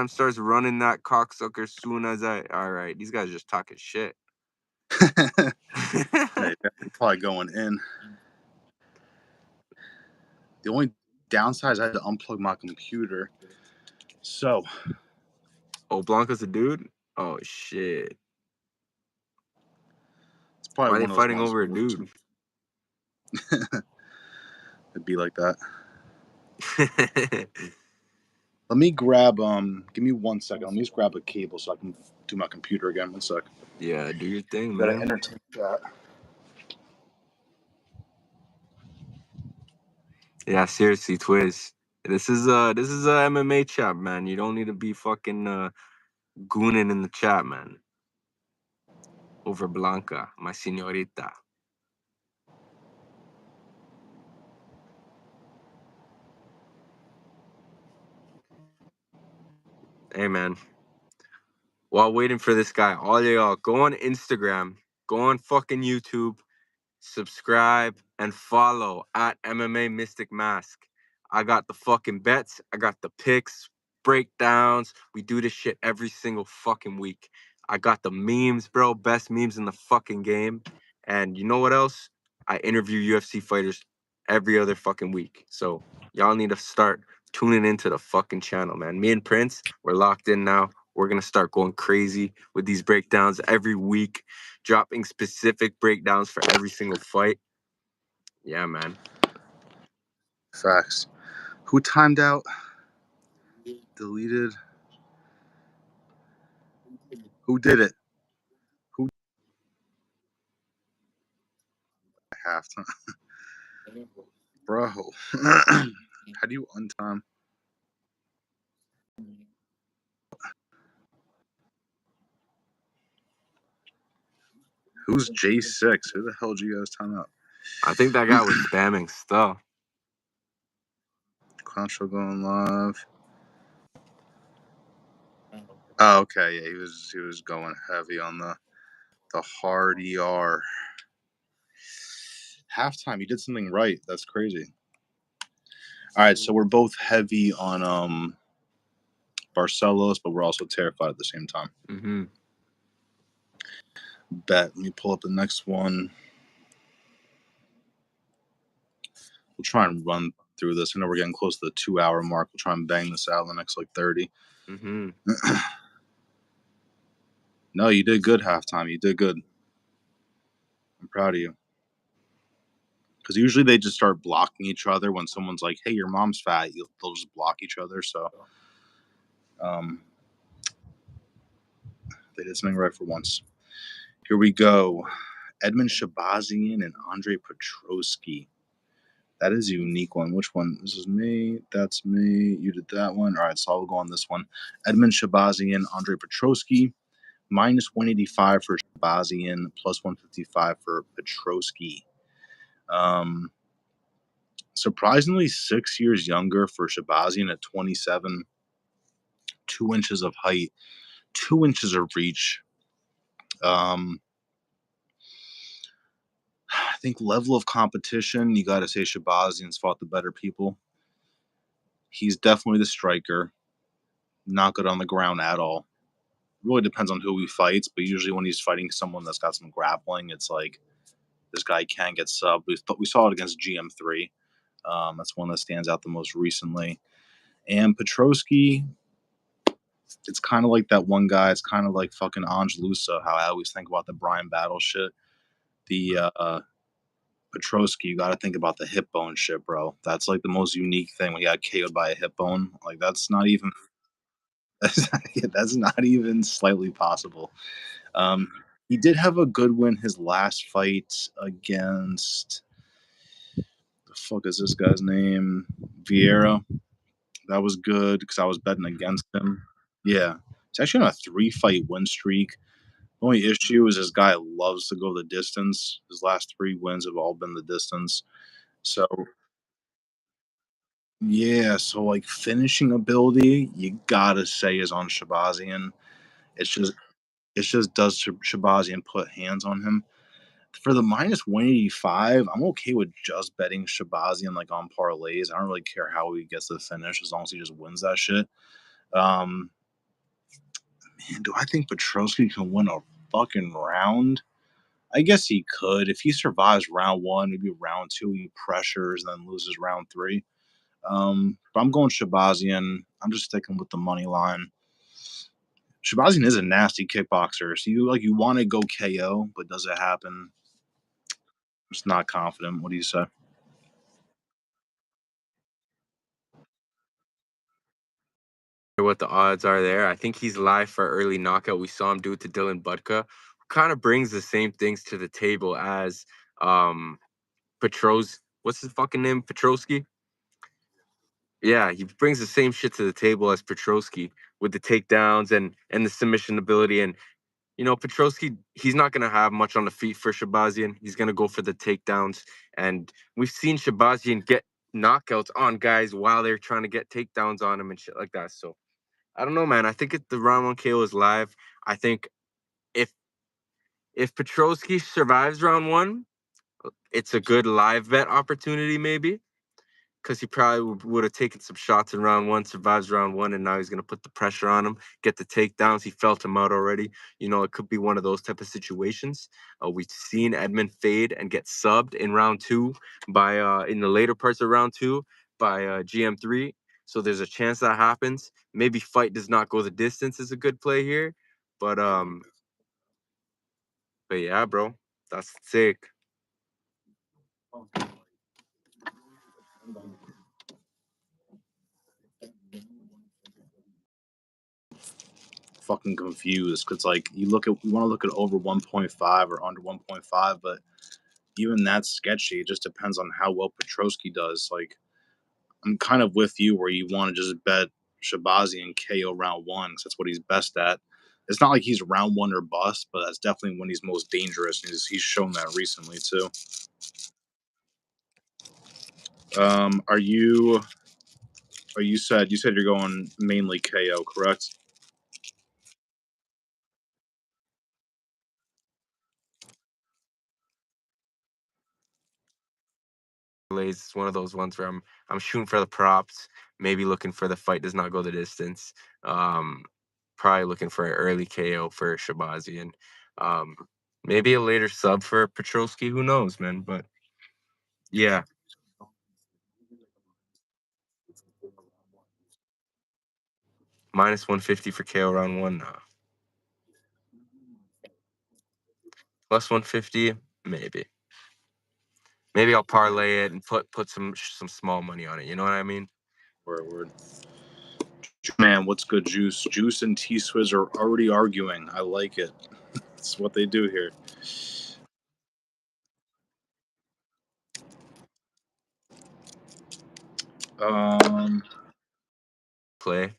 starts running that cocksucker soon as I. All right, these guys just talking shit. Hey, probably going in. The only downside is I had to unplug my computer. So. Oh, Blanca's a dude? Oh, shit. It's probably Why are they one of those fighting ones over a dude? It'd be like that. Let me grab, give me 1 second. Let me just grab a cable so I can do my computer again. 1 sec. Yeah, do your thing, Gotta man. entertain that. Yeah, seriously, Twiz. This is a MMA chat, man. You don't need to be fucking gooning in the chat, man. over Blanca, my señorita. Hey, man. While waiting for this guy, all y'all, go on Instagram, go on fucking YouTube, subscribe, and follow at MMA Mystic Mask. I got the fucking bets. I got the picks, breakdowns. We do this shit every single fucking week. I got the memes, bro. Best memes in the fucking game. And you know what else? I interview UFC fighters every other fucking week. So y'all need to start tuning into the fucking channel, man. Me and Prince, we're locked in now. We're going to start going crazy with these breakdowns every week, dropping specific breakdowns for every single fight. Yeah, man. Facts. Who timed out? Deleted. Who did it? Who halftime? Bro. How do you untime? Who's J6? Who the hell did you guys time out? I think that guy was spamming stuff. Contra going live. Oh, okay, yeah, he was going heavy on the hard ER. Halftime, he did something right. That's crazy. All right, so we're both heavy on Barcelos, but we're also terrified at the same time. Mm-hmm. Bet. Let me pull up the next one. We'll try and run through this. I know we're getting close to the 2-hour mark. We'll try and bang this out in the next 30. Mm-hmm. No, you did good halftime. You did good. I'm proud of you. Because usually they just start blocking each other when someone's like, hey, your mom's fat. They'll just block each other. So they did something right for once. Here we go. Edmund Shabazian and Andre Petroski. That is a unique one. Which one? This is me. That's me. You did that one. All right, so I'll go on this one. Edmund Shabazian, Andre Petroski. Minus 185 for Shabazian, plus 155 for Petroski. Surprisingly, 6 years younger for Shabazian at 27. 2 inches of height, 2 inches of reach. I think level of competition, you got to say Shabazian's fought the better people. He's definitely the striker. Not good on the ground at all. Really depends on who he fights, but usually when he's fighting someone that's got some grappling, it's like this guy can get subbed. We saw it against GM3. That's one that stands out the most recently. And Petroski, it's kind of like that one guy. It's kind of like fucking Ange Lusa, how I always think about the Brian Battle shit. The Petroski, you got to think about the hip bone shit, bro. That's like the most unique thing when he got KO'd by a hip bone. Like that's not even that's not even slightly possible. He did have a good win his last fight against the fuck is this guy's name? Vieira. That was good because I was betting against him. Yeah. He's actually on a 3-fight win streak. The only issue is this guy loves to go the distance. His last 3 wins have all been the distance. So yeah, so like finishing ability, you gotta say is on Shabazian. It's just does Shabazian put hands on him. For the minus 185, I'm okay with just betting Shabazian like on parlays. I don't really care how he gets the finish as long as he just wins that shit. Man, do I think Petroski can win a fucking round? I guess he could. If he survives round 1, maybe round 2, he pressures and then loses round 3. But I'm going Shabazian. I'm just sticking with the money line. Shabazian is a nasty kickboxer, so you want to go KO, but does it happen? I'm just not confident. What do you say? What the odds are there? I think he's live for early knockout. We saw him do it to Dylan Budka. Kind of brings the same things to the table as Petros. What's his fucking name? Petroski? Yeah, he brings the same shit to the table as Petroski with the takedowns and the submission ability. And Petrosky, he's not going to have much on the feet for Shabazian. He's going to go for the takedowns. And we've seen Shabazian get knockouts on guys while they're trying to get takedowns on him and shit like that. So I don't know, man. I think the round one KO is live. I think if if Petrosky survives round one, it's a good live bet opportunity, maybe. Because he probably would have taken some shots in round one, survives round one, and now he's going to put the pressure on him, get the takedowns. He felt him out already. It could be one of those type of situations. We've seen Edmund fade and get subbed in round two in the later parts of round two by GM3. So there's a chance that happens. Maybe fight does not go the distance is a good play here, but yeah, bro, that's sick. Fucking confused because like you want to look at over 1.5 or under 1.5, but even that's sketchy. It just depends on how well Petrosky does. Like I'm kind of with you where you want to just bet Shabazi and KO round one because that's what he's best at. It's not like he's round one or bust, but that's definitely when he's most dangerous. And he's shown that recently too. Are you said you're going mainly KO, correct? It's one of those ones where I'm shooting for the props, maybe looking for the fight does not go the distance. Um, Probably looking for an early KO for Shabazi and um, maybe a later sub for Petrosky. Who knows, man? But yeah, minus 150 for KO round one. Plus 150, maybe. Maybe I'll parlay it and put some small money on it. You know what I mean? Word. Man, what's good, Juice? Juice and T Swizz are already arguing. I like it. It's what they do here. Um, Play.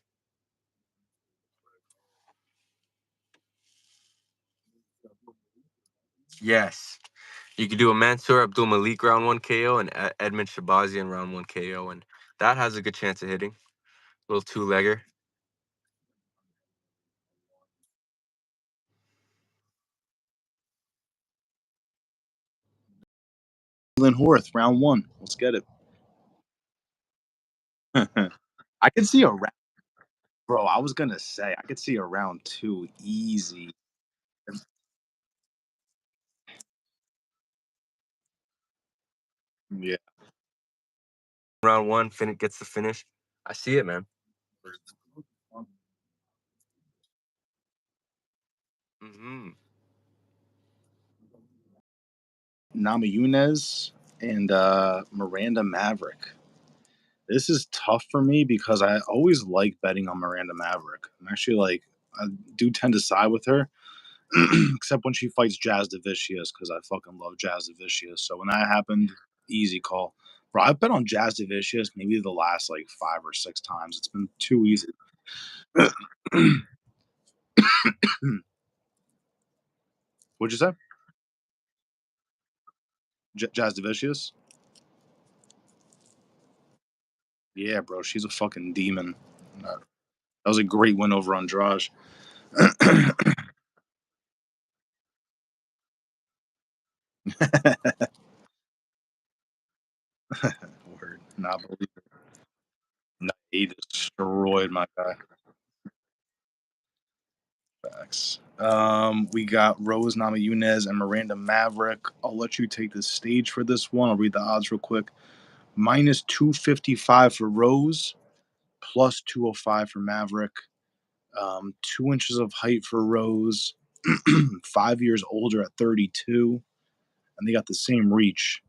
Yes. You could do a Mansour Abdul Malik round one KO and Edmund Shabazian round one KO, and that has a good chance of hitting. Little two legger. Lynn Horth, round one. Let's get it. I could see a round, bro. I was gonna say I could see a round two easy. Yeah, Round one, gets the finish. I see it, man. Hmm. Nama Yunez and Miranda Maverick. This is tough for me because I always like betting on Miranda Maverick. I'm actually like I do tend to side with her, except when she fights Jazz Devicius because I fucking love Jazz Devicius. So when that happened, easy call. Bro, I've bet on Jazz Devicius maybe the last like 5 or 6 times. It's been too easy. What'd you say? Jazz Devicius? Yeah, bro, she's a fucking demon. That was a great win over Andrade. Word. Not believe it. No, he destroyed my guy. Facts. We got Rose Namajunas and Miranda Maverick. I'll let you take the stage for this one. I'll read the odds real quick. Minus 255 for Rose, plus 205 for Maverick. 2 inches of height for Rose, 5 years older at 32, and they got the same reach.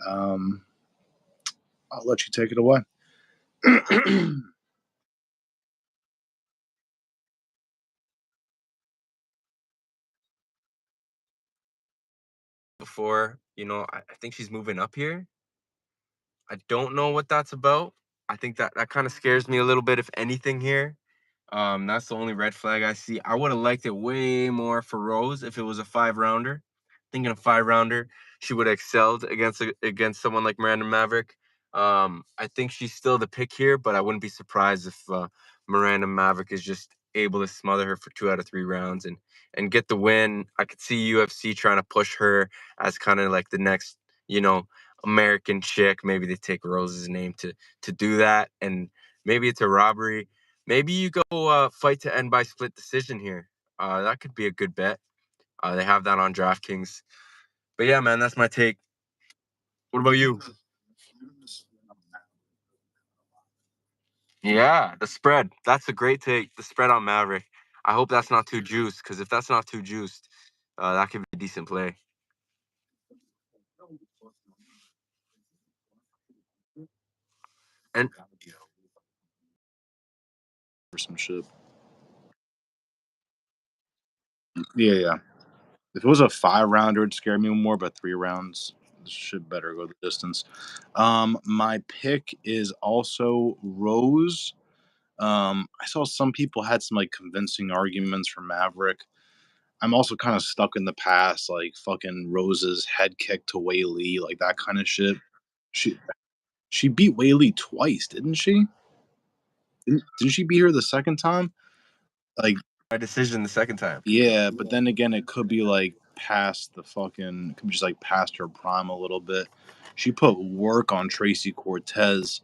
Um, I'll let you take it away. Before, I think she's moving up here. I don't know what that's about. I think that kind of scares me a little bit, if anything, here. That's the only red flag I see. I would have liked it way more for Rose if it was a 5 rounder. Thinking a 5 rounder, she would have excelled against someone like Miranda Maverick. I think she's still the pick here, but I wouldn't be surprised if Miranda Maverick is just able to smother her for 2 out of 3 rounds and get the win. I could see UFC trying to push her as kind of like the next, you know, American chick. Maybe they take Rose's name to do that, and maybe it's a robbery. Maybe you go fight to end by split decision here. That could be a good bet. They have that on DraftKings. But yeah, man, that's my take. What about you? Yeah, the spread. That's a great take. The spread on Maverick. I hope that's not too juiced, because if that's not too juiced, that could be a decent play. And For some shit. Yeah, yeah. If it was a 5 rounder, it'd scare me more, but 3 rounds, this shit better go the distance. My pick is also Rose. I saw some people had some like convincing arguments for Maverick. I'm also kind of stuck in the past, like fucking Rose's head kick to Wei Lee, like that kind of shit. She she beat Wei Lee twice, didn't she? Didn't she beat her the second time? Like, my decision the second time. yeah, but then again, it could be like past the fucking, could be just like past her prime a little bit. She put work on Tracy Cortez,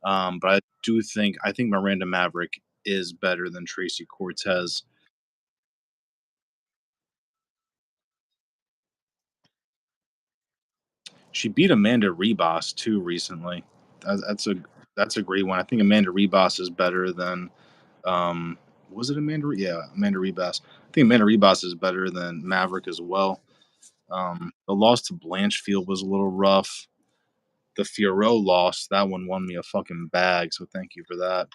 but I think Miranda Maverick is better than Tracy Cortez. She beat Amanda Rebus too recently. That's a great one. I think Amanda Rebus is better than was it Amanda? Yeah, Amanda Rebus. I think Amanda Rebus is better than Maverick as well. The loss to Blanchfield was a little rough. The Fiorot loss, that one won me a fucking bag, so thank you for that.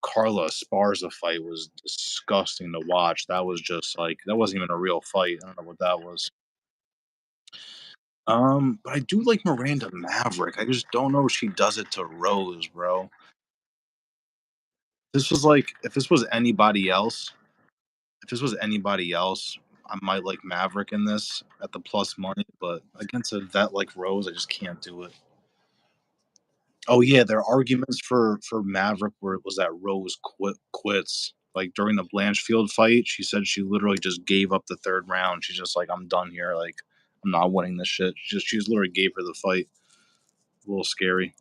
Carla Esparza fight was disgusting to watch. That was just like, that wasn't even a real fight. I don't know what that was. But I do like Miranda Maverick. I just don't know if she does it to Rose, bro. This was like, if this was anybody else, I might like Maverick in this at the plus money, but against a vet like Rose, I just can't do it. Oh yeah, their arguments for Maverick were was that Rose quits. Like during the Blanchfield fight, she said she literally just gave up the third round. She's just like, I'm done here. Like, I'm not winning this shit. She just literally gave her the fight. A little scary.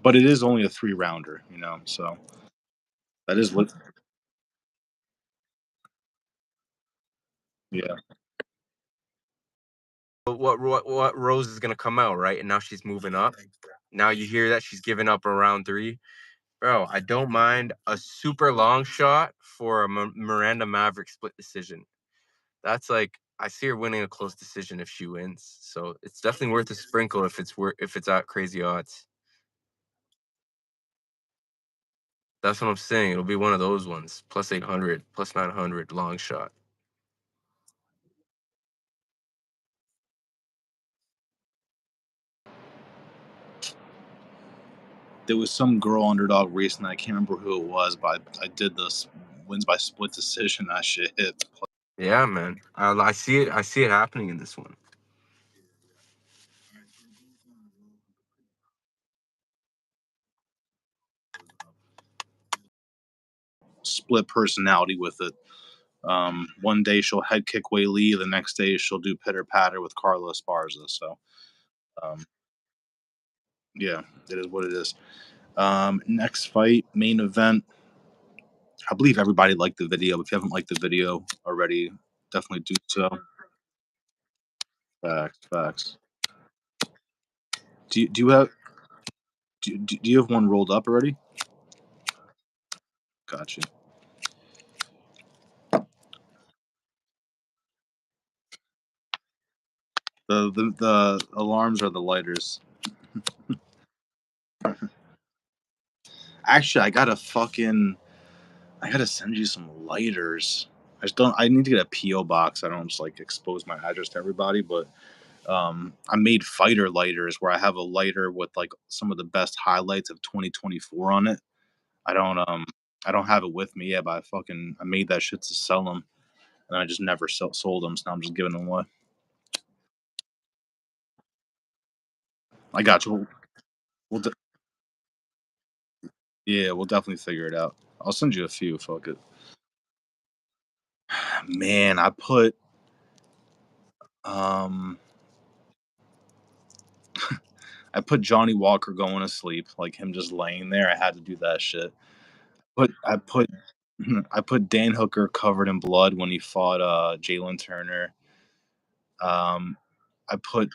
But it is only a 3 rounder, you know, so that is what yeah. But what Rose is gonna come out, right? And now she's moving up. Now you hear that she's giving up around 3. Bro, I don't mind a super long shot for a Miranda Maverick split decision. That's like, I see her winning a close decision if she wins. So it's definitely worth a sprinkle if it's at crazy odds. That's what I'm saying. It'll be one of those ones. Plus 800, plus 900, long shot. There was some girl underdog recently. I can't remember who it was, but I did this wins by split decision. That shit hit. Yeah, man. I see it. I see it happening in this one. Split personality with it. One day she'll head kick Wei Lee, the next day she'll do pitter patter with Carla Esparza. So, um, yeah, it is what it is. Next fight, main event. I believe everybody liked the video. If you haven't liked the video already, definitely do so. Facts, facts. Do you have do you have one rolled up already? Gotcha. The alarms are the lighters. Actually, I gotta send you some lighters. I just don't. I need to get a PO box. I don't just like expose my address to everybody, but I made fighter lighters where I have a lighter with like some of the best highlights of 2024 on it. I don't um I don't have it with me yet, but I made that shit to sell them, and I just never sold them, so now I'm just giving them away. I got you. We'll de- yeah, we'll definitely figure it out. I'll send you a few. Fuck it. Man, um I put Johnny Walker going to sleep, like him just laying there. I had to do that shit. But I put I put Dan Hooker covered in blood when he fought Jalen Turner. Um, I put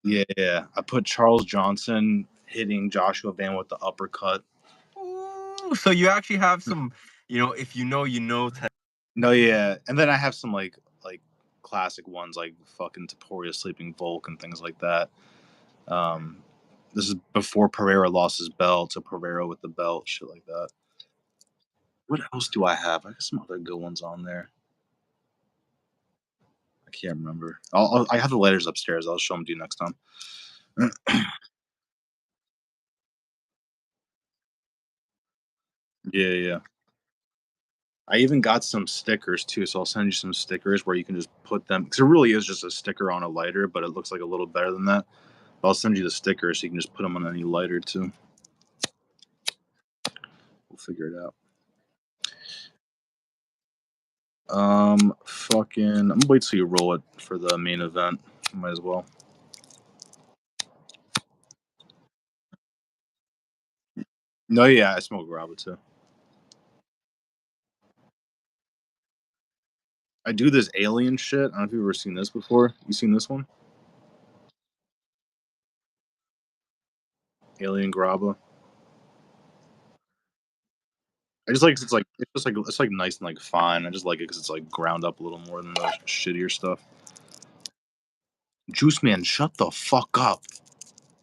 yeah, I put Charles Johnson hitting Joshua Van with the uppercut. Ooh, so you actually have some, if you know, you know. No, yeah, and then I have some like classic ones like fucking Taporia sleeping Volk and things like that. Um, this is before Pereira lost his belt to Pereira with the belt, shit like that. What else do I have? I got some other good ones on there. I can't remember. I have the letters upstairs. I'll show them to you next time. Yeah, yeah. I even got some stickers too, so I'll send you some stickers where you can just put them because it really is just a sticker on a lighter, but it looks like a little better than that. I'll send you the stickers so you can just put them on any lighter too. We'll figure it out. Fucking, I'm gonna wait till you roll it for the main event. Might as well. No, yeah, I smoke grabba too. I do this alien shit. I don't know if you've ever seen this before. You seen this one? Alien grabba. I just like it's like nice and like fine. I just like it because it's like ground up a little more than the shittier stuff. Juice man, shut the fuck up.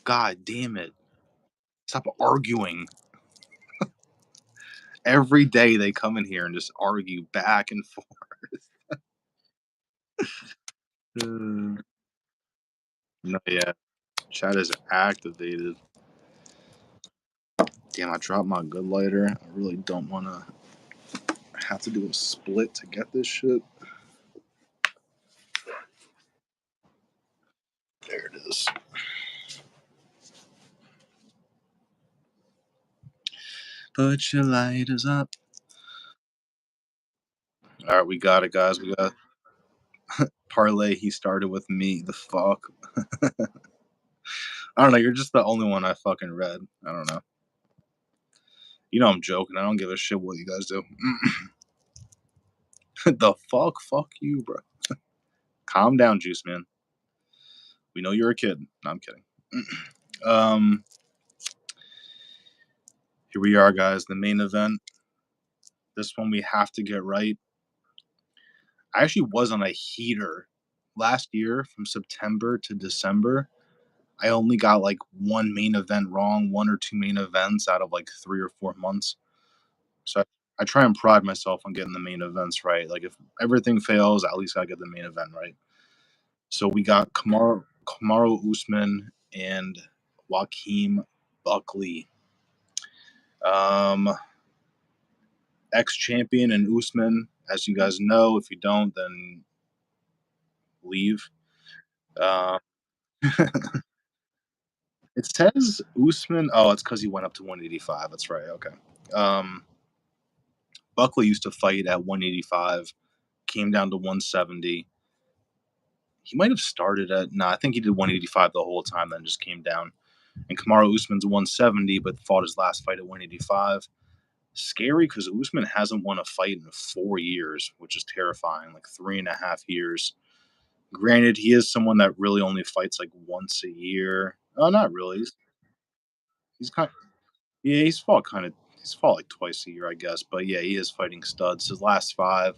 God damn it. Stop arguing. Every day they come in here and just argue back and forth. No, yeah. Chat is activated. Damn, I dropped my good lighter. I really don't want to have to do a split to get this shit. There it is. Put your lighters up. All right, we got it, guys. We got Parlay. He started with me. The fuck. I don't know. You're just the only one I fucking read. I don't know. You know I'm joking. I don't give a shit what you guys do. The fuck? Fuck you, bro. Calm down, Juice Man. We know you're a kid. No, I'm kidding. um, Here we are, guys. The main event. This one we have to get right. I actually was on a heater last year from September to December. I only got like one main event wrong, one or two main events out of like 3 or 4 months. So I try and pride myself on getting the main events right. Like if everything fails, at least I get the main event right. So we got Kamaru Usman and Joaquin Buckley. Um, Ex-champion and Usman, as you guys know. If you don't, then leave. Uh, it says Usman. Oh, it's because he went up to 185. That's right. Okay. Um, Buckley used to fight at 185, came down to 170. He might have started at, I think he did 185 the whole time, then just came down. And Kamaru Usman's 170, but fought his last fight at 185. Scary because Usman hasn't won a fight in 4 years, which is terrifying, like 3.5 years. Granted, he is someone that really only fights like once a year. Oh, not really. He's kind of, yeah, he's fought like twice a year, I guess. But yeah, he is fighting studs. His last five,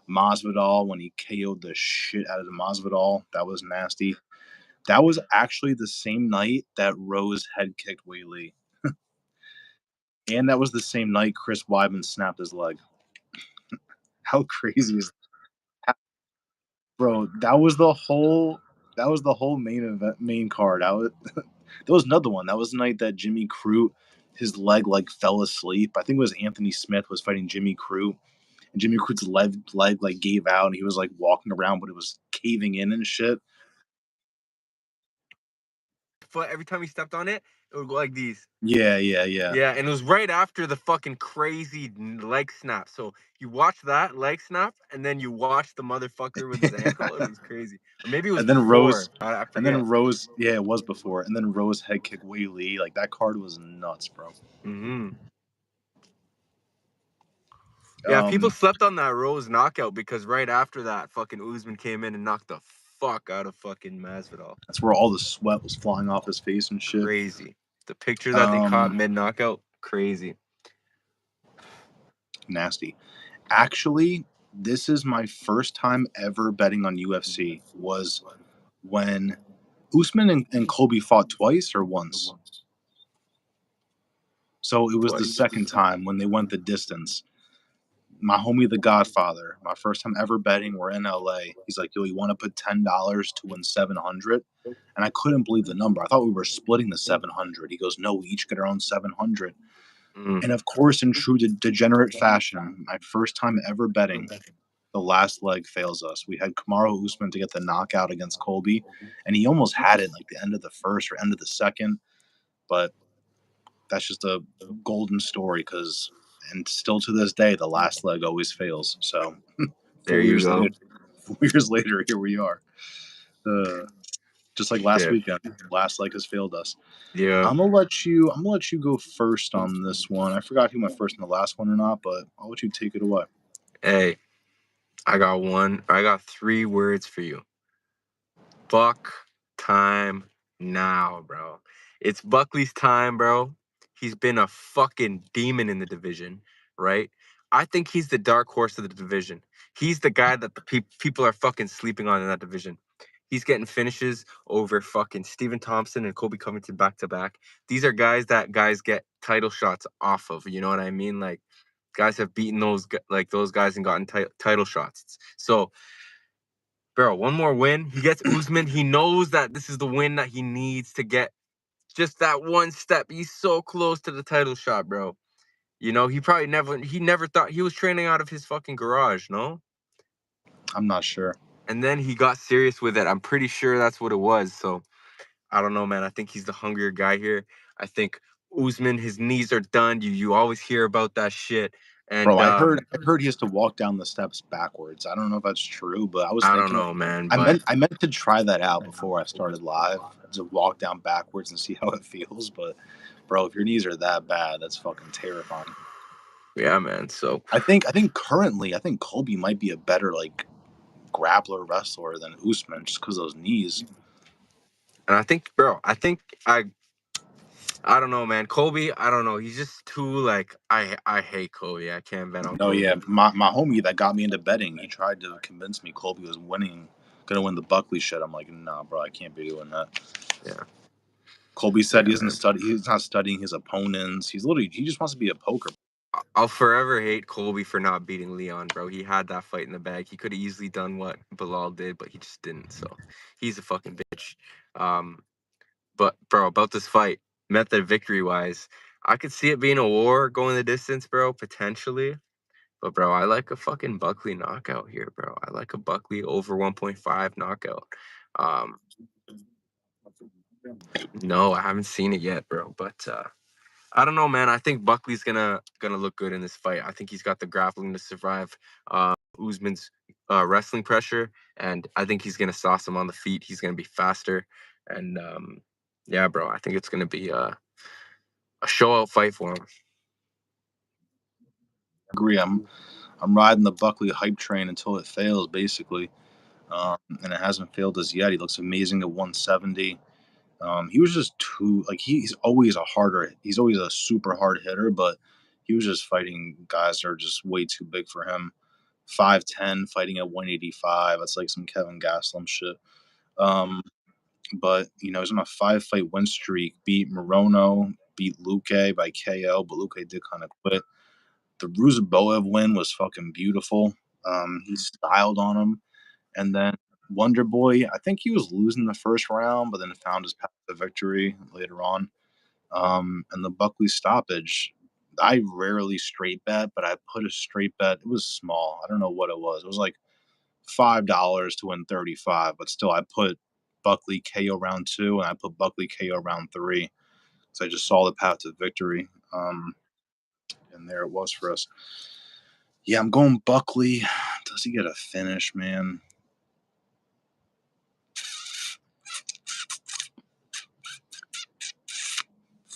Masvidal, when he KO'd the shit out of the Masvidal, that was nasty. That was actually the same night that Rose head kicked Whaley. And that was the same night Chris Weidman snapped his leg. How crazy is that? Bro, that was the whole main card. There was another one. That was the night that Jimmy Crute, his leg like fell asleep. I think it was Anthony Smith was fighting Jimmy Crute, and Jimmy Crute's leg like gave out, and he was like walking around, but it was caving in and shit. But every time he stepped on it, it would go like these. Yeah. Yeah, and it was right after the fucking crazy leg snap. So you watch that leg snap, and then you watch the motherfucker with his ankle. It was crazy. Or maybe it was And then before. Rose, I and then forget. Rose, yeah, it was before. And then Rose head kick Wei Lee. Like that card was nuts, bro. Mm-hmm. Yeah, people slept on that Rose knockout because right after that, fucking Usman came in and knocked the fuck out of fucking Masvidal. That's where all the sweat was flying off his face and shit. Crazy. The picture that they caught mid knockout, crazy. Nasty. Actually, this is my first time ever betting on UFC. Was when Usman and Colby fought twice or once. So it was the second time when they went the distance. My homie, the Godfather, my first time ever betting. We're in LA. He's like, "Yo, you want to put $10 to win 700?" And I couldn't believe the number. I thought we were splitting the 700. He goes, "No, we each get our own 700." And of course, in true degenerate fashion, my first time ever betting, the last leg fails us. We had Kamaru Usman to get the knockout against Colby, and he almost had it like the end of the first or end of the second. But that's just a golden story because, and still to this day, the last leg always fails. So There you go. 4 years later, here we are. Just like last weekend, last leg has failed us. Yeah. I'm gonna let you go first on this one. I forgot who went first in the last one or not, but I'll let you take it away. Hey, I got 3 words for you. Fuck time now, bro. It's Buckley's time, bro. He's been a fucking demon in the division, right? I think he's the dark horse of the division. He's the guy that the people are fucking sleeping on in that division. He's getting finishes over fucking Stephen Thompson and Kobe Covington back to back. These are guys that guys get title shots off of. You know what I mean? Like guys have beaten those guys and gotten title shots. So bro, one more win. He gets Usman. He knows that this is the win that he needs to get just that one step. He's so close to the title shot, bro. You know, he never thought he was training out of his fucking garage, no? I'm not sure. And then he got serious with it. I'm pretty sure that's what it was. So I don't know, man. I think he's the hungrier guy here. I think Usman, his knees are done. You always hear about that shit. And Bro, I heard he has to walk down the steps backwards. I don't know if that's true, but I was I thinking don't know, man. I meant to try that out before I started live to walk down backwards and see how it feels. But bro, if your knees are that bad, that's fucking terrifying. Yeah, man. So I think currently Colby might be a better like grappler wrestler than Usman just because of those knees. And I think, bro, I don't know, man. Kobe, I don't know. He's just too like I hate Kobe. I can't bet on Oh Kobe. yeah, my homie that got me into betting, he tried to convince me Colby was gonna win the Buckley shit. I'm like, nah, bro, I can't be doing that. Yeah. Colby said he doesn't study. He's not studying his opponents. He just wants to be a poker. I'll forever hate Colby for not beating Leon, bro. He had that fight in the bag. He could have easily done what Bilal did, but he just didn't. So he's a fucking bitch. But bro, about this fight, method victory wise, I could see it being a war going the distance, bro, potentially. But bro, I like a fucking Buckley knockout here, bro. I like a Buckley over 1.5 knockout. No, I haven't seen it yet, bro. But I don't know, man. I think Buckley's gonna look good in this fight. I think he's got the grappling to survive Usman's wrestling pressure, and I think he's gonna sauce him on the feet. He's gonna be faster, and yeah, bro. I think it's gonna be a show out fight for him. Agree. I'm riding the Buckley hype train until it fails, basically, and it hasn't failed as yet. He looks amazing at 170. He was just too like he's always a super hard hitter, but he was just fighting guys that are just way too big for him. 5'10", fighting at 185. That's like some Kevin Gastelum shit. But he's on a 5-fight win streak. Beat Morono, beat Luque by KO, but Luque did kind of quit. The Ruziboev win was fucking beautiful. He styled on him, and then Wonder Boy, I think he was losing the first round, but then found his path to victory later on. And the Buckley stoppage, I rarely straight bet, but I put a straight bet. It was small. I don't know what it was. It was like $5 to win 35, but still, I put Buckley KO round two, and I put Buckley KO round three. So I just saw the path to victory. And there it was for us. Yeah, I'm going Buckley. Does he get a finish, man?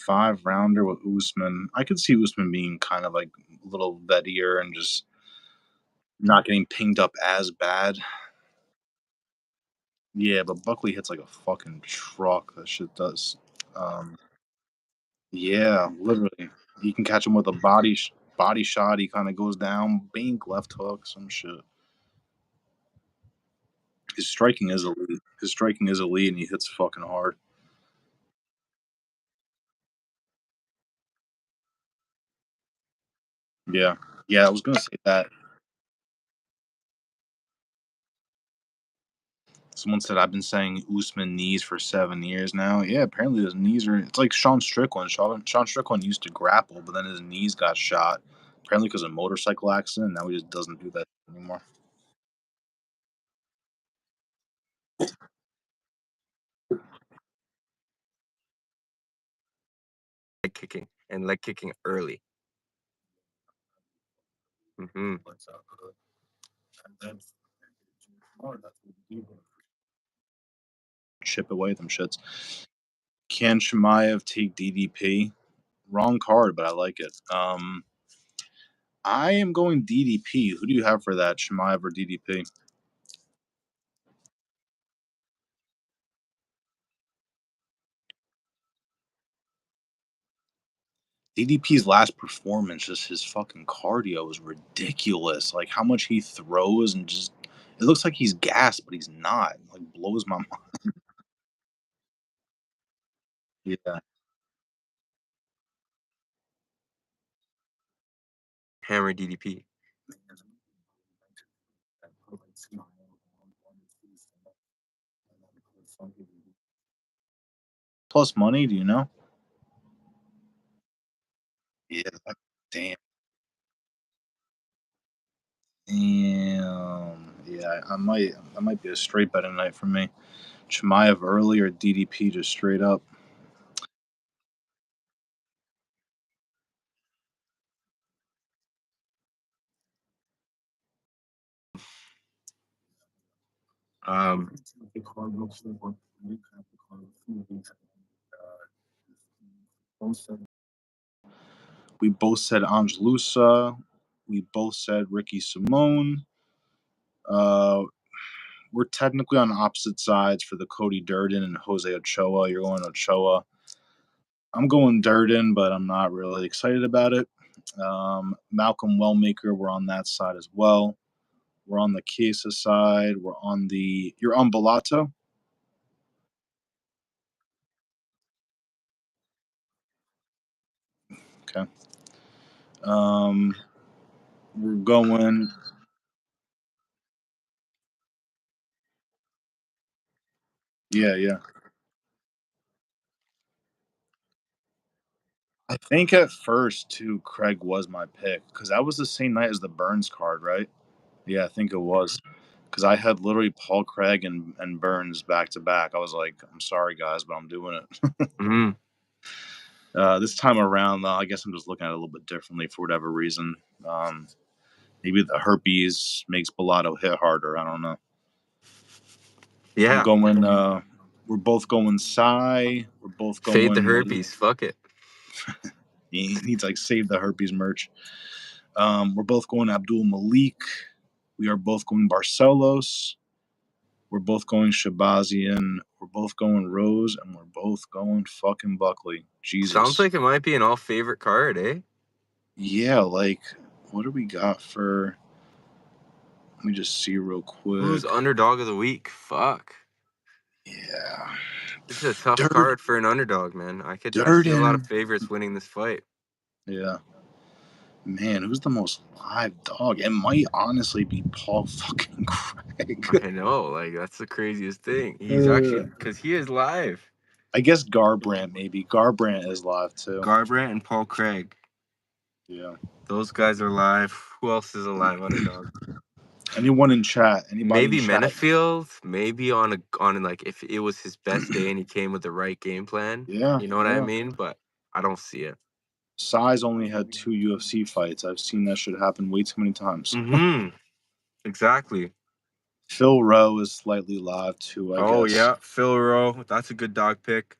5 rounder with Usman. I could see Usman being kind of like a little vettier and just not getting pinged up as bad. Yeah, but Buckley hits like a fucking truck. That shit does. Um, yeah, literally. He can catch him with a body shot. He kind of goes down, bink, left hook, some shit. His striking is elite. His striking is elite, and he hits fucking hard. Yeah, yeah. I was gonna say that. Someone said I've been saying Usman knees for 7 years now. Yeah, apparently his knees are. It's like Sean Strickland. Sean Strickland used to grapple, but then his knees got shot. Apparently because of a motorcycle accident. Now he just doesn't do that anymore. Leg kicking and leg kicking early. Hmm. Chip away them shits. Can Shemaev take DDP? Wrong card, but I like it. I am going DDP. Who do you have for that, Shemaev or DDP? DDP's last performance, just his fucking cardio is ridiculous. Like how much he throws and just it looks like he's gassed, but he's not. Like blows my mind. Yeah. Hammer DDP. Plus money, do you know? Yeah. Damn. Damn. Yeah, I might be a straight bet tonight for me. Chimaev early or DDP just straight up. Um, We both said Angelusa. We both said Ricky Simone. Uh, we're technically on opposite sides for the Cody Durden and Jose Ochoa. You're going Ochoa. I'm going Durden, but I'm not really excited about it. Malcolm Wellmaker, we're on that side as well. We're on the Chiesa side. We're on the. You're on Bellato. Okay. Um, we're going. Yeah, yeah. I think at first too, Craig was my pick because that was the same night as the Burns card, right? Yeah, I think it was because I had literally Paul Craig and Burns back to back. I was like, I'm sorry guys, but I'm doing it. mhm. This time around, though, I guess I'm just looking at it a little bit differently for whatever reason. Um, maybe the herpes makes Bellato hit harder. I don't know. I'm Yeah. going. We're both going Psy. We're both Fade the going. herpes. Fuck it. He needs like save the herpes merch. We're both going Abdul Malik. We are both going Barcelos. We're both going Shabazian. We're both going Rose, and we're both going fucking Buckley. Sounds Jesus. like it might be an all favorite card, eh? Yeah, like what do we got for? Let me just see real Who's quick. underdog of the week? Fuck. Yeah. This is a tough Dirt, card for an underdog, man. I see a lot of Durden. favorites winning this fight. Yeah. Man, who's the most live dog? It might honestly be Paul fucking Craig. I know, like that's the craziest thing. He's actually because he is live. I guess Garbrandt maybe. Garbrandt is live too. Garbrandt and Paul Craig. Yeah. Those guys are live. Who else is a live underdog? Anyone in chat? Anybody Maybe in chat? Menefield. Maybe on like if it was his best day and he came with the right game plan. Yeah. You know what I mean? But I don't see it. Size only had 2 UFC fights. I've seen that shit happen way too many times. Exactly. Phil Rowe is slightly live too, I guess. Oh yeah, Phil Rowe. That's a good dog pick.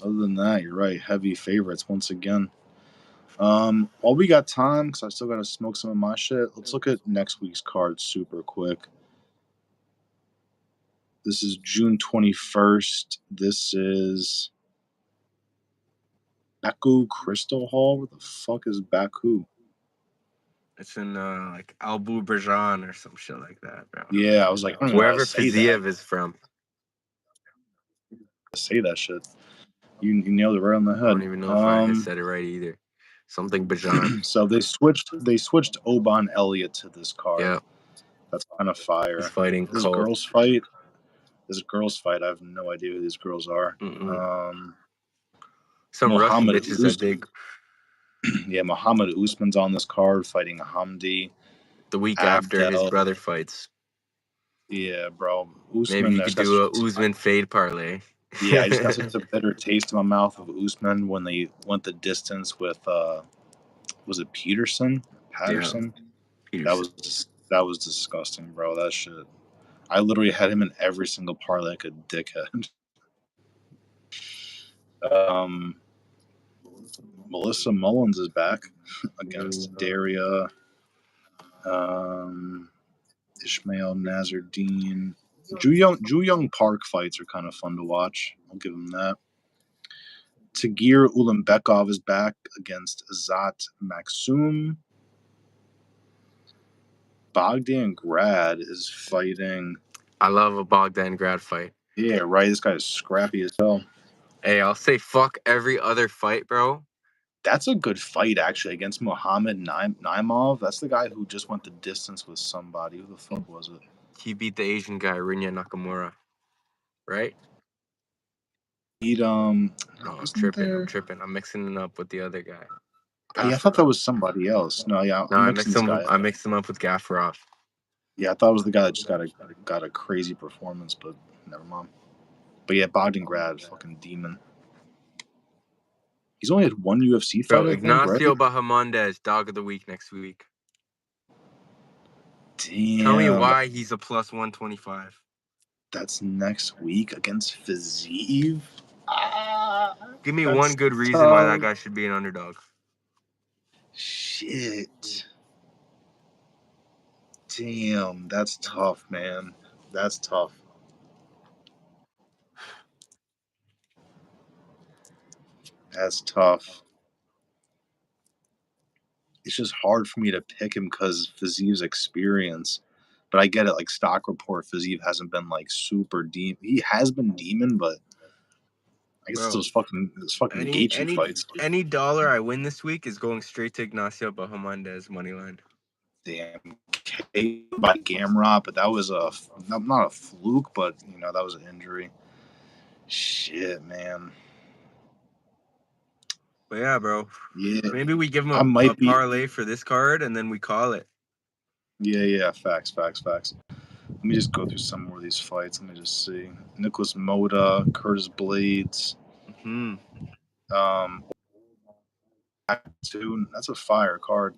Other than that, you're right. Heavy favorites once again. While we got time, because I still got to smoke some of my shit, let's look at next week's card super quick. This is June 21st. This is Baku Crystal Hall. Where the fuck is Baku? It's in like Azerbaijan or some shit like that, bro. Yeah, I was like, I don't even know how Wherever to say Fiziev is from. say that shit. You nailed it right on the head. I don't even know if I said it right either. Something Bajan. So they switched Oban Elliott to this card. Yeah. That's kind of fire. He's fighting This Cole. girls fight. I have no idea who these girls are. Some Russian Muhammad bitches that dig. Yeah, Muhammad Usman's on this card fighting Hamdi. The week after his brother fights. Yeah, bro. Usman. Maybe you could do a Usman fade parlay. Yeah, I just got such a bitter taste in my mouth of Usman when they went the distance with was it Patterson? Yeah. That was disgusting, bro. That shit. I literally had him in every single parlay like a dickhead. Melissa Mullins is back against Daria. Ishmael Nazardine. Ju Young Park fights are kind of fun to watch. I'll give him that. Tagir Ulanbekov is back against Azat Maksum. Bogdan Grad is fighting. I love a Bogdan Grad fight. Yeah, right. This guy is scrappy as hell. Hey, I'll say fuck every other fight, bro. That's a good fight, actually, against Muhammad Naimov. That's the guy who just went the distance with somebody. Who the fuck was it? He beat the Asian guy, Rinya Nakamura. Right? No, I'm tripping. I'm mixing it up with the other guy. I thought that was somebody else. No, yeah, I mixed him up with Gaffarov. Yeah, I thought it was the guy that just got a crazy performance, but never mind. But yeah, Bogdan Grad, fucking demon. He's only had one UFC fight, I think, Ignacio right? Bahamondes, dog of the week next week. Damn. Tell me why he's a plus 125. That's next week against Fiziev. Give me one good reason why that guy should be an underdog. Shit. Damn, that's tough, man. That's tough. That's tough. It's just hard for me to pick him because Fiziev's experience. But I get it. Like stock report, Fiziev hasn't been like super deep. He has been demon, but I guess it's those fucking Gaethje fights. Any dollar I win this week is going straight to Ignacio Bahamondes money line. Damn, by Gamrot, but that was not a fluke, but that was an injury. Shit, man. But yeah, bro. Yeah, maybe we give him a parlay for this card and then we call it. Yeah. Facts. Let me just go through some more of these fights. Let me just see. Nicholas Moda, Curtis Blades. That's a fire card.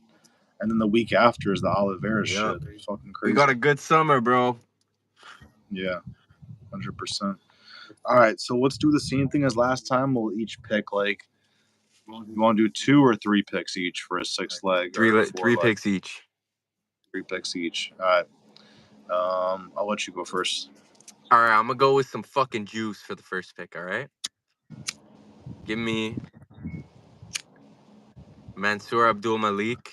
And then the week after is the Oliveira shit. Fucking crazy. We got a good summer, bro. Yeah, 100%. All right, so let's do the same thing as last time. We'll each pick like. You want to do 2 or 3 picks each for a 6 leg? 3 picks each. 3 picks each. All right. I'll let you go first. All right, I'm gonna go with some fucking juice for the first pick. All right. Give me Mansour Abdul Malik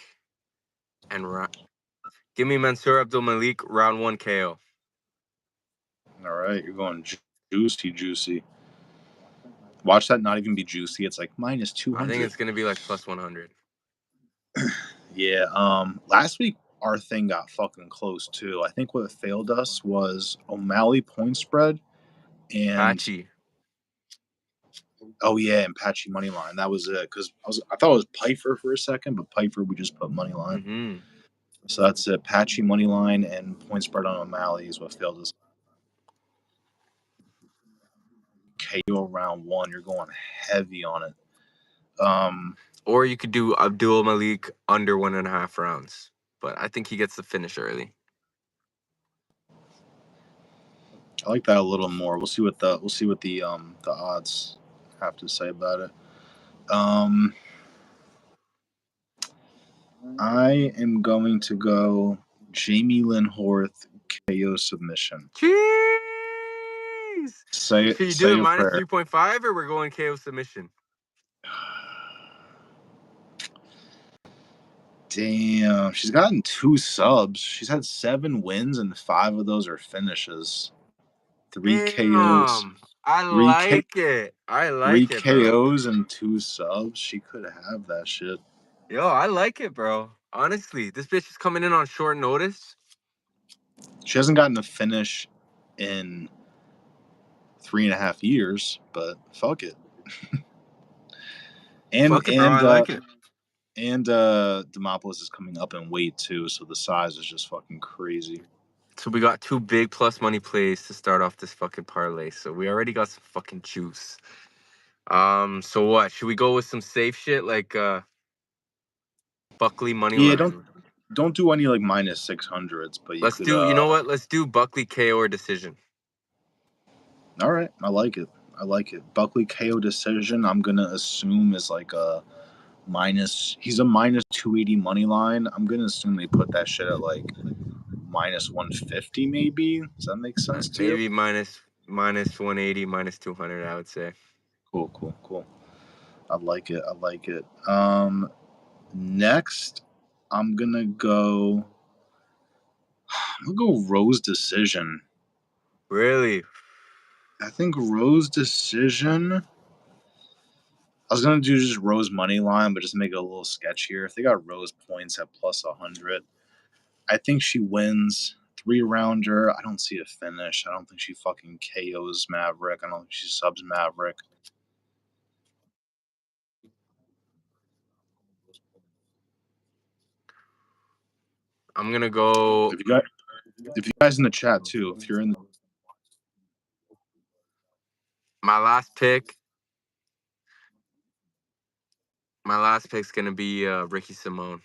give me Mansour Abdul Malik round 1 KO. All right, you're going juicy. Watch that not even be juicy. It's like minus 200. I think it's gonna be like plus 100. Yeah. Last week our thing got fucking close too. I think what failed us was O'Malley point spread and Patchy. Oh yeah, and Patchy money line. That was it. Because I thought it was Piper for a second, but Piper we just put money line. Mm-hmm. So that's it. Patchy money line and point spread on O'Malley is what failed us. KO round 1, you're going heavy on it. Or you could do Abdul Malik under 1.5 rounds, but I think he gets the finish early. I like that a little more. We'll see what the odds have to say about it. I am going to go Jamie Lynn Horth KO submission. Jeez! Say Should you say do it a minus prayer. 3.5 or we're going KO submission? Damn, she's gotten 2 subs. She's had 7 wins and 5 of those are finishes. 3 KOs. Damn, I 3 like it. I 3 like it, bro. KOs and 2 subs. She could have that shit. Yo, I like it, bro. Honestly, this bitch is coming in on short notice. She hasn't gotten a finish in 3.5 years, but fuck it. Fuck it, bro. I like it. And Demopoulos is coming up in weight too, so the size is just fucking crazy. So we got 2 big plus money plays to start off this fucking parlay. So we already got some fucking juice. So what? Should we go with some safe shit like Buckley money line? Yeah, don't do any like minus 600s, but you Let's could. do. You know what? Let's do Buckley KO or decision. All right, I like it. Buckley KO decision. I'm gonna assume is like a minus. He's a minus 280 money line. I'm gonna assume they put that shit at like minus 150, maybe. Does that make sense to Maybe you? minus 180, minus 200. I would say. Cool. I like it. Next, I'm gonna go Rose decision. Really? I think Rose decision. I was gonna do just Rose money line, but just make it a little sketchier. If they got Rose points at plus 100, I think she wins 3-rounder. I don't see a finish. I don't think she fucking KOs Maverick. I don't think she subs Maverick. I'm gonna go. If you guys in the chat too, if you're in, My last pick's gonna be Ricky Simone.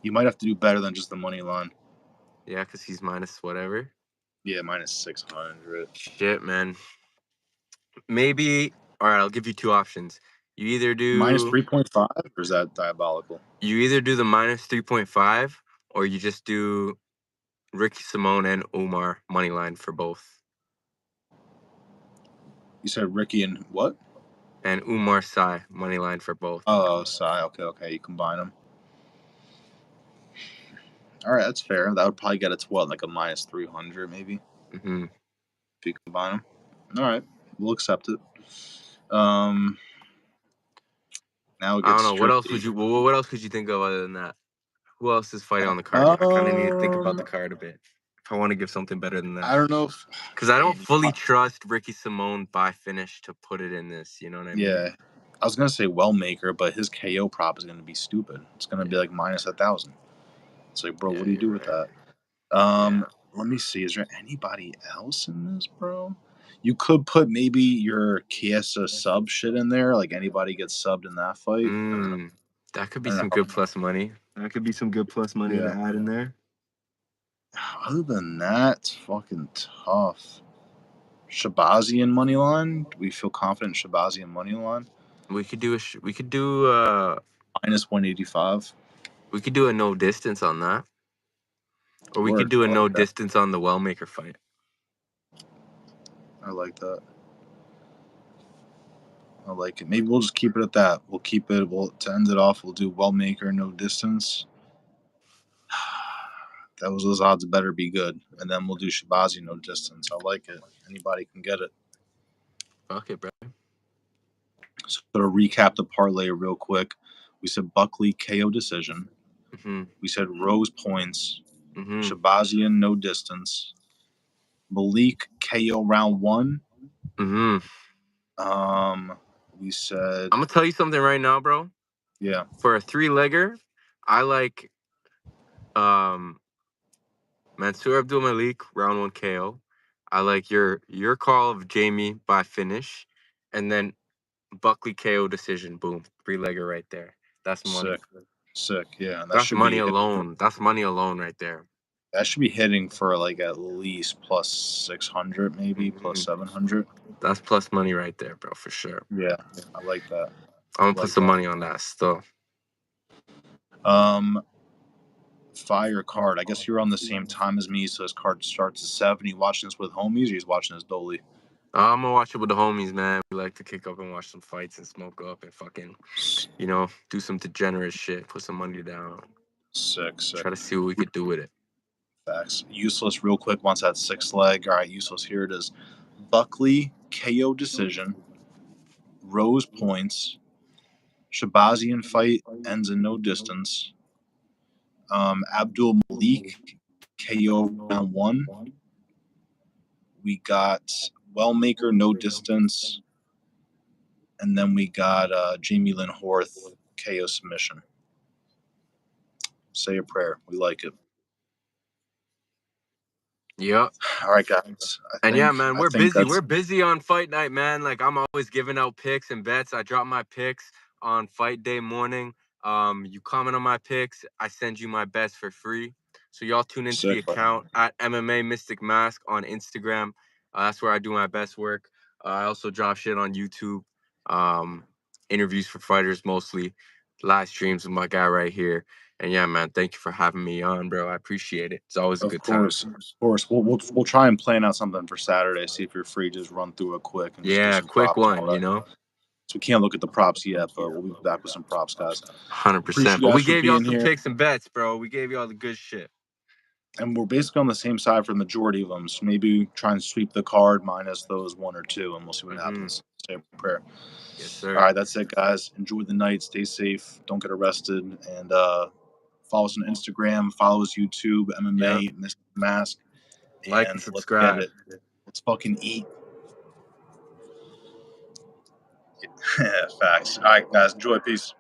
you might have to do better than just the money line. Yeah, because he's minus whatever. Yeah, minus 600. Shit, man. Maybe. All right, I'll give you 2 options. You either do Minus 3.5, or is that diabolical? You either do the minus 3.5 or you just do Ricky Simone and Umar money line for both. You said Ricky and what? And Umar Sai money line for both. Oh, Sai. Okay. You combine them. All right, that's fair. That would probably get it to what, like a minus 300, maybe, Mm-hmm. if you combine them. All right, we'll accept it. Now it I gets don't know. What else tricky. what else could you think of other than that? Who else is fighting on the card? I kind of need to think about the card a bit if I want to give something better than that. I don't know if because I don't fully trust Ricky Simone by finish to put it in this. You know what I mean? Yeah, I was gonna say Wellmaker, but his KO prop is gonna be stupid. It's gonna be like minus 1,000. It's like, bro, what do you do with that? Let me see. Is there anybody else in this, bro? You could put maybe your Chiesa sub shit in there. Like anybody gets subbed in that fight. That could be some good plus money. That could be some good plus money to add in there. Other than that, it's fucking tough. Shabazian money line. Do we feel confident in Shabazian money line? We could do minus 185. We could do a no distance on that. Or we could do a no distance on the Wellmaker fight. I like that. I like it. Maybe we'll just keep it at that. We'll keep it. To end it off, we'll do Wellmaker, no distance. Those odds better be good. And then we'll do Shabazi no distance. I like it. Anybody can get it. Fuck it, bro. So to recap the parlay real quick, we said Buckley KO decision. Mm-hmm. We said Rose points. Mm-hmm. Shabazian no distance. Malik KO round 1. Mm-hmm. We said I'm gonna tell you something right now, bro. yeah. For a 3-legger, I like Mansour Abdul Malik round 1 KO. I like your call of Jamie by finish, and then Buckley KO decision. Boom, 3-legger right there. That's money. Sick. Yeah. And That's money alone. That's money alone right there. That should be hitting for like at least plus 600, maybe plus 700. That's plus money right there, bro, for sure. Yeah, I like that. I'm gonna put some money on that still. Fire card. I guess you're on the same time as me, so his card starts at 7. You watching this with homies, or he's watching this dolly? I'm gonna watch it with the homies, man. We like to kick up and watch some fights and smoke up and fucking, do some degenerate shit. Put some money down. Sick. Try to see what we could do with it. Facts. Useless, real quick. Wants that 6 leg. All right, useless. Here it is. Buckley KO decision. Rose points. Shabazian fight ends in no distance. Abdul Malik KO round 1. We got Wellmaker no distance. And then we got Jamie Lynn Horth KO submission. Say a prayer. We like it. Yep. All right, guys. Yeah, man, we're busy. We're busy on fight night, man. Like, I'm always giving out picks and bets. I drop my picks on fight day morning. You comment on my picks, I send you my bets for free. So y'all tune into the account at MMA Mystic Mask on Instagram. That's where I do my best work. I also drop shit on YouTube. Interviews for fighters mostly. Live streams with my guy right here. And yeah, man, thank you for having me on, bro. I appreciate it. It's always a good time. Of course. We'll try and plan out something for Saturday. See if you're free. Just run through it quick and just do some quick props one, So we can't look at the props yet, but we'll be back with some props, guys. 100%. But we gave y'all some picks and bets, bro. We gave y'all the good shit. And we're basically on the same side for the majority of them. So maybe try and sweep the card minus those 1 or 2, and we'll see what happens. Say a prayer. Yes, sir. All right, that's it, guys. Enjoy the night. Stay safe. Don't get arrested. And follow us on Instagram. Follow us YouTube, MMA, Mystic Mask. Like and subscribe. Let's get it. Let's fucking eat. Facts. All right, guys. Enjoy. Peace.